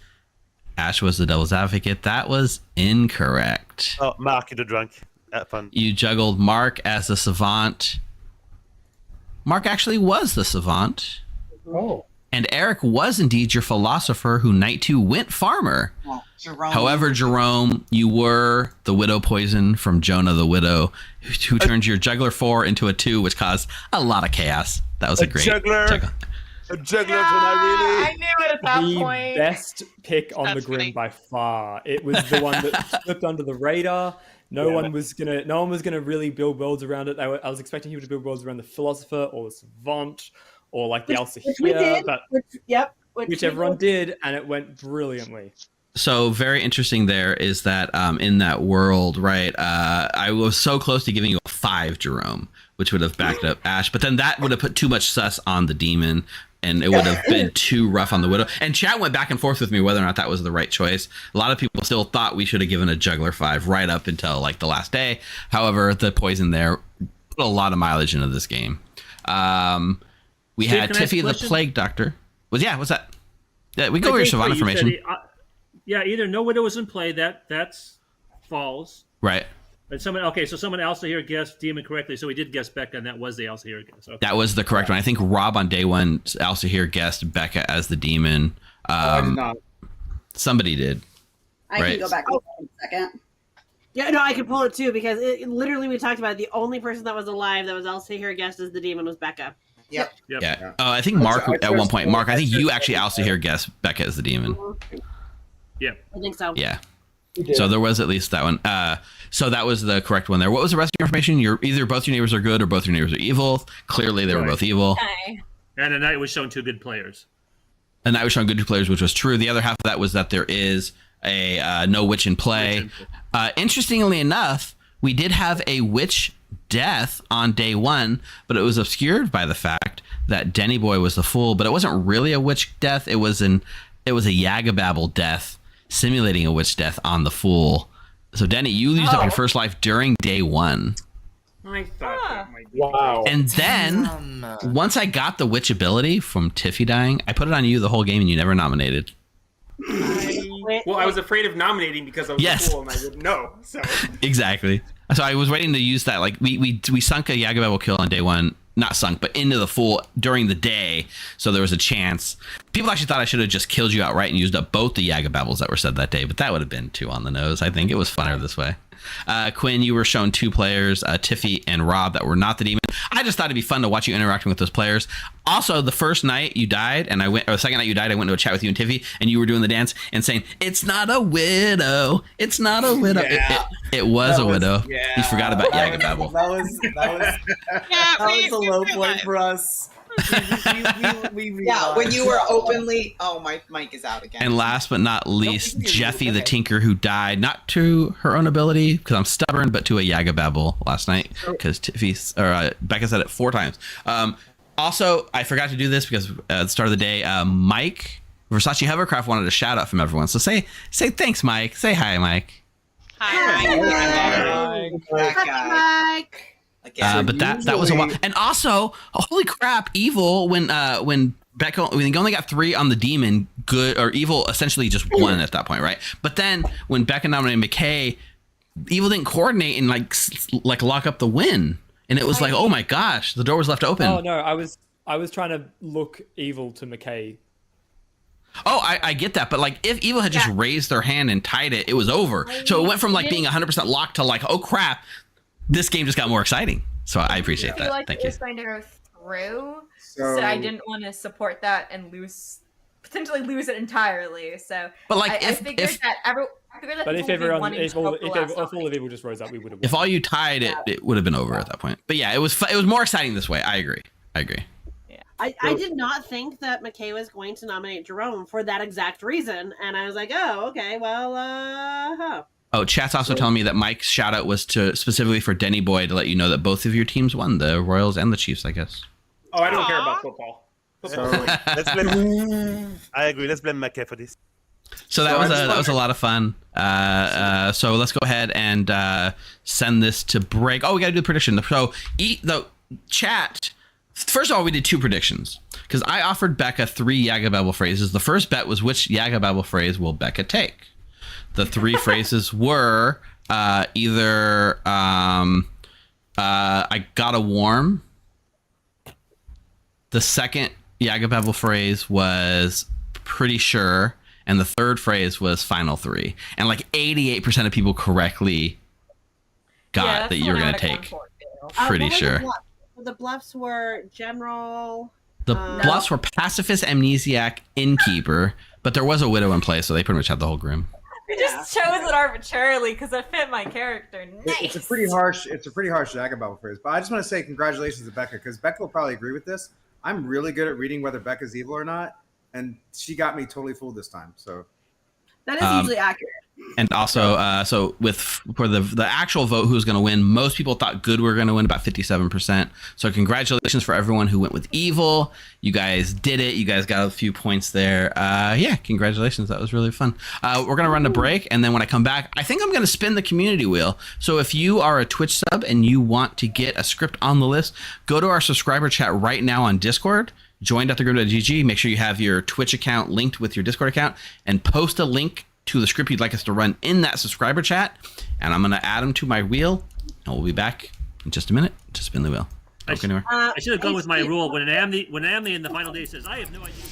Ash was the devil's advocate. That was incorrect. Oh, Mark, you're the drunk. Have fun. You juggled Mark as the savant. Mark actually was the savant. Oh. And Eric was indeed your philosopher who night 2 went farmer. Well, Jerome. However, Jerome, you were the widow poison from Jonah the Widow, who turned your juggler 4 into a 2, which caused a lot of chaos. That was a great juggler. A juggler when I knew it at that the point. best pick on That's the Grim funny. by far. It was the one that slipped under the radar. No one was gonna really build worlds around it. I was expecting you to build worlds around the philosopher or the savant or like the Alcihir, but which everyone did, and it went brilliantly. So very interesting there is that in that world, right, I was so close to giving you a 5, Jerome, which would have backed up Ash, but then that would have put too much sus on the demon, and it would have been too rough on the widow. And chat went back and forth with me whether or not that was the right choice. A lot of people still thought we should have given a juggler 5 right up until like the last day. However, the poison there put a lot of mileage into this game. We Steve, had can I ask a Tiffy the question? Plague Doctor. What's that? Yeah, we go over your savant information. Either no widow was in play. That's false. Right. But someone else here guessed demon correctly, so we did guess Becca, and that was the else here guess. Okay. That was the correct one. I think Rob on day 1 also here guessed Becca as the demon. I did not. Somebody did. I Right. can go back in a second. Yeah, no, I can pull it too because literally we talked about it. The only person that was alive that was also here guessed as the demon was Becca. Yep. Yeah. I think Mark at one point. Mark, I think you actually also here guessed Becca as the demon. Yeah. I think so. Yeah. So there was at least that one. So that was the correct one there. What was the rest of your information? Either both your neighbors are good or both your neighbors are evil. Clearly they were both evil. Okay. And the night was shown 2 good players. And I was showing good 2 players, which was true. The other half of that was that there is a no witch in play. Interestingly enough, we did have a witch death on day 1, but it was obscured by the fact that Denny Boy was the fool. But it wasn't really a witch death. It was a Yaga Babble death, simulating a witch death on the fool. So Denny, you used up your first life during day 1. I thought that might be Wow. And then once I got the witch ability from Tiffy dying, I put it on you the whole game, and you never nominated. Well, I was afraid of nominating because I was a fool and I didn't know. So Exactly. So I was waiting to use that. Like we sunk a Yaga Babble kill on day 1 not sunk, but into the pool during the day. So there was a chance. People actually thought I should have just killed you outright and used up both the Yagababbles that were said that day, but that would have been too on the nose. I think it was funner this way. Quinn, you were shown 2 players, Tiffy and Rob, that were not the demon. I just thought it'd be fun to watch you interacting with those players. Also, the first night you died, and the second night you died, I went to a chat with you and Tiffy, and you were doing the dance and saying, "It's not a widow. It's not a widow." Yeah. It was a widow. Yeah. You forgot about Yagababble. That was a low point for us. We Yeah, when you were openly. Oh, my mic is out again. And last but not least, Jeffy the Tinker, who died not to her own ability because I'm stubborn, but to a Yagababble last night because Becca said it 4 times. Also, I forgot to do this because at the start of the day, Mike Versace Hovercraft wanted a shout out from everyone. So say thanks, Mike. Say hi, Mike. Hi, Mike. But that was a while. And also, holy crap, Evil when Becca, when you only got 3 on the demon, good or Evil essentially just won at that point, right? But then when Becca nominated McKay, Evil didn't coordinate and like lock up the win, and it was like, oh my gosh, the door was left open. Oh no, I was trying to look Evil to McKay. Oh, I get that, but like if Evil had just raised their hand and tied it, it was over. So it went from like being 100% locked to like, oh crap, this game just got more exciting. So I appreciate that. Like Thank it you. was going to go through, so I didn't want to support that and potentially lose it entirely. So, but like I figured that if all of Evil just rose up, we would have. If all you tied it would have been over at that point. But yeah, it was more exciting this way. I agree. I did not think that McKay was going to nominate Jerome for that exact reason, and I was like, oh, okay, well, Oh, chat's also telling me that Mike's shout out was specifically for Denny Boy to let you know that both of your teams won, the Royals and the Chiefs, I guess. Oh, I don't care about football. I agree. Let's blame McKay for this. So that was a lot of fun. So let's go ahead and send this to break. Oh, we got to do the prediction. So the chat. First of all, we did 2 predictions because I offered Becca 3 Yagababble phrases. The first bet was which Yagababble phrase will Becca take. The 3 phrases were either I got a warm. The second Yagababble phrase was pretty sure. And the third phrase was final 3. And like 88% of people correctly got that you're going to take. Pretty sure. The bluffs were general. The bluffs were pacifist, amnesiac, innkeeper, but there was a widow in play, so they pretty much had the whole grim. We just chose it arbitrarily because it fit my character. Nice. It's a pretty harsh Yagababble phrase. But I just want to say congratulations to Becca because Becca will probably agree with this. I'm really good at reading whether Becca's evil or not, and she got me totally fooled this time. So that is usually accurate. And also, for the actual vote, who's going to win? Most people thought good were going to win, about 57%. So congratulations for everyone who went with evil. You guys did it. You guys got a few points there. Yeah, congratulations. That was really fun. We're going to run a break, and then when I come back, I think I'm going to spin the community wheel. So if you are a Twitch sub and you want to get a script on the list, go to our subscriber chat right now on Discord. Join.thegrim.gg. Make sure you have your Twitch account linked with your Discord account, and post a link to the script you'd like us to run in that subscriber chat, and I'm going to add them to my wheel, and we'll be back in just a minute to spin the wheel. I should have gone with my rule when Amni in the final day says, I have no idea.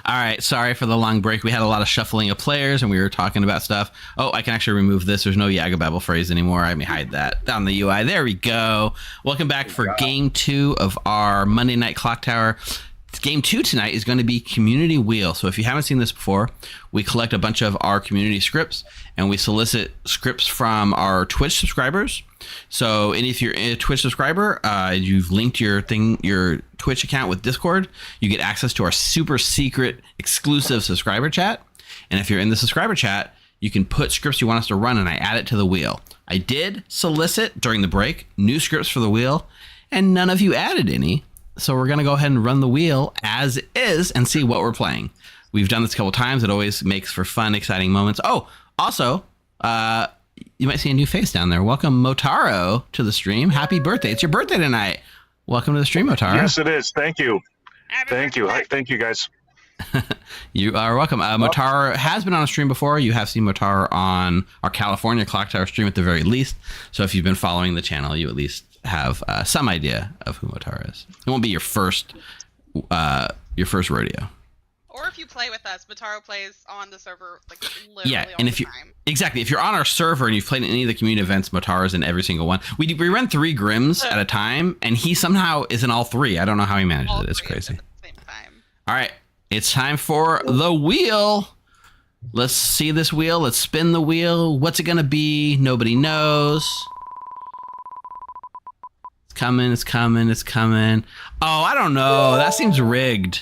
All right, sorry for the long break. We had a lot of shuffling of players, and we were talking about stuff. Oh, I can actually remove this. There's no Yagababble phrase anymore. Let me hide that down the UI. There we go. Welcome back for Game 2 of our Monday Night Clocktower. Game 2 tonight is going to be Community Wheel. So if you haven't seen this before, we collect a bunch of our community scripts, and we solicit scripts from our Twitch subscribers. So if you're a Twitch subscriber, you've linked your Twitch account with Discord, you get access to our super secret exclusive subscriber chat. And if you're in the subscriber chat, you can put scripts you want us to run, and I add it to the wheel. I did solicit during the break new scripts for the wheel, and none of you added any. So we're going to go ahead and run the wheel as is and see what we're playing. We've done this a couple times. It always makes for fun, exciting moments. Oh, also, you might see a new face down there. Welcome, Motaro, to the stream. Happy birthday. It's your birthday tonight. Welcome to the stream, Motaro. Yes, it is. Thank you. Thank you. Thank you, guys. You are welcome. Motaro has been on a stream before. You have seen Motaro on our California Clocktower stream at the very least. So if you've been following the channel, you at least have some idea of who Motaro is. It won't be your first rodeo. Or if you play with us, Motaro plays on the server like literally yeah, all and the if you time. exactly if you're on our server and you've played in any of the community events, Motaro's in every single one. We run 3 Grims at a time, and he somehow is in all 3. I don't know how he manages it. It's crazy. All right, it's time for the wheel. Let's see this wheel. Let's spin the wheel. What's it gonna be? Nobody knows. It's coming. It's coming. It's coming. Oh, I don't know. That seems rigged.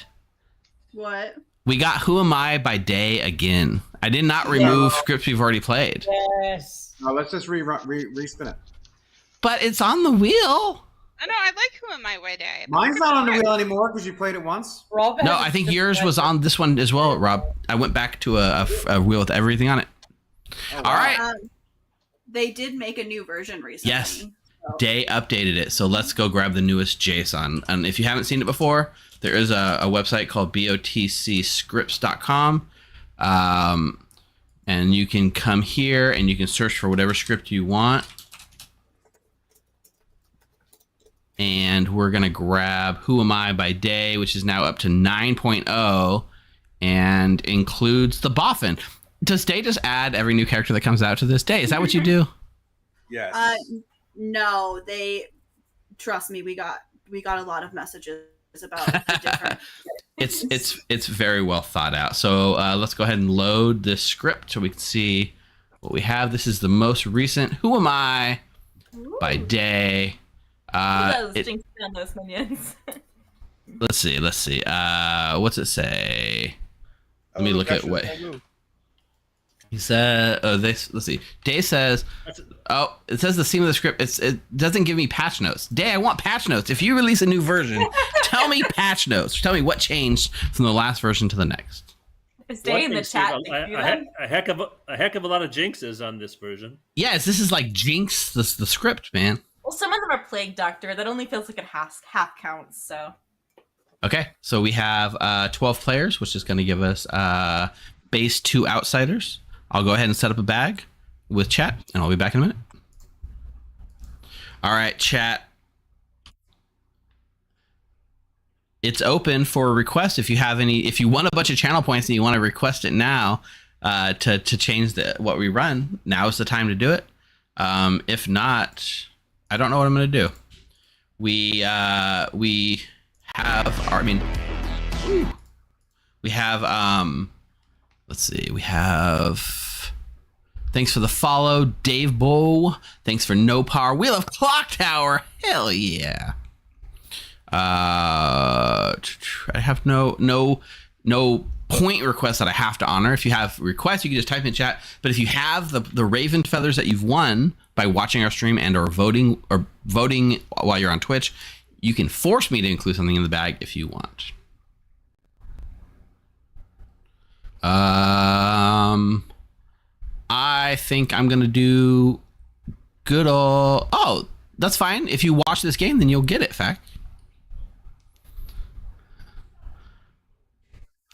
What? We got Who Am I by Day again. I did not remove scripts we've already played. Yes. No, let's just respin it. But it's on the wheel. I know, I like Who Am I Way Day. Mine's not on the wheel anymore because you played it once. No, I think yours was on this one as well, Rob. I went back to a wheel with everything on it. Oh, wow. All right. They did make a new version recently. Yes. Day updated it. So let's go grab the newest JSON. And if you haven't seen it before, there is a website called botcscripts.com. And you can come here and you can search for whatever script you want. And we're going to grab Who Am I by Day, which is now up to 9.0 and includes the Boffin. Does Day just add every new character that comes out to this day? Is that what you do? Yes. No, they trust me. We got a lot of messages about the different. It's very well thought out. So let's go ahead and load this script so we can see what we have. This is the most recent Who Am I by Day. Jinx on those minions. Let's see. What's it say? Let me look at what he said. Let's see. Day says, it says the theme of the script. It doesn't give me patch notes. Day, I want patch notes. If you release a new version, tell me patch notes. Tell me what changed from the last version to the next. Is Day in the chat? A heck of a lot of jinxes on this version. Yes, this is like Jinx, the script, man. Well, some of them are Plague Doctor. That only feels like it half counts. So. Okay, so we have 12 players, which is going to give us base 2 outsiders. I'll go ahead and set up a bag with chat, and I'll be back in a minute. All right, chat. It's open for request. If you want a bunch of channel points and you want to request it now to change what we run, now is the time to do it. If not, I don't know what I'm going to do. We have let's see, we have, thanks for the follow, Dave Bow. Thanks for No Power. Wheel of Clocktower. Hell yeah. I have no point requests that I have to honor. If you have requests, you can just type in chat. But if you have the Raven feathers that you've won by watching our stream and or voting while you're on Twitch, you can force me to include something in the bag if you want. I think I'm gonna do good old. Oh, that's fine. If you watch this game, then you'll get it. Fact.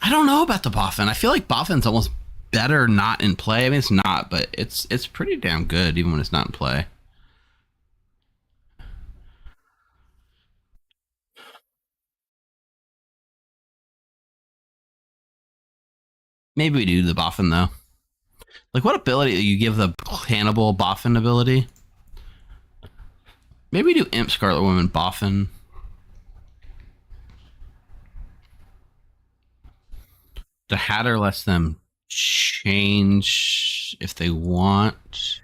I don't know about the Boffin. I feel like Boffin's almost better not in play. I mean, it's not, but it's pretty damn good even when it's not in play. Maybe we do the Boffin though. Like, what ability you give the Hannibal Boffin ability? Maybe we do Imp Scarlet Woman Boffin. The Hatter lets them change if they want.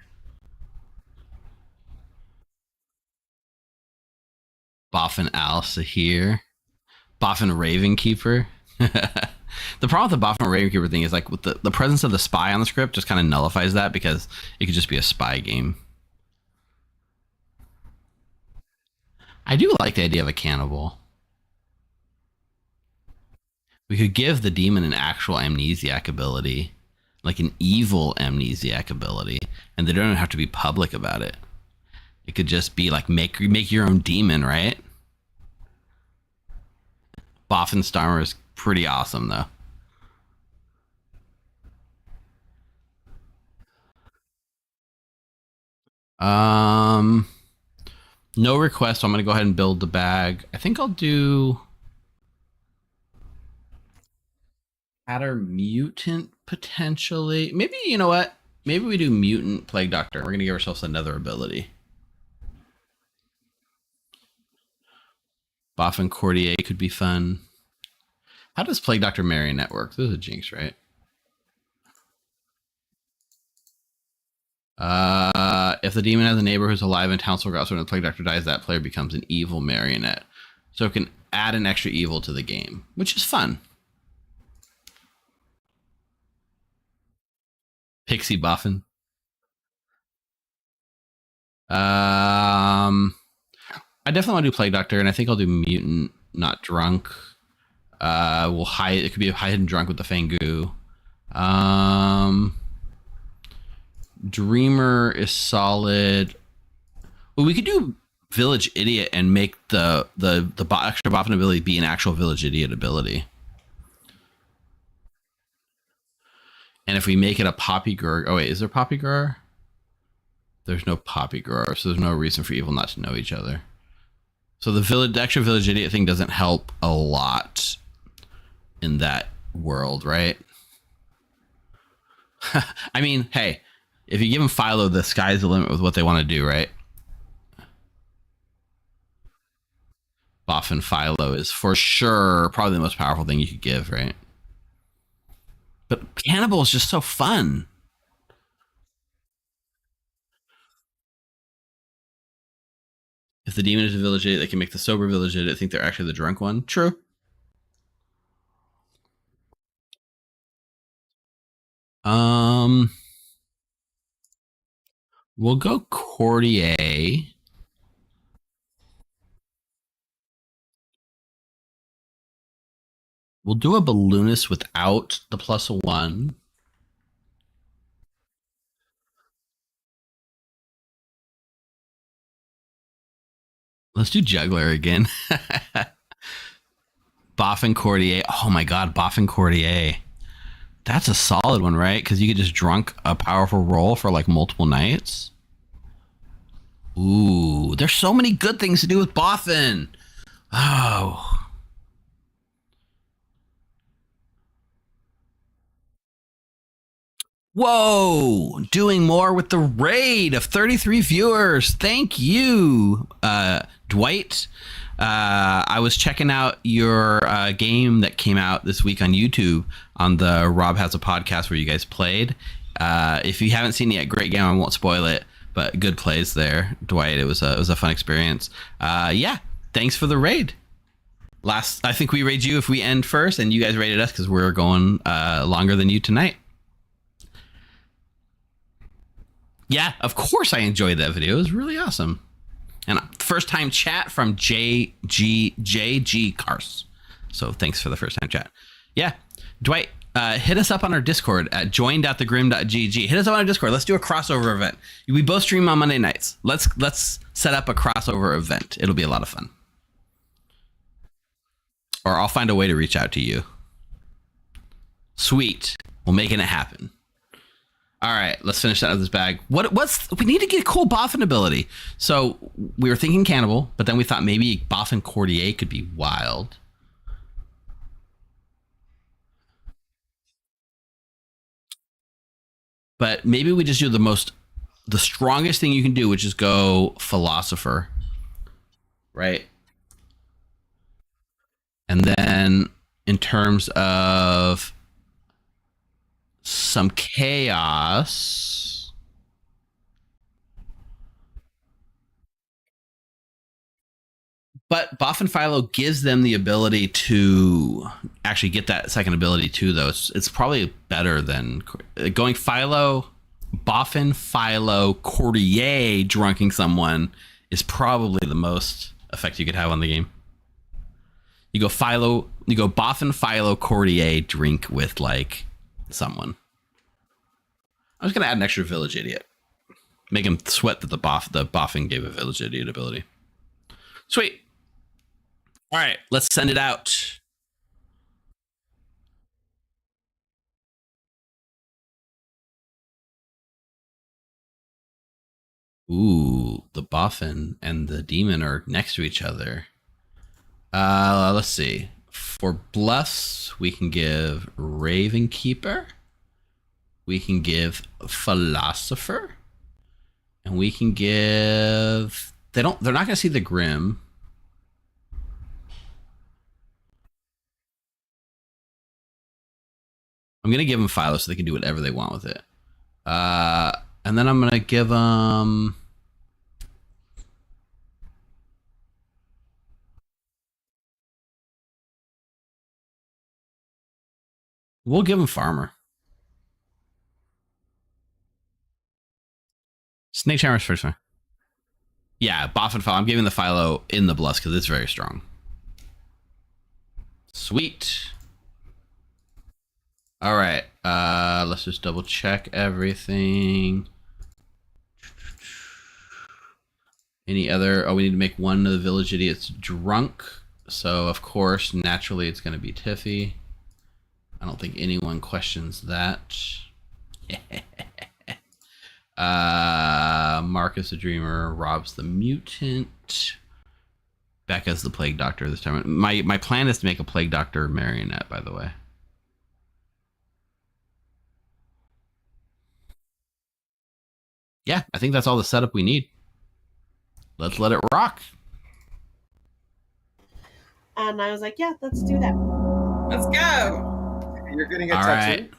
Boffin Alice here. Boffin Ravenkeeper. The problem with the Boffin Ravenkeeper thing is like with the presence of the spy on the script just kind of nullifies that because it could just be a spy game. I do like the idea of a cannibal. We could give the demon an actual amnesiac ability, like an evil amnesiac ability, and they don't have to be public about it. It could just be like make your own demon, right? Boffin Starmer is pretty awesome though. No request, so I'm gonna go ahead and build the bag. I think I'll do Hatter Mutant potentially. Maybe, you know what? Maybe we do Mutant Plague Doctor. We're gonna give ourselves another ability. Boffin Courtier could be fun. How does Plague Doctor Marionette work? This is a jinx, right? If the demon has a neighbor who's alive and townsfolk also when the Plague Doctor dies, that player becomes an evil marionette. So it can add an extra evil to the game, which is fun. Pixie Boffin. I definitely want to do Plague Doctor, and I think I'll do Mutant, not Drunk. We'll hide. It could be a hide and drunk with the Fangu. Dreamer is solid. Well, we could do Village Idiot and make the extra Boffin ability be an actual Village Idiot ability. And if we make it a Poppy Grower, oh wait, is there Poppy Grower? There's no Poppy Grower, so there's no reason for evil not to know each other. So the extra Village Idiot thing doesn't help a lot in that world, right? I mean, hey, if you give them Philo, the sky's the limit with what they want to do, right? Boffin Philo is for sure probably the most powerful thing you could give, right? But Cannibal is just so fun. If the demon is a village idiot, they can make the sober village idiot think they're actually the drunk one. True. We'll go Courtier. We'll do a balloonist without the +1. Let's do Juggler again. Boffin Courtier. Oh my god, Boffin Courtier. That's a solid one, right? Because you could just drunk a powerful roll for like multiple nights. Ooh, there's so many good things to do with Boffin. Oh. Whoa, doing more with the raid of 33 viewers. Thank you, Dwight. I was checking out your game that came out this week on YouTube on the Rob Has a Podcast where you guys played. If you haven't seen it yet, great game. I won't spoil it, but good plays there, Dwight. It was a fun experience. Yeah, thanks for the raid. I think we raid you if we end first, and you guys raided us because we're going longer than you tonight. Yeah, of course I enjoyed that video. It was really awesome. And first time chat from JG Cars. So thanks for the first time chat. Yeah, Dwight, hit us up on our Discord at join.thegrim.gg. Hit us up on our Discord. Let's do a crossover event. We both stream on Monday nights. Let's set up a crossover event. It'll be a lot of fun. Or I'll find a way to reach out to you. Sweet. We're making it happen. All right, let's finish out of this bag. We need to get a cool Boffin ability. So we were thinking Cannibal, but then we thought maybe Boffin Courtier could be wild. But maybe we just do the strongest thing you can do, which is go Philosopher. Right? And then in terms of some chaos, but Boff and Philo gives them the ability to actually get that second ability too, though. It's probably better than going Philo, Boffin, Philo, Courtier drunking someone is probably the most effect you could have on the game. You go Boffin, Philo, Courtier, drink with like someone. I was gonna add an extra village idiot. Make him sweat that the Boffin gave a village idiot ability. Sweet. All right, let's send it out. Ooh, the Boffin and the demon are next to each other. Let's see. For bluffs, we can give Raven Keeper. We can give Philosopher. And we can give... They're not going to see the Grim. I'm going to give them Philo so they can do whatever they want with it. And then I'm going to give them... We'll give them Farmer. Snake Charmer's first one. Yeah, Boff and Philo. I'm giving the Philo in the bluffs because it's very strong. Sweet. All right. Let's just double check everything. Any other? Oh, we need to make one of the village idiots drunk. So, of course, naturally, it's going to be Tiffy. I don't think anyone questions that. Marcus the Dreamer, Rob's the Mutant, Becca's the Plague Doctor this time. My plan is to make a Plague Doctor marionette, by the way. Yeah, I think that's all the setup we need. Let's let it rock. And I was like, yeah, let's do that. Let's go. You're getting a all tattoo? Right.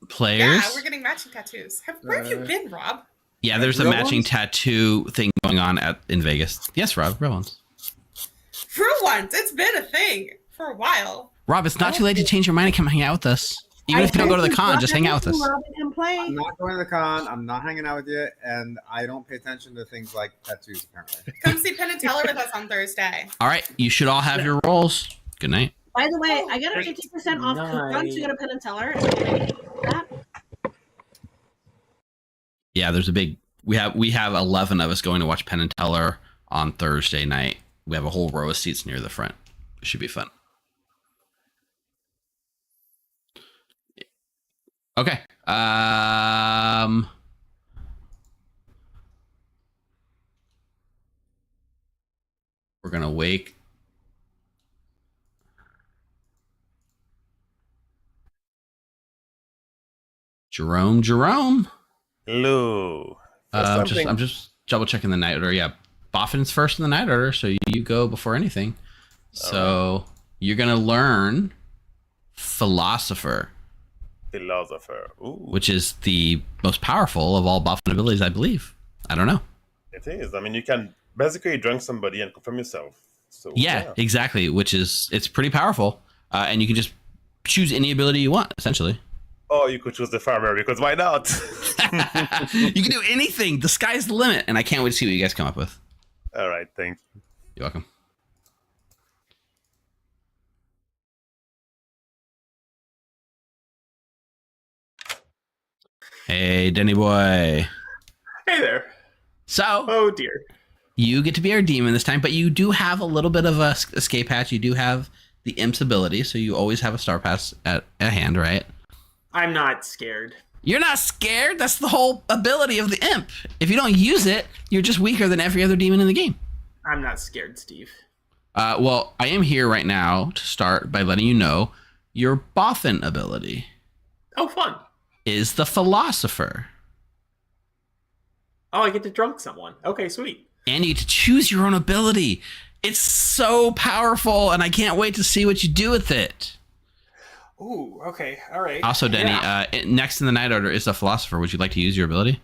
Players? Yeah, we're getting matching tattoos. Where have you been, Rob? Yeah, there's a matching tattoo thing going on in Vegas. Yes, Rob, real ones. For once, it's been a thing for a while. Rob, it's not too late to change your mind and come hang out with us. Even if you don't go to the con, just hang out with us. I'm not going to the con. I'm not hanging out with you, and I don't pay attention to things like tattoos, apparently. Come see Penn and Teller with us on Thursday. All right, you should all have your rolls. Good night. By the way, I got a 50% off coupon to go to Penn and Teller. Yeah, there's a big... We have 11 of us going to watch Penn and Teller on Thursday night. We have a whole row of seats near the front. It should be fun. Okay. We're gonna wake Jerome. Hello. I'm just double checking the night order. Yeah, Boffin's first in the night order, so you go before anything. So you're gonna learn Philosopher. Ooh. Which is the most powerful of all Boffin abilities, I believe. I don't know. It is. I mean, you can basically drunk somebody and confirm yourself. So yeah, exactly. Which is, it's pretty powerful, and you can just choose any ability you want, essentially. Oh, you could choose the farmer, because why not? You can do anything. The sky's the limit, and I can't wait to see what you guys come up with. All right, thank you. You're welcome. Hey, Denny boy. Hey there. So, oh dear, you get to be our demon this time, but you do have a little bit of a escape hatch. You do have the imp's ability, so you always have a star pass at hand, right? I'm not scared. You're not scared? That's the whole ability of the imp. If you don't use it, you're just weaker than every other demon in the game. I'm not scared, Steve. Well, I am here right now to start by letting you know your Boffin ability. Oh, fun. Is the Philosopher. Oh, I get to drunk someone. Okay, sweet. And you get to choose your own ability. It's so powerful, and I can't wait to see what you do with it. Ooh, okay, all right. Also, Denny, next in the night order is the philosopher. Would you like to use your ability?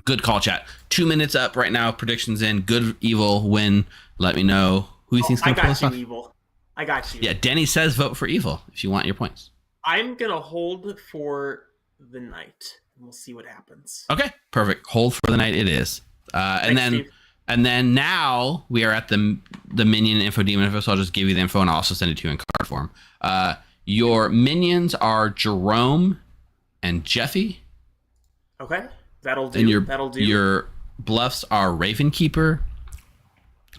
Good call, chat. 2 minutes up right now. Predictions in. Good, evil, win. Let me know who you think's going to pull this off. Evil. I got you. Yeah, Denny says vote for evil if you want your points. I'm going to hold for the night. We'll see what happens. Okay, perfect. Hold for the night it is. And then now we are at the minion info, demon info. So I'll just give you the info and I'll also send it to you in card form. Your minions are Jerome and Jeffy. Okay, that'll do. And that'll do. Your bluffs are Ravenkeeper,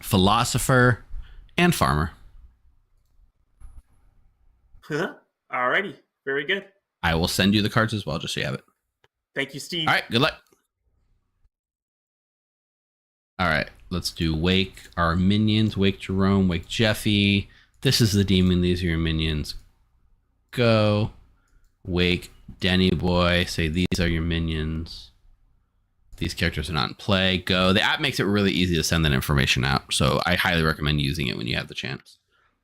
Philosopher, and Farmer. Alrighty, very good. I will send you the cards as well, just so you have it. Thank you, Steve. All right, good luck. All right, let's do Wake our minions. Wake Jerome, Wake Jeffy. This is the demon. These are your minions. Go. Wake Denny Boy. Say these are your minions. These characters are not in play. Go. The app makes it really easy to send that information out, so I highly recommend using it when you have the chance.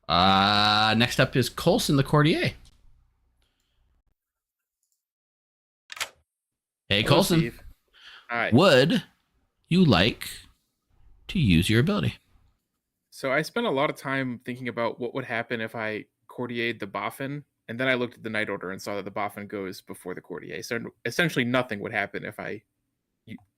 Next up is Coulson the Courtier. Hey, Hello, Coulson. Steve. Hi. Would you like to use your ability? So I spent a lot of time thinking about what would happen if I courtiered the Boffin, and then I looked at the night order and saw that the Boffin goes before the courtier. So essentially nothing would happen if I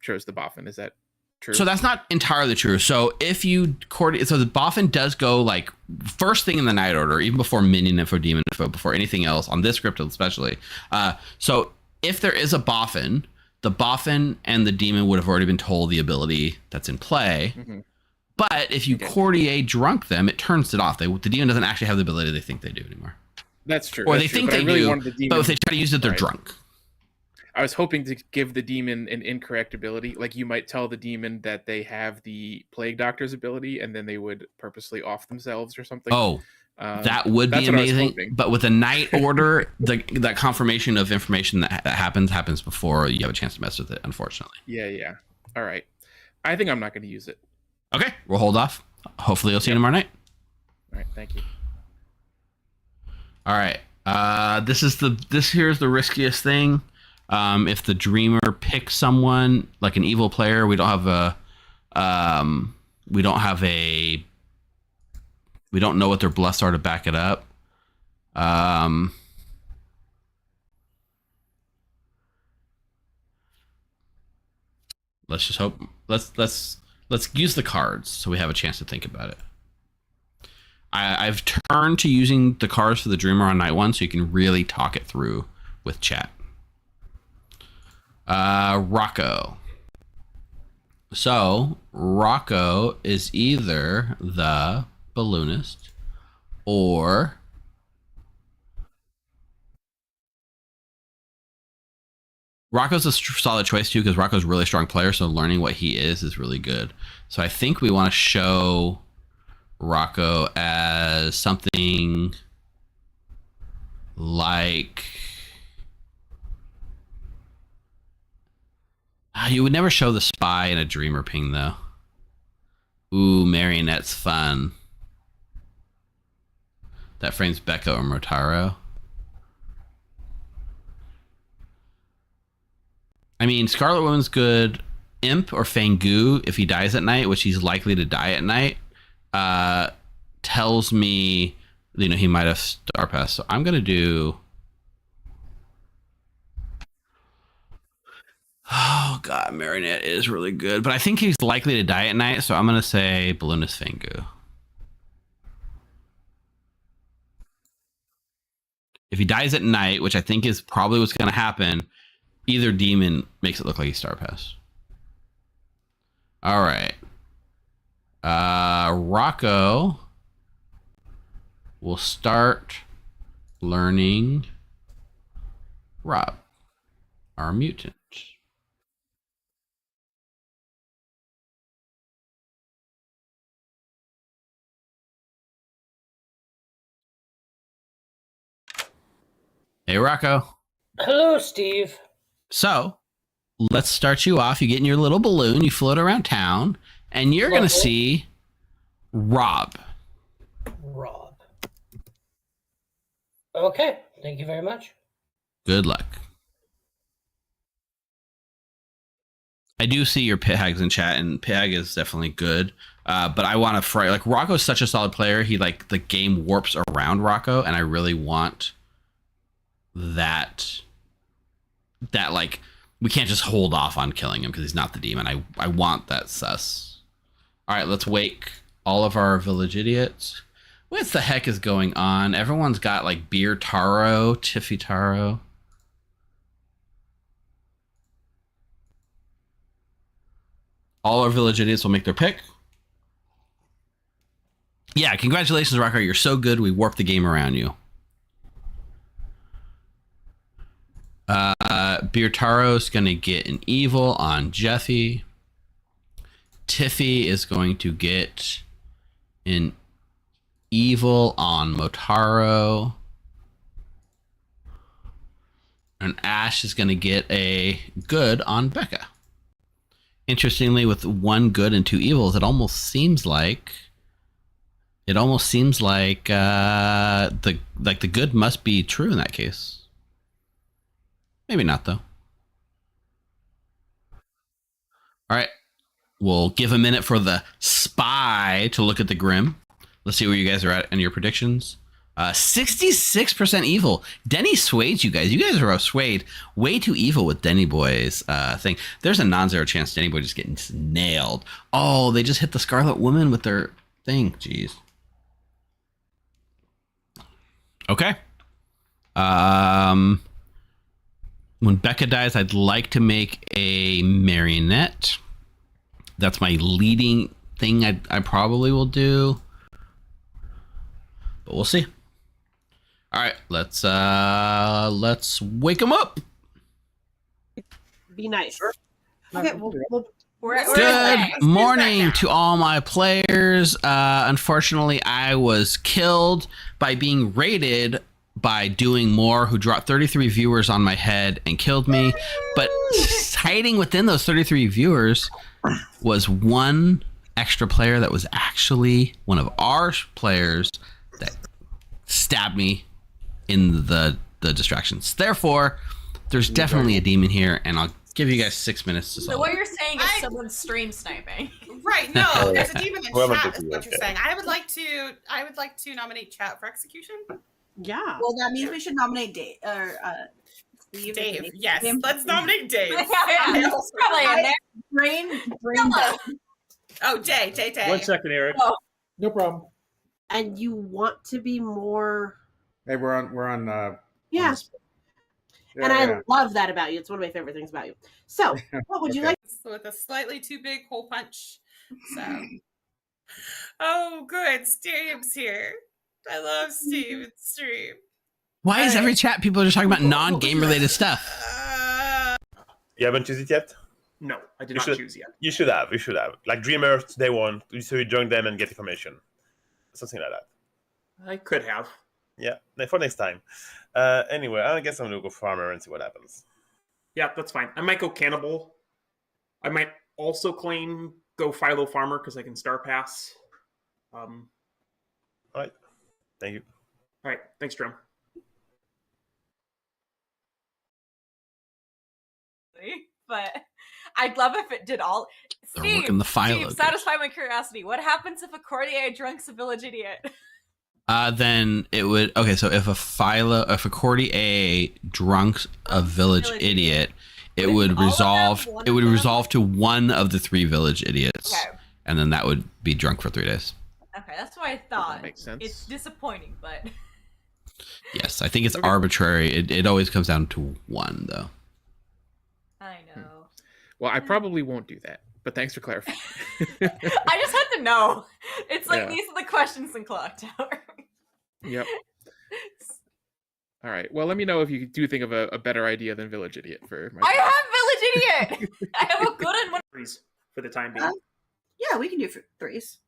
chose the Boffin. Is that true? So that's not entirely true. So if you so the Boffin does go like first thing in the night order, even before minion info, demon info, before anything else on this script especially. So if there is a Boffin, the Boffin and the demon would have already been told the ability that's in play. Mm-hmm. But if you courtier drunk them, it turns it off. The demon doesn't actually have the ability they think they do anymore. That's true. Or That's they true. think But they I really do, wanted the demon, but if they try to use it, they're right. drunk. I was hoping to give the demon an incorrect ability. Like you might tell the demon that they have the Plague Doctor's ability, and then they would purposely off themselves or something. Oh, that would be amazing. But with a night order, that confirmation of information that happens before you have a chance to mess with it, unfortunately. Yeah. All right. I think I'm not going to use it. Okay, we'll hold off. Hopefully you'll see you tomorrow night. All right, thank you. All right. This here's the riskiest thing. If the dreamer picks someone like an evil player, we don't know what their bluffs are to back it up. Let's just hope. Let's use the cards so we have a chance to think about it. I've turned to using the cards for the dreamer on night one, so you can really talk it through with chat. Rocco. So Rocco is either the balloonist or Rocco's a solid choice too, because Rocco's a really strong player, so learning what he is really good. So I think we want to show Rocco as something like you would never show the spy in a dreamer ping though. Ooh, marionette's fun. That frames Becca or Motaro. I mean, Scarlet Woman's good. Imp or Fangu, if he dies at night, which he's likely to die at night, tells me, he might have Star Pass. So I'm gonna do. Oh god, Marinette is really good, but I think he's likely to die at night, so I'm gonna say Balloonist Fangu. If he dies at night, which I think is probably what's gonna happen, either demon makes it look like he's Star Pass. All right. Rocco will start learning Rob, our mutant. Hey, Rocco. Hello, Steve. So, let's start you off. You get in your little balloon, you float around town, and you're going to see Rob. Rob. Okay, thank you very much. Good luck. I do see your Pit Hags in chat, and Pit Hag is definitely good. But I want to fry. Like, Rocco's such a solid player. He, like, the game warps around Rocco, and I really want that, like, we can't just hold off on killing him because he's not the demon. I want that sus. All right, let's wake all of our village idiots. What the heck is going on? Everyone's got, like, Beer Taro, Tiffy Taro. All our village idiots will make their pick. Yeah, congratulations, Rocco. You're so good. We warped the game around you. Beer Taro's going to get an evil on Jeffy. Tiffy is going to get an evil on Motaro. And Ash is going to get a good on Becca. Interestingly, with 1 good and 2 evils, it almost seems like the good must be true in that case. Maybe not, though. All right. We'll give a minute for the spy to look at the Grim. Let's see where you guys are at in your predictions. 66% evil. Denny swayed you guys. You guys are swayed way too evil with Denny Boy's thing. There's a non-zero chance Denny Boy just getting nailed. Oh, they just hit the Scarlet Woman with their thing. Jeez. Okay. When Becca dies, I'd like to make a marionette. That's my leading thing I probably will do. But we'll see. All right, let's wake them up. Be nice. Okay, Good morning to all my players. Unfortunately, I was killed by being raided by Doing More, who dropped 33 viewers on my head and killed me. But hiding within those 33 viewers was one extra player that was actually one of our players that stabbed me in the distractions. Therefore, there's definitely a demon here, and I'll give you guys 6 minutes to solve So what it. you're saying is someone's stream sniping. Right? No, there's a demon in Whoever chat. did Is you, what you're okay. saying. I would like to nominate chat for execution. Yeah. Well, that means we should nominate Dave or Steve. Dave. Yes, let's nominate Dave. Yeah, probably in there. Brain. Oh, Day. 1 second, Eric. Oh. No problem. And you want to be more. Hey, we're on. Yeah. Yeah, And I yeah. love that about you. It's one of my favorite things about you. So, what would you like? With a slightly too big hole punch. So. Oh, good. Steve's here. I love Steve's stream. Why is every chat people are just talking about non-game related stuff? You haven't chosen it yet? No, I did You not should- choose yet. You should have. Like Dreamer, day one. So you join them and get information. Something like that. I could have. Yeah, for next time. Anyway, I guess I'm going to go Farmer and see what happens. Yeah, that's fine. I might go Cannibal. I might also claim go Philo Farmer because I can Star Pass. All right. Thank you. All right. Thanks, Drum. But I'd love if it did all. They're Steve, working the Philo Steve, good. satisfy my curiosity. What happens if a courtier drunks a village idiot? Then it would. Okay, so if a courtier drunks a village idiot, it would resolve. It would resolve to one of the 3 village idiots, Okay. and then that would be drunk for 3 days. Okay, that's what I thought. makes sense. It's disappointing, but Yes, I think it's arbitrary. It always comes down to 1, though. I know. Well, I probably won't do that, but thanks for clarifying. I just had to know. It's like Yeah. these are the questions in Clocktower. Yep. All right. Well, let me know if you do think of a better idea than Village Idiot for my. I have Village Idiot. I have a good one. Freeze for the time being. Yeah, we can do 3s.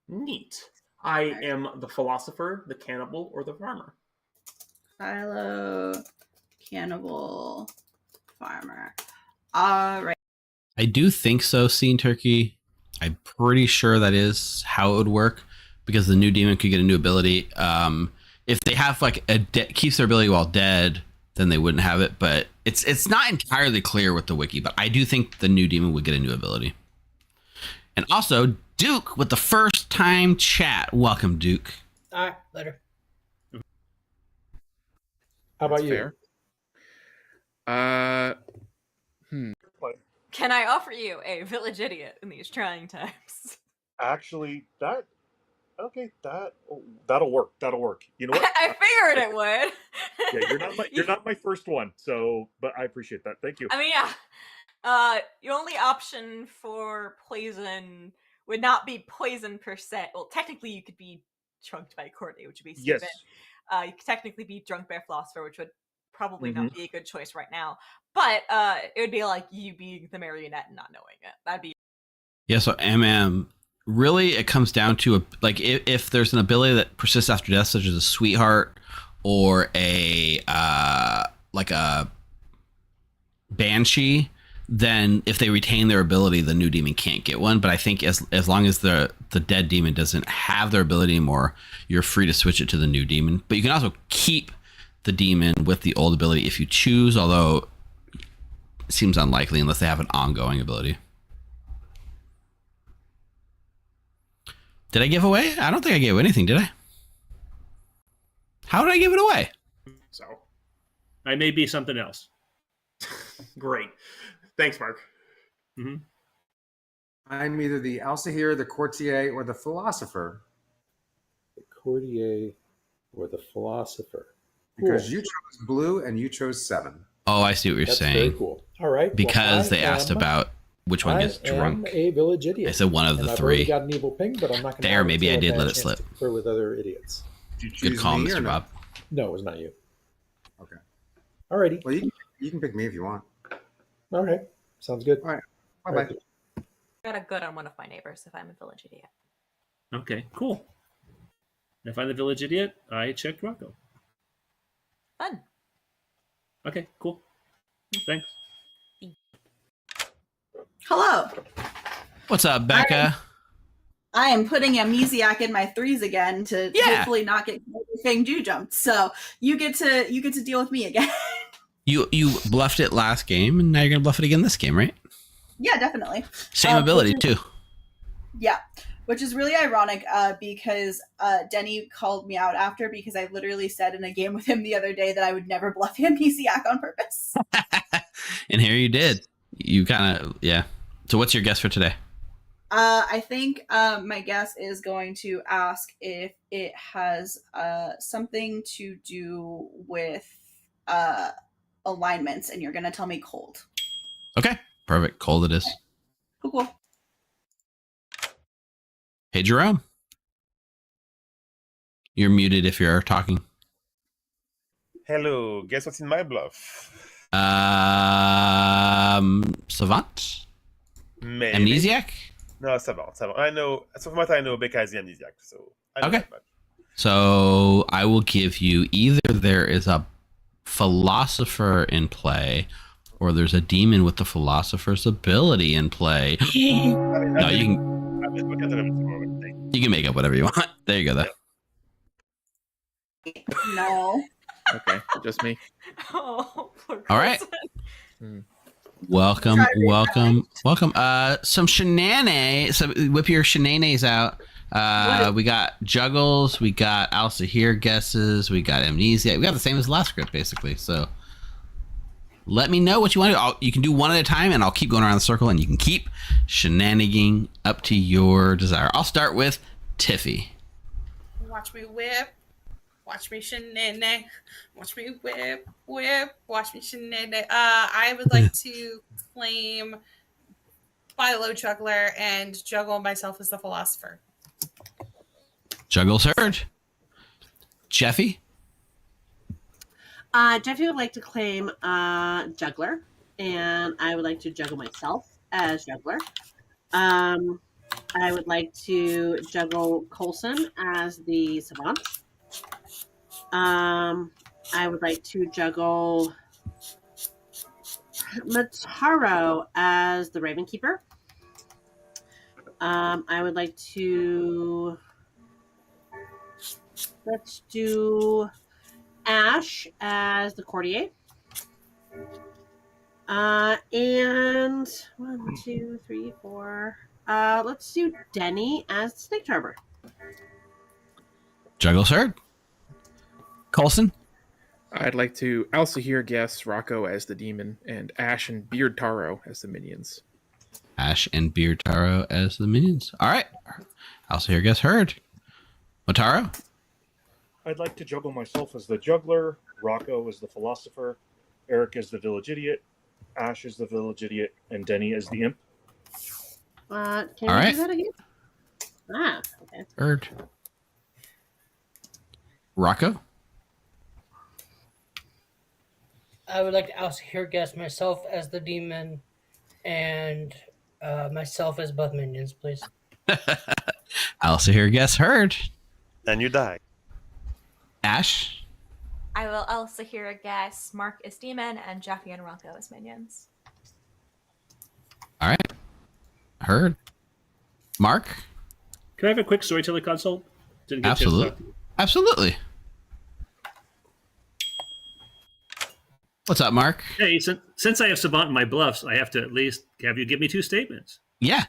Neat. I am the philosopher, the cannibal, or the farmer. Philo, cannibal farmer. All right. I do think so, Scene Turkey. I'm pretty sure that is how it would work, because the new demon could get a new ability. If they have like keeps their ability while dead, then they wouldn't have it. But it's not entirely clear with the wiki, but I do think the new demon would get a new ability. And also, Duke with the first time chat. Welcome, Duke. All right, later. How about you? Fair. Can I offer you a village idiot in these trying times? Actually, that'll work. That'll work. You know what? I figured it would. Yeah, you're not my first one. So, but I appreciate that. Thank you. I mean, yeah. The only option for poison would not be poison per se. Well, technically, you could be drugged by Courtney, which would be stupid. Yes. You could technically be drunk by a philosopher, which would probably Mm-hmm. not be a good choice right now. But it would be like you being the marionette and not knowing it. That'd be. Yeah, so really it comes down to if there's an ability that persists after death, such as a sweetheart or a banshee, then if they retain their ability, the new demon can't get one. But I think as long as the dead demon doesn't have their ability anymore, you're free to switch it to the new demon. But you can also keep the demon with the old ability if you choose, although it seems unlikely unless they have an ongoing ability. Did I give away? I don't think I gave anything, did I? How did I give it away? So, I may be something else. Great. Thanks, Mark. Mm-hmm. I'm either the Alcihir, the Courtier, or the Philosopher. The Courtier or the Philosopher. Because Cool. you chose blue and you chose 7. Oh, I see what you're That's saying. very cool. All right. Because they asked about which one gets drunk. I'm a village idiot. I said one of the I've three. already got an evil ping, but I'm not going to. There, maybe I did let it slip. With other idiots. Good call, Mr. Bob. No, it was not you. Okay. Alrighty. Well, you can pick me if you want. All right. Sounds good. All right. Bye-bye. Got a good on one of my neighbors if I'm a village idiot. Okay, cool. If I'm the village idiot, I checked Rocco. Fun. Okay, cool. Thanks. Hello. What's up, Becca? I am putting Amnesiac in my 3s again to hopefully not get everything Jew jumped. So you get to deal with me again. You bluffed it last game, and now you're gonna bluff it again this game, right? Yeah, definitely. Same ability too. Yeah, which is really ironic because Denny called me out after because I literally said in a game with him the other day that I would never bluff Amnesiac on purpose. And here you did. You kind of So what's your guess for today? I think my guess is going to ask if it has something to do with alignments, and you're going to tell me cold. Okay, perfect. Cold it is. Cool. Hey, Jerome. You're muted if you're talking. Hello. Guess what's in my bluff? Savant? Maybe. Amnesiac? No, Savant. I know. So from what I know, Becca is the Amnesiac. So I know Okay. that much. So I will give you either there is a philosopher in play, or there's a demon with the philosopher's ability in play. No, you can make up whatever you want. There you go, though. No. Okay, just me. Oh, poor All right. Hmm. Welcome. Some shenanigans. So whip your shenanigans out. We got juggles. We got Alcihir guesses. We got amnesia. We got the same as last script, basically. So let me know what you want to do. You can do one at a time, and I'll keep going around the circle, and you can keep shenaniganing up to your desire. I'll start with Tiffy. Watch me whip. Watch me shenanigans. Watch me whip. Watch me shenanigans. I would like to claim Philo Juggler and juggle myself as the philosopher. Juggles heard. Jeffy? Jeffy would like to claim Juggler, and I would like to juggle myself as Juggler. I would like to juggle Coulson as the Savant. I would like to juggle Mataro as the Raven Keeper. I would like to. Let's do Ash as the Courtier. And 1, 2, 3, 4. Let's do Denny as the Snake Charmer. Juggles heard. Coulson? I'd like to Alsahir guess Rocco as the demon and Ash and Beard Taro as the minions. Ash and Beard Taro as the minions. All right. Alsahir guess heard. Mataro? I'd like to juggle myself as the juggler, Rocco as the philosopher, Eric as the village idiot, Ash as the village idiot, and Denny as the imp. Can All right. do that again? Okay. Heard. Rocco? I would like to Alsahir guess myself as the demon and myself as both minions, please. Alsahir guess heard. And you die. Ash? I will also hear a guess. Mark is demon and Jeffy and Rocco as minions. All right. Heard. Mark? Can I have a quick storyteller consult? Didn't get a chance to Absolutely. talk to you. Absolutely. What's up, Mark? Hey, since I have Savant in my bluffs, I have to at least have you give me 2 statements. Yeah.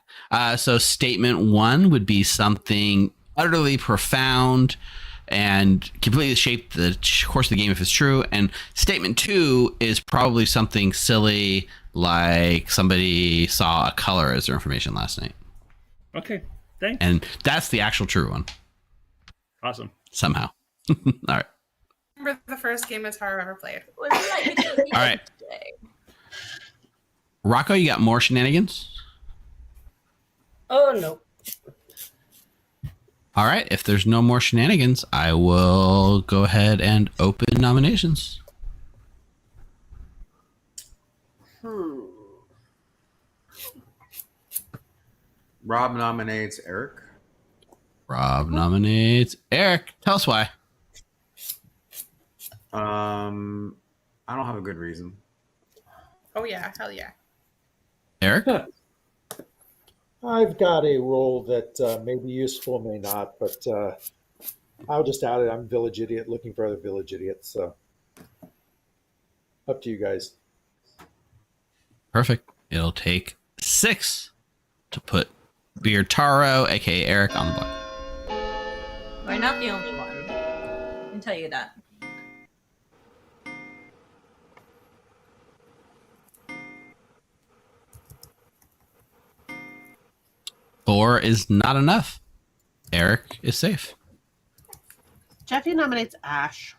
So statement 1 would be something utterly profound and completely shape the course of the game if it's true. And statement 2 is probably something silly like somebody saw a color as their information last night. Okay, thanks. And that's the actual true one. Awesome. Somehow. All right. Remember the first game of Taro ever played? All right. Rocco, you got more shenanigans? Oh, no. All right. If there's no more shenanigans, I will go ahead and open nominations. Rob nominates Eric. Rob nominates Eric. Tell us why. I don't have a good reason. Oh yeah, hell yeah. Eric? I've got a role that may be useful, may not, but I'll just add it. I'm village idiot looking for other village idiots. So up to you guys. Perfect. It'll take 6 to put Beard Taro, aka Eric, on the block. We're not the only one. I can tell you that. Four is not enough. Eric is safe. Jeffy nominates Ash.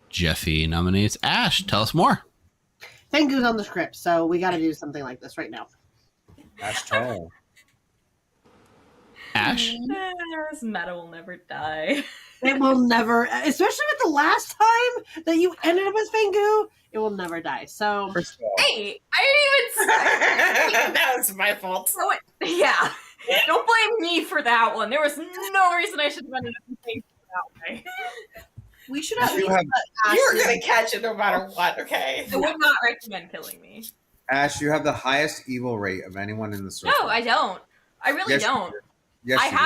Jeffy nominates Ash. Tell us more. Fengu's on the script, so we got to do something like this right now. Ash Taro. Ash? This meta will never die. It will never, especially with the last time that you ended up as Fengu, it will never die. So, Hey, I didn't even say that was my fault. So yeah, don't blame me for that one. There was no reason I should have ended up in Fengu that way. We should at least have- let You're Ashley- gonna catch it no matter what, okay? I would not recommend killing me. Ash, you have the highest evil rate of anyone in the circle. No, I don't. I really Yes, you don't. do. Yes, you do.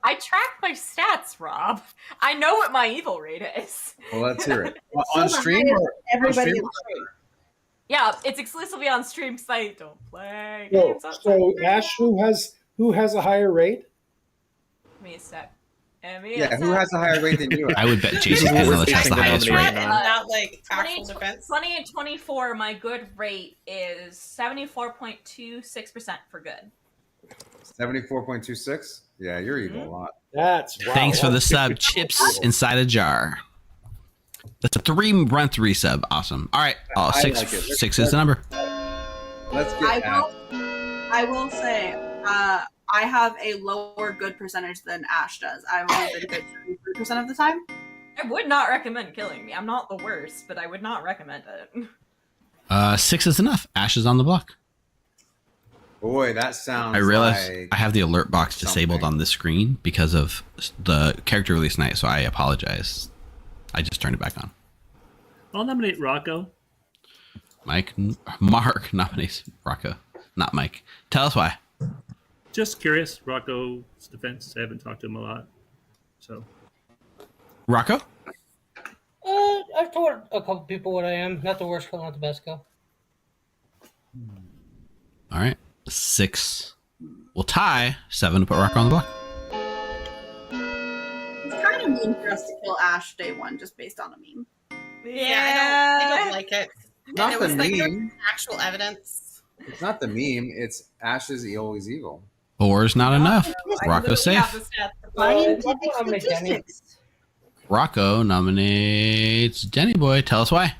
I track my stats, Rob. I know what my evil rate is. Well, let's hear it. It's On still the stream highest or everybody on in stream? the stream. Yeah, it's exclusively on stream site. Don't play So, games on so stream. Ash, who has a higher rate? Give me a sec. Yeah, who has a higher rate than you? I would bet Jason Candelich has the highest rate. Not like actual 20, defense. 20 and 24, my good rate is 74.26% for good. 74.26? Yeah, you're evil a lot. That's wow. Thanks for the sub. Chips inside a jar. That's a 3-run 3 sub. Awesome. All right. Oh, I six, like it. six is the number. Let's get I will say, I have a lower good percentage than Ash does. I've only been good 33% of the time. I would not recommend killing me. I'm not the worst, but I would not recommend it. 6 is enough. Ash is on the block. Boy, that sounds I realize like I have the alert box disabled on this screen because of the character release night, so I apologize. I just turned it back on. I'll nominate Rocco. Mark nominates Rocco, not Mike. Tell us why. Just curious. Rocco's defense. I haven't talked to him a lot. So. Rocco? I've told a couple people what I am. Not the worst kill, not the best kill. All right. 6 will tie. 7 to put Rocco on the block. It's kind of mean for us to kill Ash day one just based on a meme. Yeah, I don't like it. Not And it the was like meme. actual evidence. It's not the meme. It's Ash is always evil. 4 is not enough. Rocco's safe. Rocco nominates Denny Boy. Tell us why.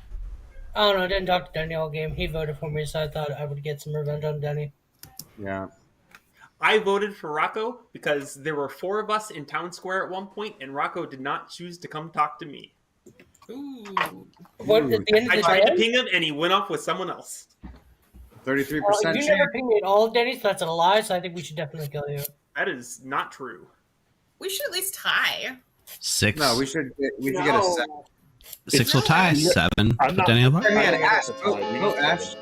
I don't know. I didn't talk to Denny all game. He voted for me, so I thought I would get some revenge on Denny. Yeah. I voted for Rocco because there were 4 of us in Town Square at one point, and Rocco did not choose to come talk to me. Ooh. What, at the end of I the tried day? to ping him, and he went off with someone else. 33% You never pinged me at all, Denny, so that's a lie, so I think we should definitely kill you. That is not true. We should at least tie. 6. No, we should get a 7. 6 will tie. 7 I'm put Denny on the block. Ash.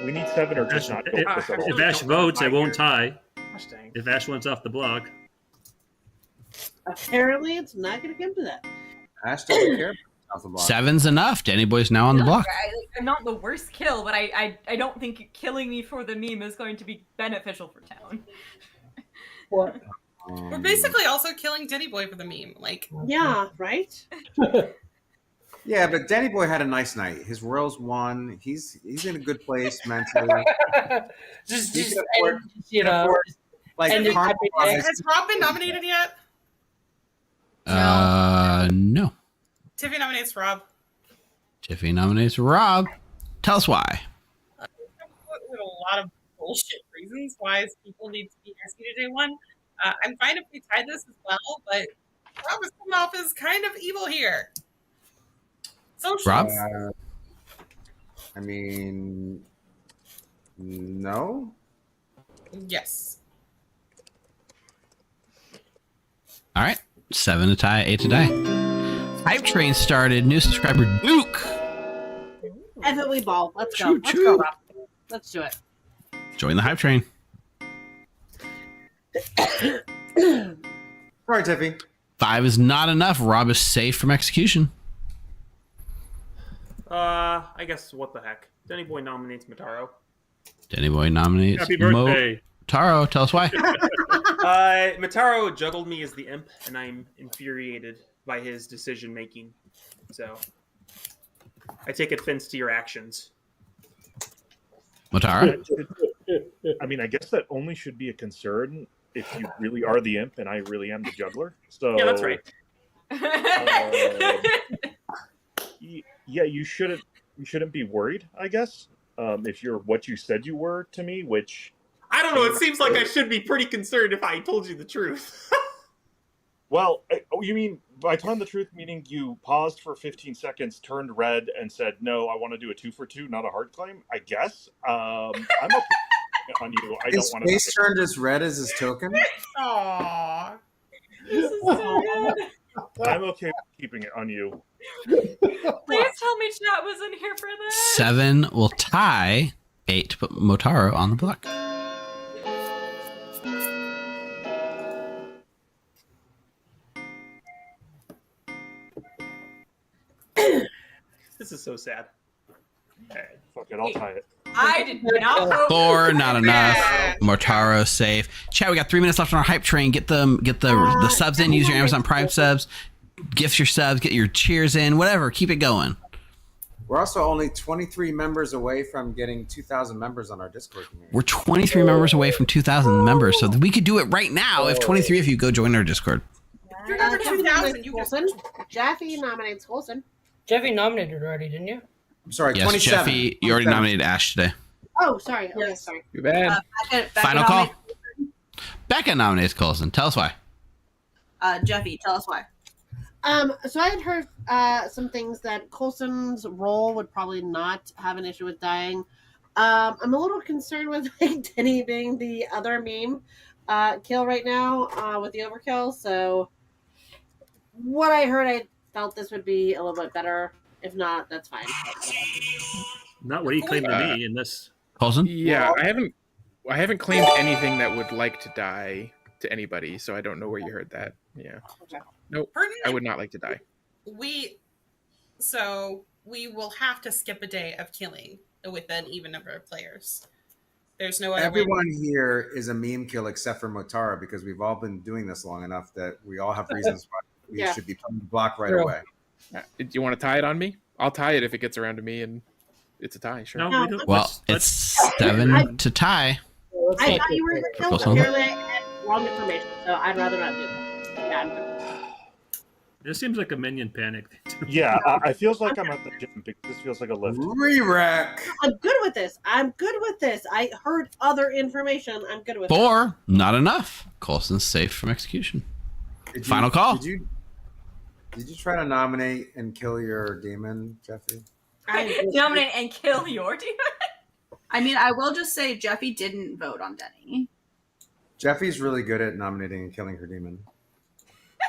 We need 7 or just not go for 7. If Ash votes, I won't tie. If Ash wants off the block. Apparently, it's not going to come to that. Ash doesn't care about the block. 7's enough. Denny Boy's now on the block. I'm not the worst kill, but I don't think killing me for the meme is going to be beneficial for town. What? We're basically also killing Denny Boy for the meme. Like, yeah, right? Yeah, but Denny Boy had a nice night. His Royals won. He's in a good place mentally. You know, like and has Rob been nominated yet? No. Tiffy nominates Rob. Tiffy nominates Rob. Tell us why. With a lot of bullshit reasons why people need to be SC to day one. I'm fine if we tied this as well, but Rob is coming off as kind of evil here. Rob? I mean, no. Yes. All right. 7 to tie, 8 to die. Hype train started. New subscriber Duke. Evan Ball. Let's go. Choo, Let's choo. go, Rob. Let's do it. Join the hype train. Sorry, Tiffy. 5 is not enough. Rob is safe from execution. I guess what the heck. Denny Boy nominates Mataro. Denny Boy nominates Happy birthday. Taro. Tell us why. Mataro juggled me as the imp, and I'm infuriated by his decision making. So I take offense to your actions. Mataro? I mean, I guess that only should be a concern if you really are the imp and I really am the juggler. So Yeah, that's right. Yeah, you shouldn't be worried, I guess. If you're what you said you were to me, which I don't know. It seems like I should be pretty concerned if I told you the truth. Well, you mean by telling the truth, meaning you paused for 15 seconds, turned red, and said, "No, I want to do a 2 for 2, not a hard claim." I guess. I'm okay on you. I His don't want face turned as red as his token. Aww. This is so good. I'm okay with keeping it on you. Please tell me chat was in here for this. 7 will tie. 8 to put Motaro on the block. This is so sad. Hey, fuck it, I'll tie it. I did not vote. 4, not enough. Mortaro safe. Chat, we got 3 minutes left on our hype train. Get the subs in. Use your Amazon Prime subs. Gift your subs. Get your cheers in. Whatever. Keep it going. We're also only 23 members away from getting 2,000 members on our Discord community. We're 23 members away from 2,000 members, so we could do it right now if 23 of you go join our Discord. You're number 2,000. You Colson. Jeffy nominates Colson. Jeffy nominated already, didn't you? I'm sorry, Yes, 27. Jeffy, you already nominated Ash today. Oh, sorry. Okay, sorry. Too bad. Final call. Becca nominates Colson. Tell us why. Jeffy, tell us why. So I had heard some things that Coulson's role would probably not have an issue with dying. I'm a little concerned with like, Denny being the other meme kill right now with the overkill. So what I heard, I felt this would be a little bit better. If not, that's fine. Not what he claimed to me, unless Coulson? Yeah, I haven't claimed anything that would like to die to anybody, so I don't know where you heard that. Yeah. Okay. Nope. I would not like to die. We will have to skip a day of killing with an even number of players. There's no other way. Everyone here is a meme kill except for Motara because we've all been doing this long enough that we all have reasons why we should be playing the block right away. Do you want to tie it on me? I'll tie it if it gets around to me and it's a tie. Sure. No, well, it's 7 to tie. I thought you were going to kill Coulson? Purely and wrong information, so I'd rather not do that. Yeah, I'm good. it seems like a minion panic. Yeah, I feels like I'm at the gym because this feels like a lift. Re-rack. I'm good with this. I heard other information. I'm good with 4, not enough. Coulson's safe from execution. Final call. Did you try to nominate and kill your demon, Jeffy? Nominate and kill your demon? I mean, I will just say Jeffy didn't vote on Denny. Jeffy's really good at nominating and killing her demon.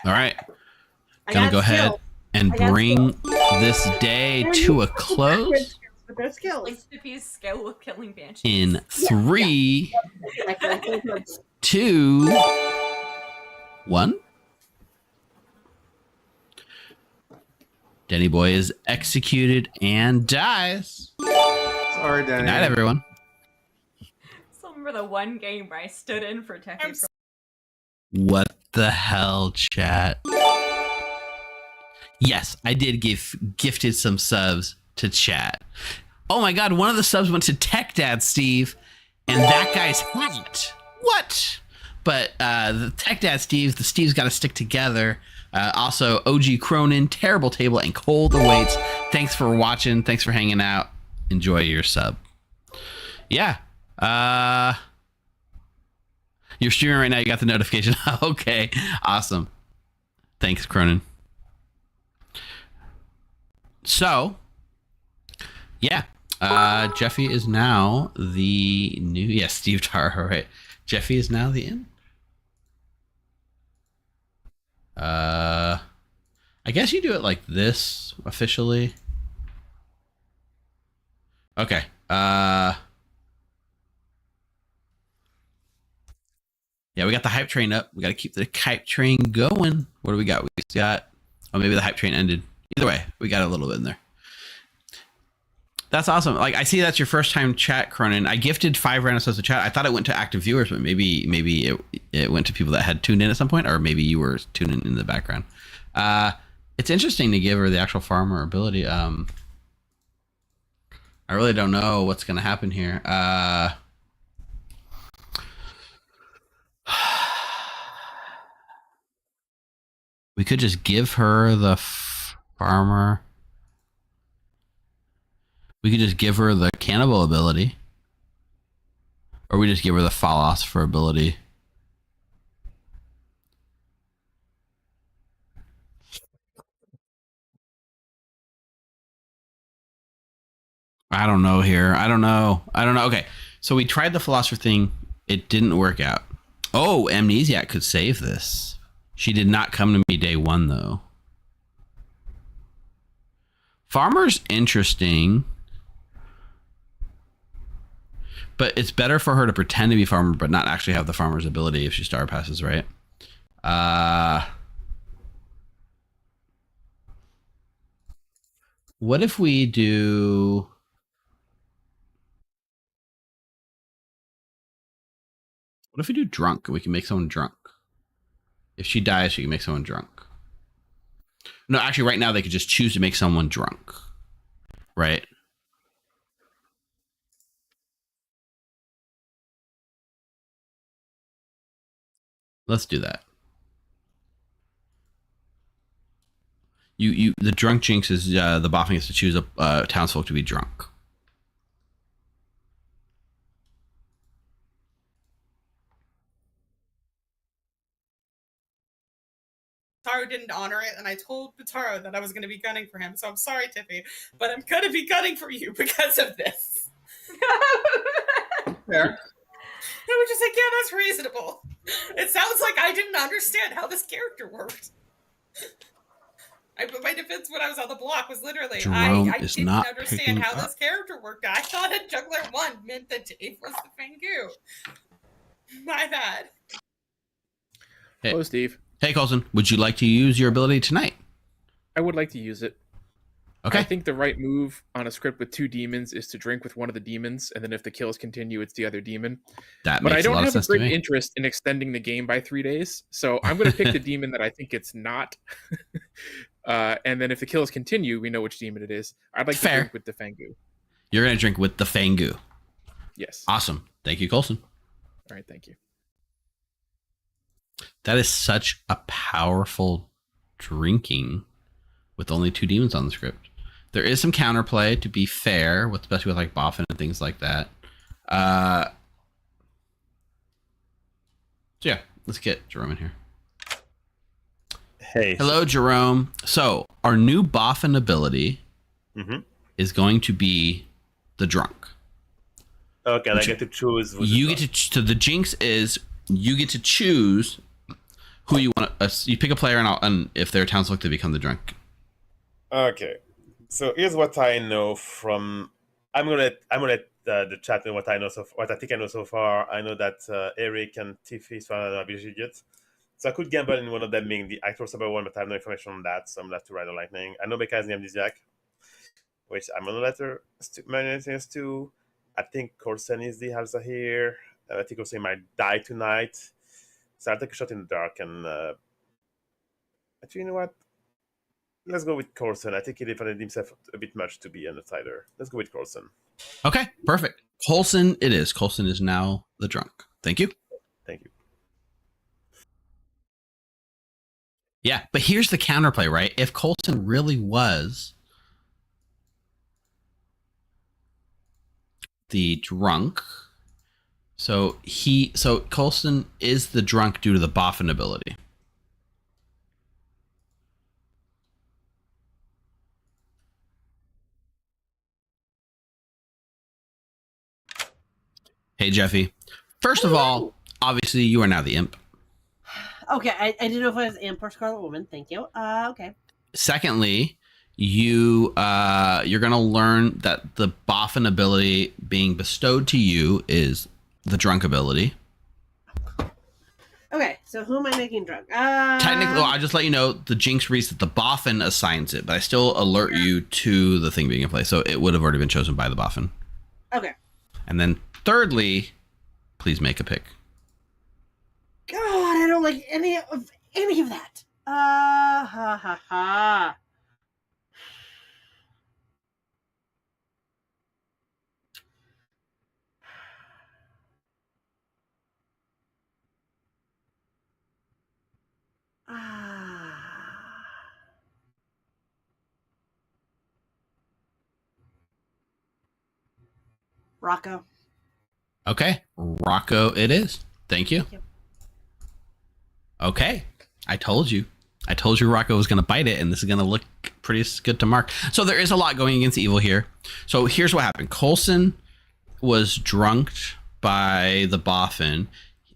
All right. Gonna go ahead and bring this day to a close Their skills. Like Stippy's skill with killing banshees. in 3, 2, 1. Denny Boy is executed and dies. Sorry, Denny. Good night, everyone. So I remember the one game where I stood in for Techie. What the hell, chat? Yes, I did gifted some subs to chat. Oh my god, one of the subs went to Tech Dad Steve, and that guy's hot. What? But the Tech Dad Steve, the Steve's got to stick together. Also, OG Cronin, Terrible Table, and Cole the Waits. Thanks for watching. Thanks for hanging out. Enjoy your sub. Yeah. You're streaming right now. You got the notification. Okay. Awesome. Thanks, Cronin. So, yeah. Jeffy is now the new... Yeah, Steve Taro, right. Jeffy is now the in. I guess you do it like this officially. Okay. Yeah, we got the hype train up. We got to keep the hype train going. What do we got? We got... Oh, maybe the hype train ended. Either way, we got a little bit in there. That's awesome. Like, I see that's your first time chat, Cronin. I gifted 5 random subs to chat. I thought it went to active viewers, but maybe it went to people that had tuned in at some point, or maybe you were tuning in the background. It's interesting to give her the actual farmer ability. I really don't know what's going to happen here. We could just give her the farmer. We could just give her the cannibal ability. Or we just give her the philosopher ability. I don't know here. I don't know. Okay. So we tried the philosopher thing. It didn't work out. Oh, Amnesiac could save this. She did not come to me day 1, though. Farmer's interesting. But it's better for her to pretend to be farmer, but not actually have the farmer's ability if she star passes, right? What if we do... What if we do drunk? We can make someone drunk. If she dies, she can make someone drunk. No, actually, right now they could just choose to make someone drunk. Right? Let's do that. The drunk jinx is the boffin gets to choose a townsfolk to be drunk. Taro didn't honor it, and I told Taro that I was going to be gunning for him. So I'm sorry, Tiffy, but I'm going to be gunning for you because of this. Fair. I was just like, yeah, that's reasonable. It sounds like I didn't understand how this character worked. My defense when I was on the block was literally Jerome I is didn't not understand picking how up. this character worked. I thought a juggler 1 meant that Dave was the Fangu. My bad. Hey, Hello, Steve. Hey, Colson. Would you like to use your ability tonight? I would like to use it. Okay. I think the right move on a script with 2 demons is to drink with one of the demons, and then if the kills continue, it's the other demon. That But makes I don't a lot of have a sense to great me. interest in extending the game by 3 days, so I'm going to pick the demon that I think it's not. And then if the kills continue, we know which demon it is. I'd like to drink with the Fangu. You're going to drink with the Fangu. Yes. Awesome. Thank you, Colson. All right, thank you. That is such a powerful drinking with only 2 demons on the script. There is some counterplay, to be fair, especially with like Boffin and things like that. So yeah, let's get Jerome in here. Hey. Hello, Jerome. So our new Boffin ability is going to be the drunk. Okay, and I get to choose. You get to. So the jinx is you get to choose who you want to. You pick a player, and if they're townsfolk, they become the drunk. Okay, so here's what I know from. I'm gonna let the chat know what I know what I think I know so far. I know that Eric and Tiffy are idiots. So I could gamble in one of them being the actual cyber one, but I have no information on that, so I'm left to ride the lightning. I know Becca is the amnesiac, which I'm gonna let her manage to. I think Corson is the Halsa here. I think Corson might die tonight. So I'll take a shot in the dark and actually, you know what? Let's go with Corson. I think he defended himself a bit much to be an outsider. Let's go with Corson. Okay, perfect. Colson it is. Colson is now the drunk. Thank you. Thank you. Yeah, but here's the counterplay, right? If Colson really was the drunk, so Colson is the drunk due to the Boffin ability. Hey, Jeffy. First of all, obviously you are now the imp. Okay, I didn't know if I was imp or Scarlet Woman. Thank you. Okay. Secondly, you're gonna learn that the Boffin ability being bestowed to you is the drunk ability. Okay, so who am I making drunk? Technically, well, I'll just let you know the jinx reads that the Boffin assigns it, but I still alert you to the thing being in play, so it would have already been chosen by the Boffin. Okay. And then thirdly, please make a pick. God, I don't like any of that. Ha ha ha. Rocco. Okay, Rocco it is. Thank you. Okay, I told you Rocco was going to bite it, and this is going to look pretty good to Mark. So there is a lot going against evil here. So here's what happened. Colson was drunked by the Boffin.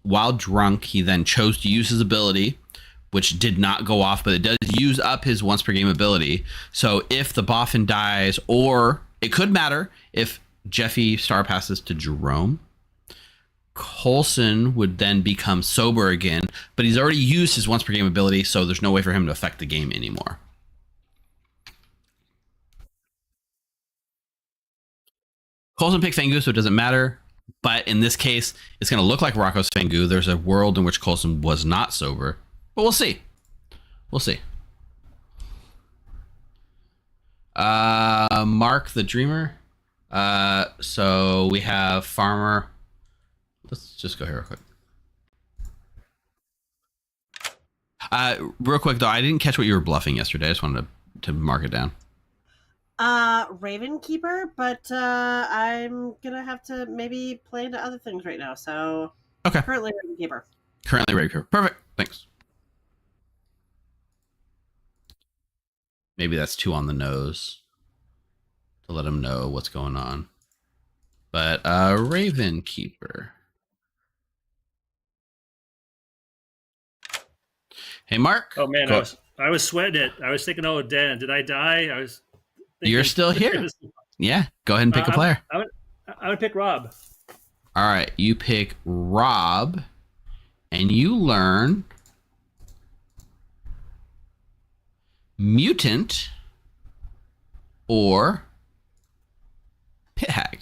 While drunk, he then chose to use his ability, which did not go off, but it does use up his once per game ability. So if the Boffin dies, or it could matter if Jeffy star passes to Jerome, Colson would then become sober again, but he's already used his once per game ability, so there's no way for him to affect the game anymore. Colson picked Fangu, so it doesn't matter. But in this case, it's going to look like Rocco's Fangu. There's a world in which Colson was not sober, but we'll see. We'll see. Mark the Dreamer. So we have Farmer. Let's just go here real quick. Real quick though, I didn't catch what you were bluffing yesterday. I just wanted to mark it down. Raven Keeper, but I'm gonna have to maybe play into other things right now. So okay, currently Raven Keeper. Currently Raven Keeper. Perfect. Thanks. Maybe that's too on the nose to let him know what's going on. But Raven Keeper. Hey, Mark. Oh man, I was sweating it. I was thinking, oh, Dan, did I die? I was. You're still here. Yeah, go ahead and pick a player. I would pick Rob. All right, you pick Rob, and you learn mutant or pit hag.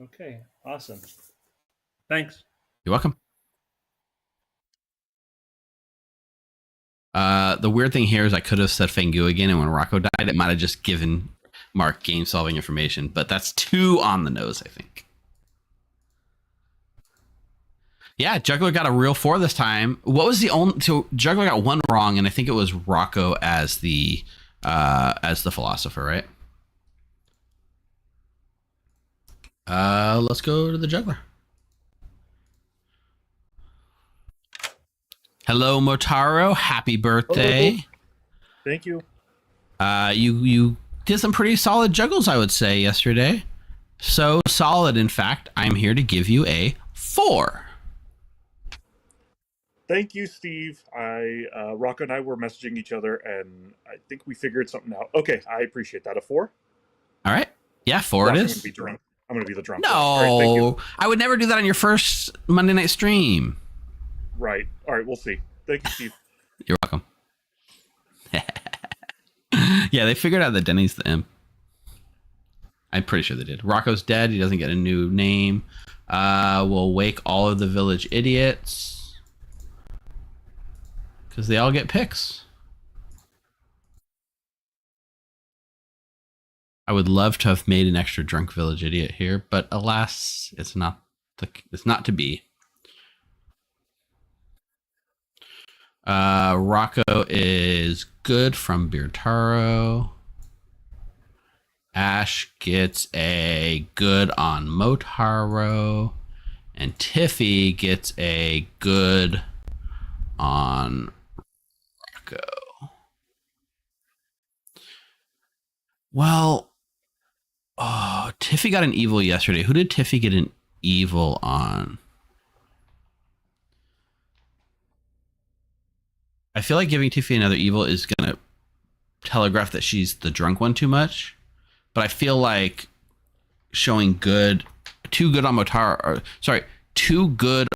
Okay, awesome. Thanks. You're welcome. The weird thing here is I could have said Fengu again, and when Rocco died, it might have just given Mark game-solving information, but that's 2 on the nose, I think. Yeah, Juggler got a real 4 this time. What was the only... So Juggler got 1 wrong, and I think it was Rocco as the philosopher, right? Let's go to the Juggler. Hello, Motaro. Happy birthday. Thank you. You did some pretty solid juggles, I would say, yesterday. So solid, in fact, I'm here to give you a 4. Thank you, Steve. Rocco and I were messaging each other, and I think we figured something out. Okay, I appreciate that. A 4? All right. Yeah, 4 it is. I'm going to be the drunk. No, All right, thank you. I would never do that on your first Monday night stream. Right. All right, we'll see. Thank you, Steve. You're welcome. Yeah, they figured out that Denny's the imp. I'm pretty sure they did. Rocco's dead. He doesn't get a new name. We'll wake all of the village idiots. Because they all get picks. I would love to have made an extra drunk village idiot here, but alas, it's not to be. Rocco is good from Beertaro. Ash gets a good on Motaro. And Tiffy gets a good on Rocco. Well, Tiffy got an evil yesterday. Who did Tiffy get an evil on? I feel like giving Tiffy another evil is going to telegraph that she's the drunk one too much. But I feel like showing too good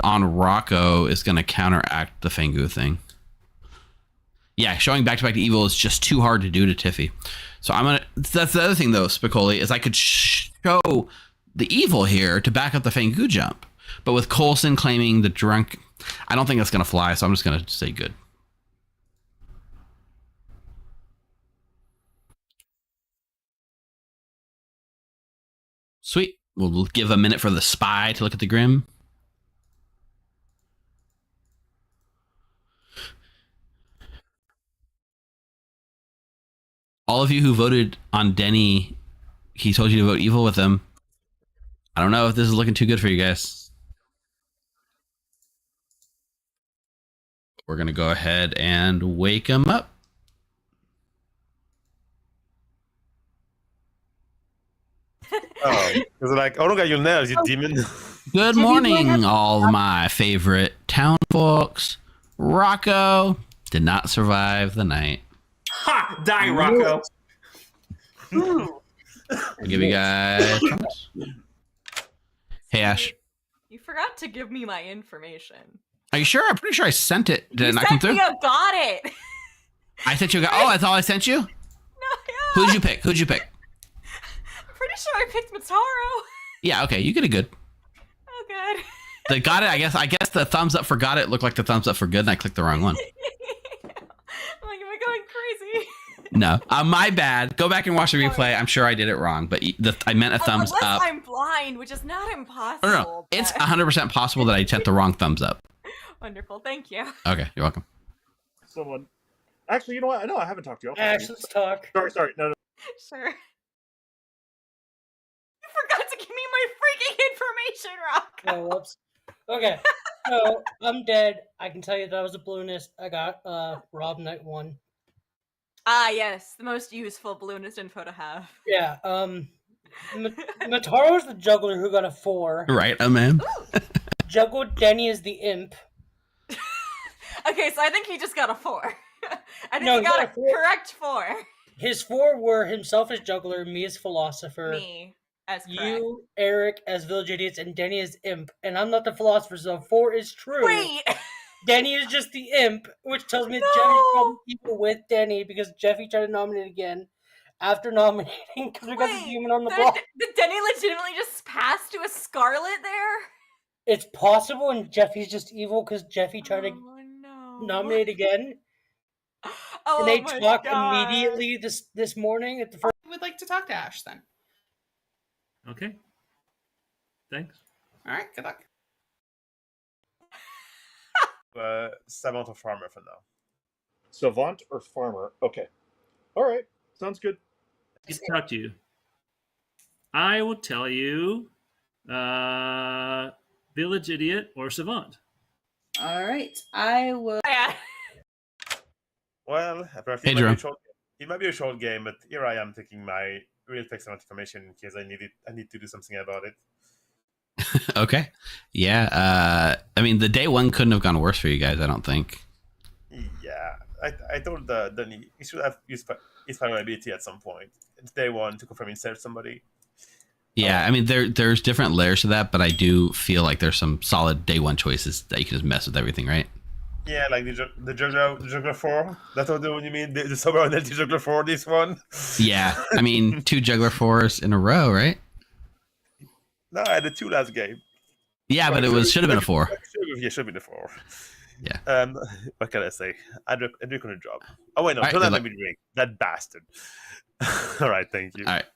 on Rocco is going to counteract the Fengu thing. Yeah, showing back-to-back evil is just too hard to do to Tiffy. So that's the other thing though, Spicoli, is I could show the evil here to back up the Fengu jump. But with Coulson claiming the drunk, I don't think that's going to fly, so I'm just going to say good. Sweet. We'll give a minute for the spy to look at the Grim. All of you who voted on Denny, he told you to vote evil with him. I don't know if this is looking too good for you guys. We're going to go ahead and wake him up. Oh, it's like, oh, look at your nails, you demon. Good morning, all my favorite town folks. Rocco did not survive the night. Ha! Die, Rocco. I'll give you guys. Hey, Ash. You forgot to give me my information. Are you sure? I'm pretty sure I sent it. Did it not You come through? got it. I sent you. Oh, that's all I sent you? No, yeah. Who'd you pick? Who'd you pick? I'm pretty sure I picked Mataro. Yeah, okay, you get a good. Oh, good. The got it. I guess the thumbs up for got it looked like the thumbs up for good, and I clicked the wrong one. I'm like, am I going crazy? No, my bad. Go back and watch the replay. I'm sure I did it wrong, but I meant a thumbs Unless up. I'm blind, which is not impossible. No, it's 100% possible that I sent the wrong thumbs up. Wonderful, thank you. Okay, you're welcome. Someone. Actually, you know what? No, I haven't talked to you. Ash, let's talk. Sorry. No. Sure. You forgot to give me my freaking information, Rock. Oh, whoops. Okay, so I'm dead. I can tell you that I was a balloonist. I got Rob Knight 1. Ah, yes, the most useful balloonist info to have. Yeah, Mataro's the juggler who got a 4. Right, man. Juggled Denny is the imp. Okay, Okay, so I think he just got a 4. I think No, he got he a got a 4. correct 4. His 4 were himself as juggler, me as philosopher, Me as correct. you, Eric as village idiots, and Denny as imp. And I'm not the philosopher, so 4 is true. Wait! Denny is just the imp, which tells me that Jeffy's probably equal with Denny because Jeffy tried to nominate again after nominating because we got the demon on the block. Did Denny legitimately just pass to a Scarlet there? It's possible, and Jeffy's just evil because Jeffy tried to nominate again. Oh, and they my talked God. immediately this morning at the first. I would like to talk to Ash then. Okay. Thanks. All right. Good luck. Savant or farmer for now. Savant or farmer? Okay. All right. Sounds good. Good to talk to you. I will tell you village idiot or savant. All right. I will. Well, apparently Hey, it might be a short game, but here I am taking my real text amount of information in case I need it. I need to do something about it. Okay. Yeah. I mean, the day one couldn't have gone worse for you guys, I don't think. Yeah, I told Danny he should have used his final ability at some point. It's day one to confirm insert somebody. Yeah, I mean, there's different layers to that, but I do feel like there's some solid day one choices that you can just mess with everything, right? Yeah, like the juggler 4. That's what you mean? The sober unhealthy juggler 4, this one? Yeah, I mean, 2 juggler 4s in a row, right? No, I had a 2 last game. Yeah, but it should have been a 4. Yeah, should have been a 4. Yeah. What can I say? I drink on a job. Oh wait, no, All right, don't good let me drink. That bastard. All right, thank you. All right.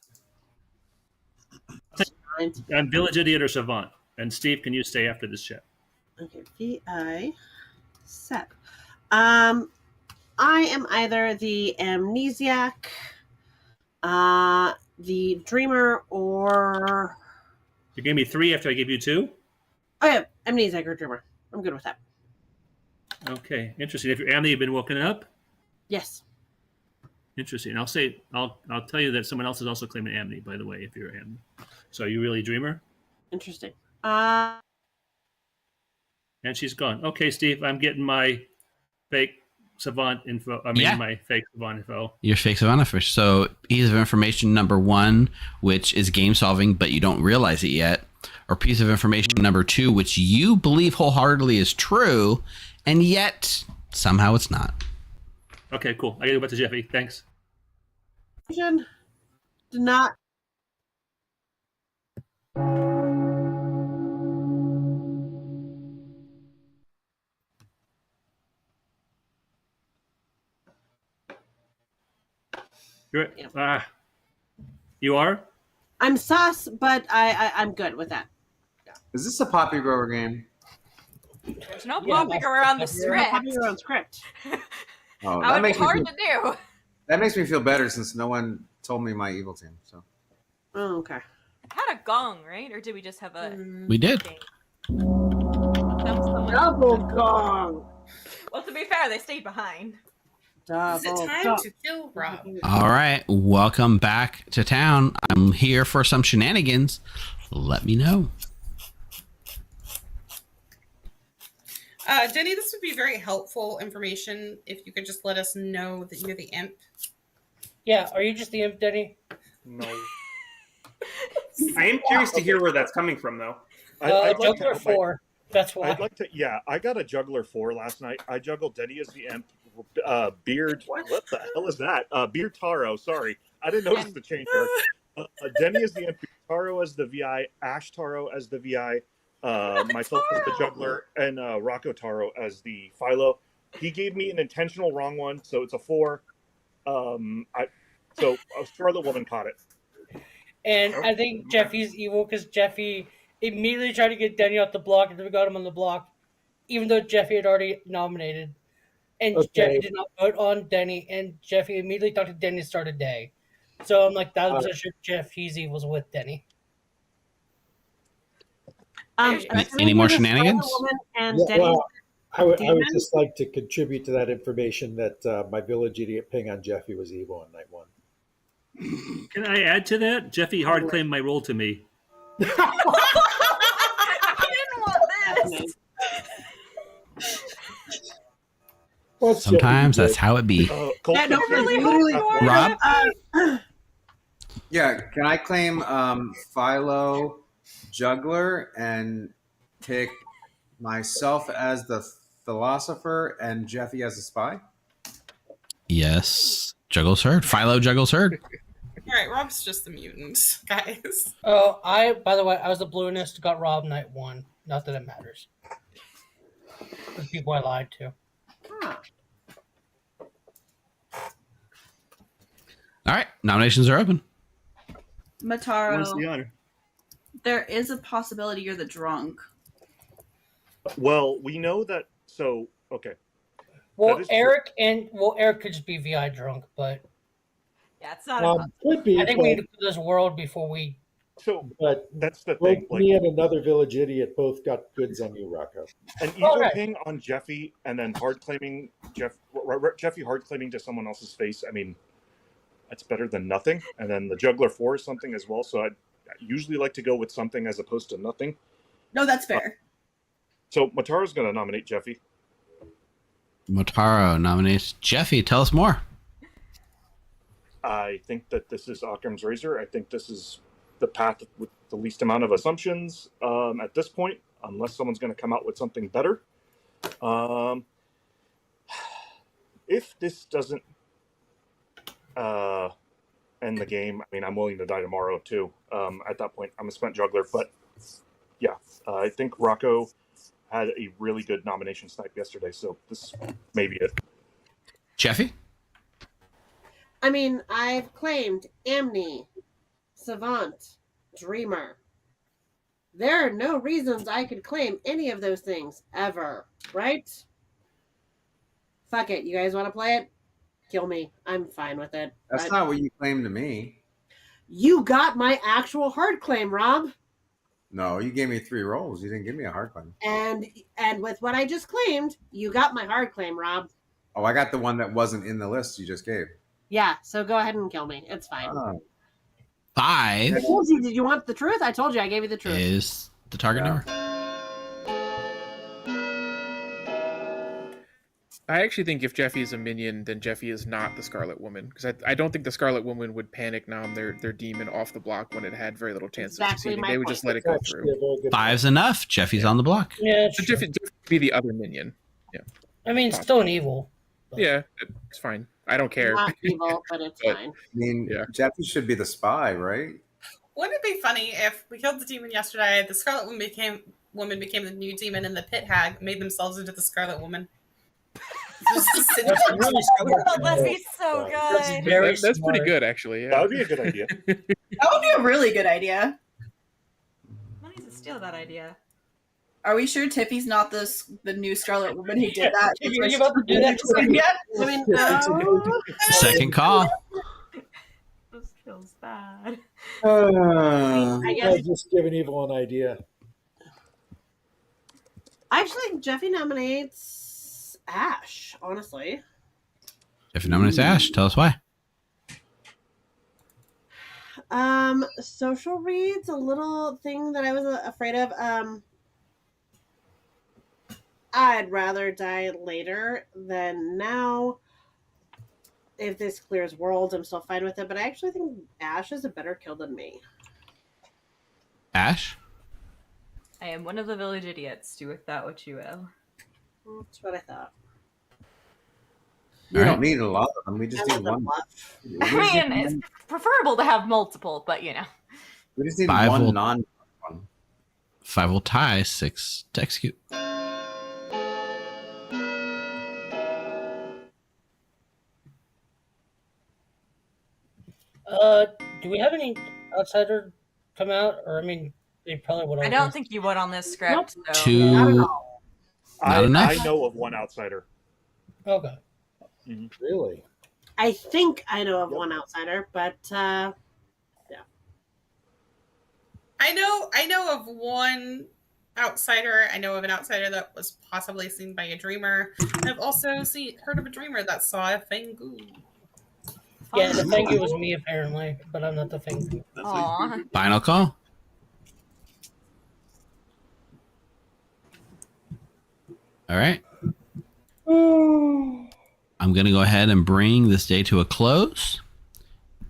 I'm village idiot or savant. And Steve, can you stay after this chat? Okay, VI Sep. I am either the amnesiac, the dreamer, or You gave me 3 after I gave you 2? oh yeah, amnesiac or dreamer. I'm good with that. Okay, interesting. If you're Amity, you've been woken up? Yes. Interesting. I'll tell you that someone else is also claiming Amity, by the way, if you're Amity. So are you really a dreamer? Interesting. And she's gone. Okay, Steve, I'm getting my fake savant info. My fake savant info. Your fake savant info. So piece of information number 1, which is game solving, but you don't realize it yet. Or piece of information number 2, which you believe wholeheartedly is true, and yet somehow it's not. Okay, cool. I gotta go back to Jeffy. Thanks. Did not. You are? I'm sus, but I'm good with that. Is this a Poppy Grower game? There's no popping around the script. Popping around script. Oh, That would be hard to do. That makes me feel better since no one told me my evil team. So. Oh, okay. Had a gong, right? Or did we just have a? We did. Double gong. Well, to be fair, they stayed behind. Is it time to kill Rob? All right. Welcome back to town. I'm here for some shenanigans. Let me know. Denny, this would be very helpful information if you could just let us know that you're the imp. Yeah, are you just the imp, Denny? No. I am curious to hear where that's coming from, though. I'd like Juggler 4. That's why. I'd like to. Yeah, I got a Juggler 4 last night. I juggled Denny as the imp. Beard. What the hell is that? Beard Taro. Sorry, I didn't notice the change there. Denny as the imp. Taro as the VI. Ash Taro as the VI. Myself as the juggler, and Rocco Taro as the Philo. He gave me an intentional wrong one, so it's a 4. So a Scarlet Woman caught it. And I think Jeffy's evil because Jeffy immediately tried to get Denny off the block, and then we got him on the block, even though Jeffy had already nominated. And Jeffy did not vote on Denny, and Jeffy immediately talked to Denny to start a day. So I'm like, 1,000% sure Jeffy's evil was with Denny. Any more shenanigans? Well, I would just like to contribute to that information that my village idiot ping on Jeffy was evil on night 1. Can I add to that? Jeffy hard claimed my role to me. I didn't want this. Sometimes that's how it be. Yeah, no, literally, Rob? Yeah, can I claim Philo Juggler and pick myself as the philosopher and Jeffy as the spy? Yes. Juggles herd. Philo juggles herd. All right, Rob's just the mutant, guys. Oh, by the way, I was the balloonist, got Rob night 1. Not that it matters. The people I lied to. All right. Nominations are open. Mataro, What's the honor? there is a possibility you're the drunk. Well, we know that. So okay. Well, That is Eric could just be VI drunk, but yeah, it's not. Could be. I think we need to put this world before we. So, but that's the both thing. me and another village idiot both got goods on you, Rocco. And ego ping on Jeffy, and then hard claiming Jeffy hard claiming to someone else's face. I mean, that's better than nothing. And then the juggler 4 is something as well. So I usually like to go with something as opposed to nothing. No, that's fair. So Mataro's going to nominate Jeffy. Motaro nominates Jeffy. Tell us more. I think that this is Occam's razor. I think this is the path with the least amount of assumptions at this point, unless someone's going to come out with something better. If this doesn't end the game, I mean, I'm willing to die tomorrow too. At that point, I'm a spent juggler. But yeah, I think Rocco had a really good nomination snipe yesterday, so this may be it. Jeffy? I mean, I've claimed Amni, Savant, Dreamer. There are no reasons I could claim any of those things ever, right? Fuck it. You guys want to play it? Kill me. I'm fine with it. That's not what you claimed to me. You got my actual hard claim, Rob. No, you gave me 3 rolls. You didn't give me a hard claim. And with what I just claimed, you got my hard claim, Rob. Oh, I got the one that wasn't in the list you just gave. Yeah, so go ahead and kill me. It's fine. 5 I told you, did you want the truth? I told you, I gave you the truth. is the target number. I actually think if Jeffy is a minion, then Jeffy is not the Scarlet Woman, because I don't think the Scarlet Woman would panic nom their demon off the block when it had very little chance of succeeding. They would just let it go through. 5's enough. Jeffy's on the block. Yeah, So Jeffy would be the other minion. Yeah. I mean, it's still an evil. Yeah, it's fine. I don't care. Not evil, but it's fine. I mean, Jeffy should be the spy, right? Wouldn't it be funny if we killed the demon yesterday, the Scarlet Woman became the new demon, and the Pit Hag made themselves into the Scarlet Woman? That'd be so good. That's pretty good, actually. Yeah. That would be a good idea. That would be a really good idea. I need to steal that idea. Are we sure Tiffy's not the new Scarlet Woman who did that? Are you about to do that? I mean, no. Second call. This feels bad. I guess just giving evil an idea. I actually think Jeffy nominates Ash, honestly. Jeffy nominates Ash. Tell us why. Social reads, a little thing that I was afraid of. I'd rather die later than now. If this clears worlds, I'm still fine with it, but I actually think Ash is a better kill than me. Ash? I am one of the village idiots. Do with that what you will. That's what I thought. We don't need a lot of them. We just need one. I mean, it's preferable to have multiple, but you know. We just need 5 one will, non-one. 5 will tie, 6 to execute. Do we have any outsider come out? Or, I mean, they probably would. I don't think you would on this script. Nope. So. 2. Not enough. I know of one outsider. Okay. Really? I think I know of one outsider, but yeah. I know of one outsider. I know of an outsider that was possibly seen by a dreamer. I've also heard of a dreamer that saw a Fengu. Yeah, the Fengu was me apparently, but I'm not the Fengu. Aww. Final call. All right. I'm going to go ahead and bring this day to a close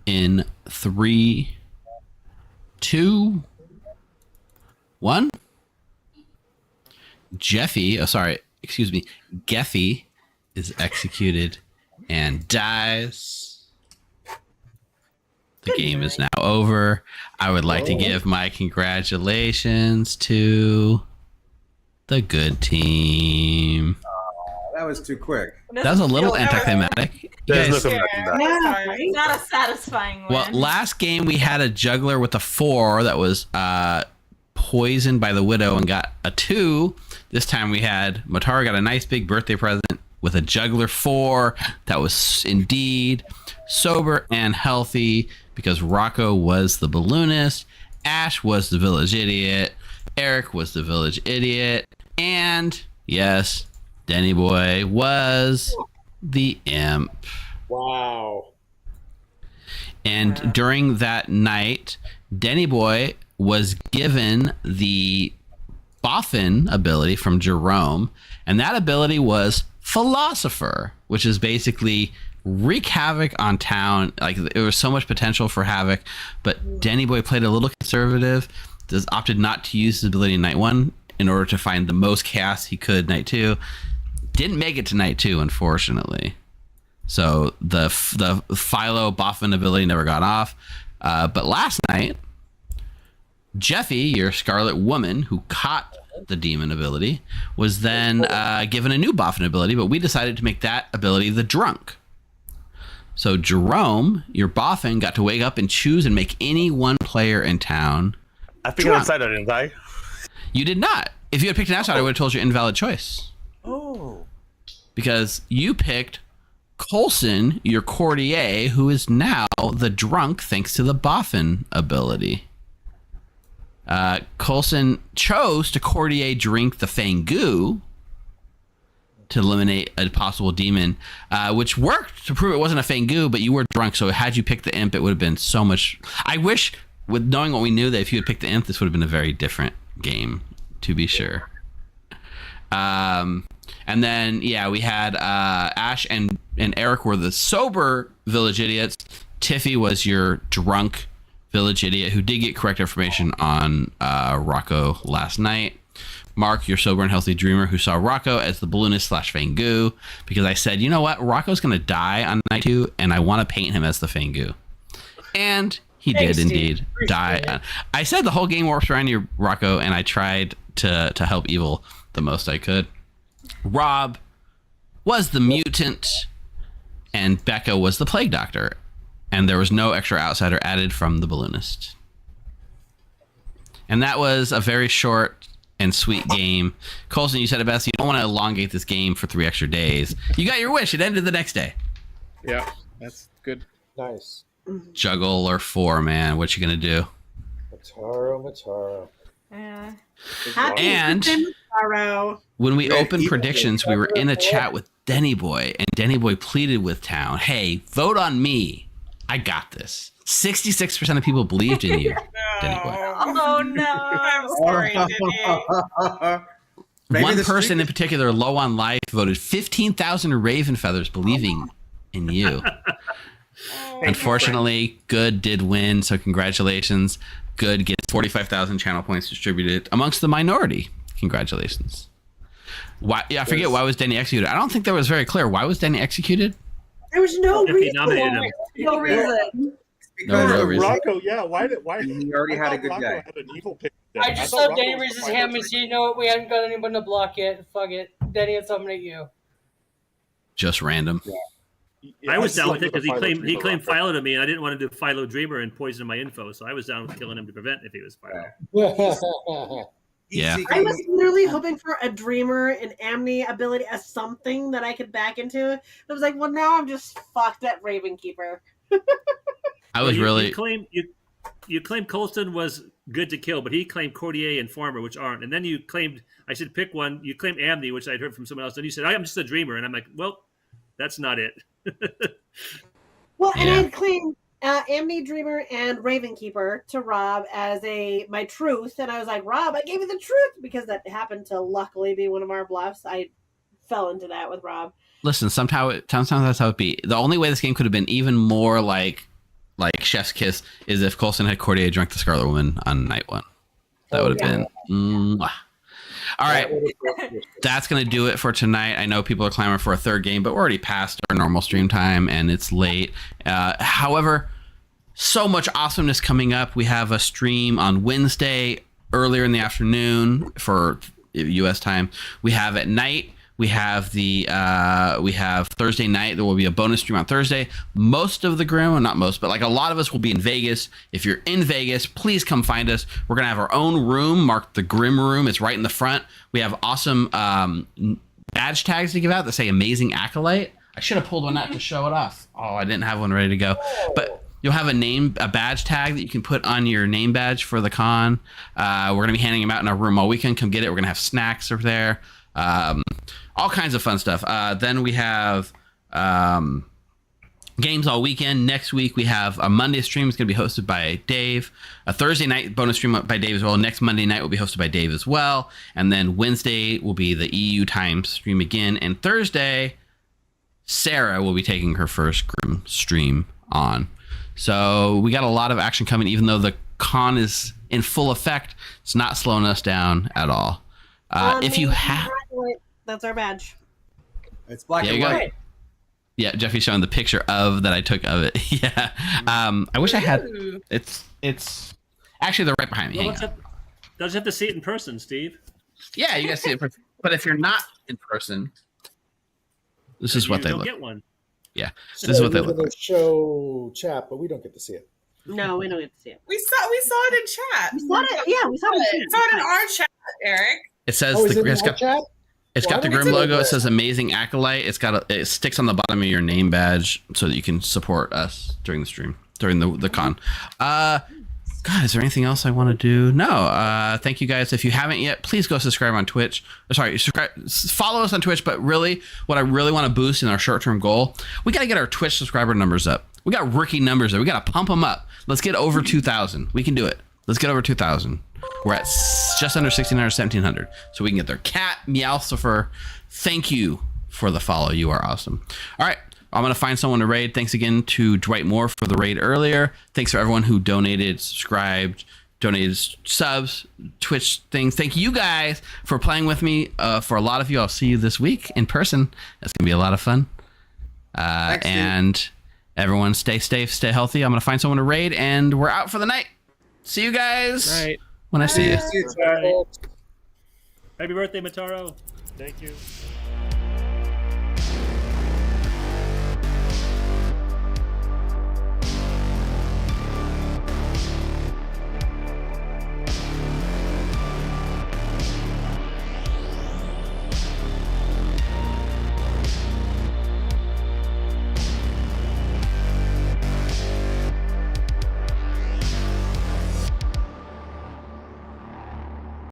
in 3, 2, 1. Geffy is executed and dies. The game is now over. I would like to give my congratulations to the good team. That was too quick. That was a little anticlimactic. There's You guys- Not a satisfying win. Well, last game we had a juggler with a 4 that was poisoned by the widow and got a 2. This time we had Motaro got a nice big birthday present with a juggler 4 that was indeed sober and healthy because Rocco was the balloonist, Ash was the village idiot, Eric was the village idiot, and yes, Denny Boy was the imp. Wow. And during that night, Denny Boy was given the Boffin ability from Jerome, and that ability was Philosopher, which is basically wreak havoc on town. Like, there was so much potential for havoc, but Denny Boy played a little conservative, opted not to use his ability in night 1 in order to find the most chaos he could night 2. Didn't make it to night 2, unfortunately. So the Philo Boffin ability never got off. But last night, Jeffy, your Scarlet Woman, who caught the demon ability, was then given a new Boffin ability, but we decided to make that ability the Drunk. So Jerome, your Boffin, got to wake up and choose and make any one player in town I picked an outsider, didn't I? You did not. If you had picked an outsider, I would have told you invalid choice. Oh. Because you picked Coulson, your courtier, who is now the Drunk thanks to the Boffin ability. Coulson chose to courtier drink the Fangu to eliminate a possible demon, which worked to prove it wasn't a Fangu, but you were drunk, so had you picked the imp, it would have been so much... I wish, with knowing what we knew, that if you had picked the imp, this would have been a very different game, to be sure. And then, yeah, we had Ash and Eric were the sober village idiots. Tiffy was your drunk village idiot who did get correct information on Rocco last night. Mark, your sober and healthy dreamer who saw Rocco as the balloonist / Fangu, because I said, you know what, Rocco's going to die on night 2, and I want to paint him as the Fangu. And he did indeed die. I said the whole game warps around you, Rocco, and I tried to help evil the most I could. Rob was the mutant, and Becca was the plague doctor, and there was no extra outsider added from the balloonist. And that was a very short and sweet game. Coulson, you said it best. You don't want to elongate this game for 3 extra days. You got your wish. It ended the next day. Yeah, that's good. Nice. Juggle or 4, man. What you gonna do? Mataro. Yeah. And when we opened predictions, we were in a chat with Denny Boy, and Denny Boy pleaded with town, hey, vote on me. I got this. 66% of people believed in you, Denny Boy. Oh no! I'm sorry, Denny. One person in particular, low on life, voted 15,000 Raven Feathers believing in you. Unfortunately, Good did win, so congratulations. Good gets 45,000 channel points distributed amongst the minority. Congratulations. Why? Yeah, I forget why was Denny executed. I don't think that was very clear. Why was Denny executed? There was no reason. No reason. No reason. Rocco, yeah. Why? He already had a good Rocco day. had an evil pick. I just saw Denny raise his hand and say, you know what, we haven't got anyone to block yet. Fuck it. Denny had something at you. Just random. I was down with it because he claimed Philo to me, and I didn't want to do Philo Dreamer and poison my info, so I was down with killing him to prevent if he was Philo. Yeah. I was literally hoping for a Dreamer and Amni ability as something that I could back into. I was like, well, now I'm just fucked at Ravenkeeper. I was really... You claimed Coulson was good to kill, but he claimed Courtier and Farmer, which aren't. And then you claimed I should pick one. You claimed Amni, which I'd heard from someone else. And you said, I'm just a dreamer. And I'm like, well, that's not it. Well, and I had claimed Amni, Dreamer, and Ravenkeeper to Rob as my truth. And I was like, Rob, I gave you the truth because that happened to luckily be one of our bluffs. I fell into that with Rob. Listen, sometimes that's how it be. The only way this game could have been even more like Chef's Kiss is if Coulson had Courtney drunk the Scarlet Woman on night 1. That would have been. Mwah. All right, that's going to do it for tonight. I know people are clamoring for a third game, but we're already past our normal stream time and it's late. However, so much awesomeness coming up. We have a stream on Wednesday earlier in the afternoon for U.S. time. We have at night. We have Thursday night. There will be a bonus stream on Thursday. Most of the Grim, well, not most, but like a lot of us will be in Vegas. If you're in Vegas, please come find us. We're going to have our own room marked the Grim Room. It's right in the front. We have awesome badge tags to give out that say Amazing Acolyte. I should have pulled one out to show it off. Oh, I didn't have one ready to go. But you'll have a badge tag that you can put on your name badge for the con. We're going to be handing them out in our room all weekend. Come get it. We're going to have snacks over there. All kinds of fun stuff. Then we have games all weekend. Next week we have a Monday stream. It's going to be hosted by Dave. A Thursday night bonus stream by Dave as well. Next Monday night will be hosted by Dave as well. And then Wednesday will be the EU time stream again. And Thursday, Sarah will be taking her first Grim stream on. So we got a lot of action coming. Even though the con is in full effect, it's not slowing us down at all. If you have... That's our badge. It's black and white. Yeah, Jeffy's showing the picture of that I took of it. Yeah. I wish I had. It's actually they're right behind me. Well, don't you have to see it in person, Steve? Yeah, you guys see it in person. But if you're not in person, this is what they look. Get one. Yeah, this is what they look like. Show chat, but we don't get to see it. No, we don't get to see it. We saw it in chat. We saw it. Yeah, we saw it. We saw it in our chat, Eric. It says it's got the Grim logo. It says Amazing Acolyte. It sticks on the bottom of your name badge so that you can support us during the stream, during the con. God, is there anything else I want to do? No. Thank you guys. If you haven't yet, please go subscribe on Twitch. Follow us on Twitch. But really, what I really want to boost in our short-term goal, we got to get our Twitch subscriber numbers up. We got rookie numbers there. We got to pump them up. Let's get over 2,000. We can do it. Let's get over 2,000. We're at just under 1,600, 1,700. So we can get there. Cat Meowsifer, thank you for the follow. You are awesome. All right. I'm going to find someone to raid. Thanks again to Dwight Moore for the raid earlier. Thanks for everyone who donated, subscribed, donated subs, Twitch things. Thank you guys for playing with me. For a lot of you, I'll see you this week in person. That's going to be a lot of fun. And everyone stay safe, stay healthy. I'm going to find someone to raid, and we're out for the night. See you guys when I see you. Happy birthday, Mataro. Thank you.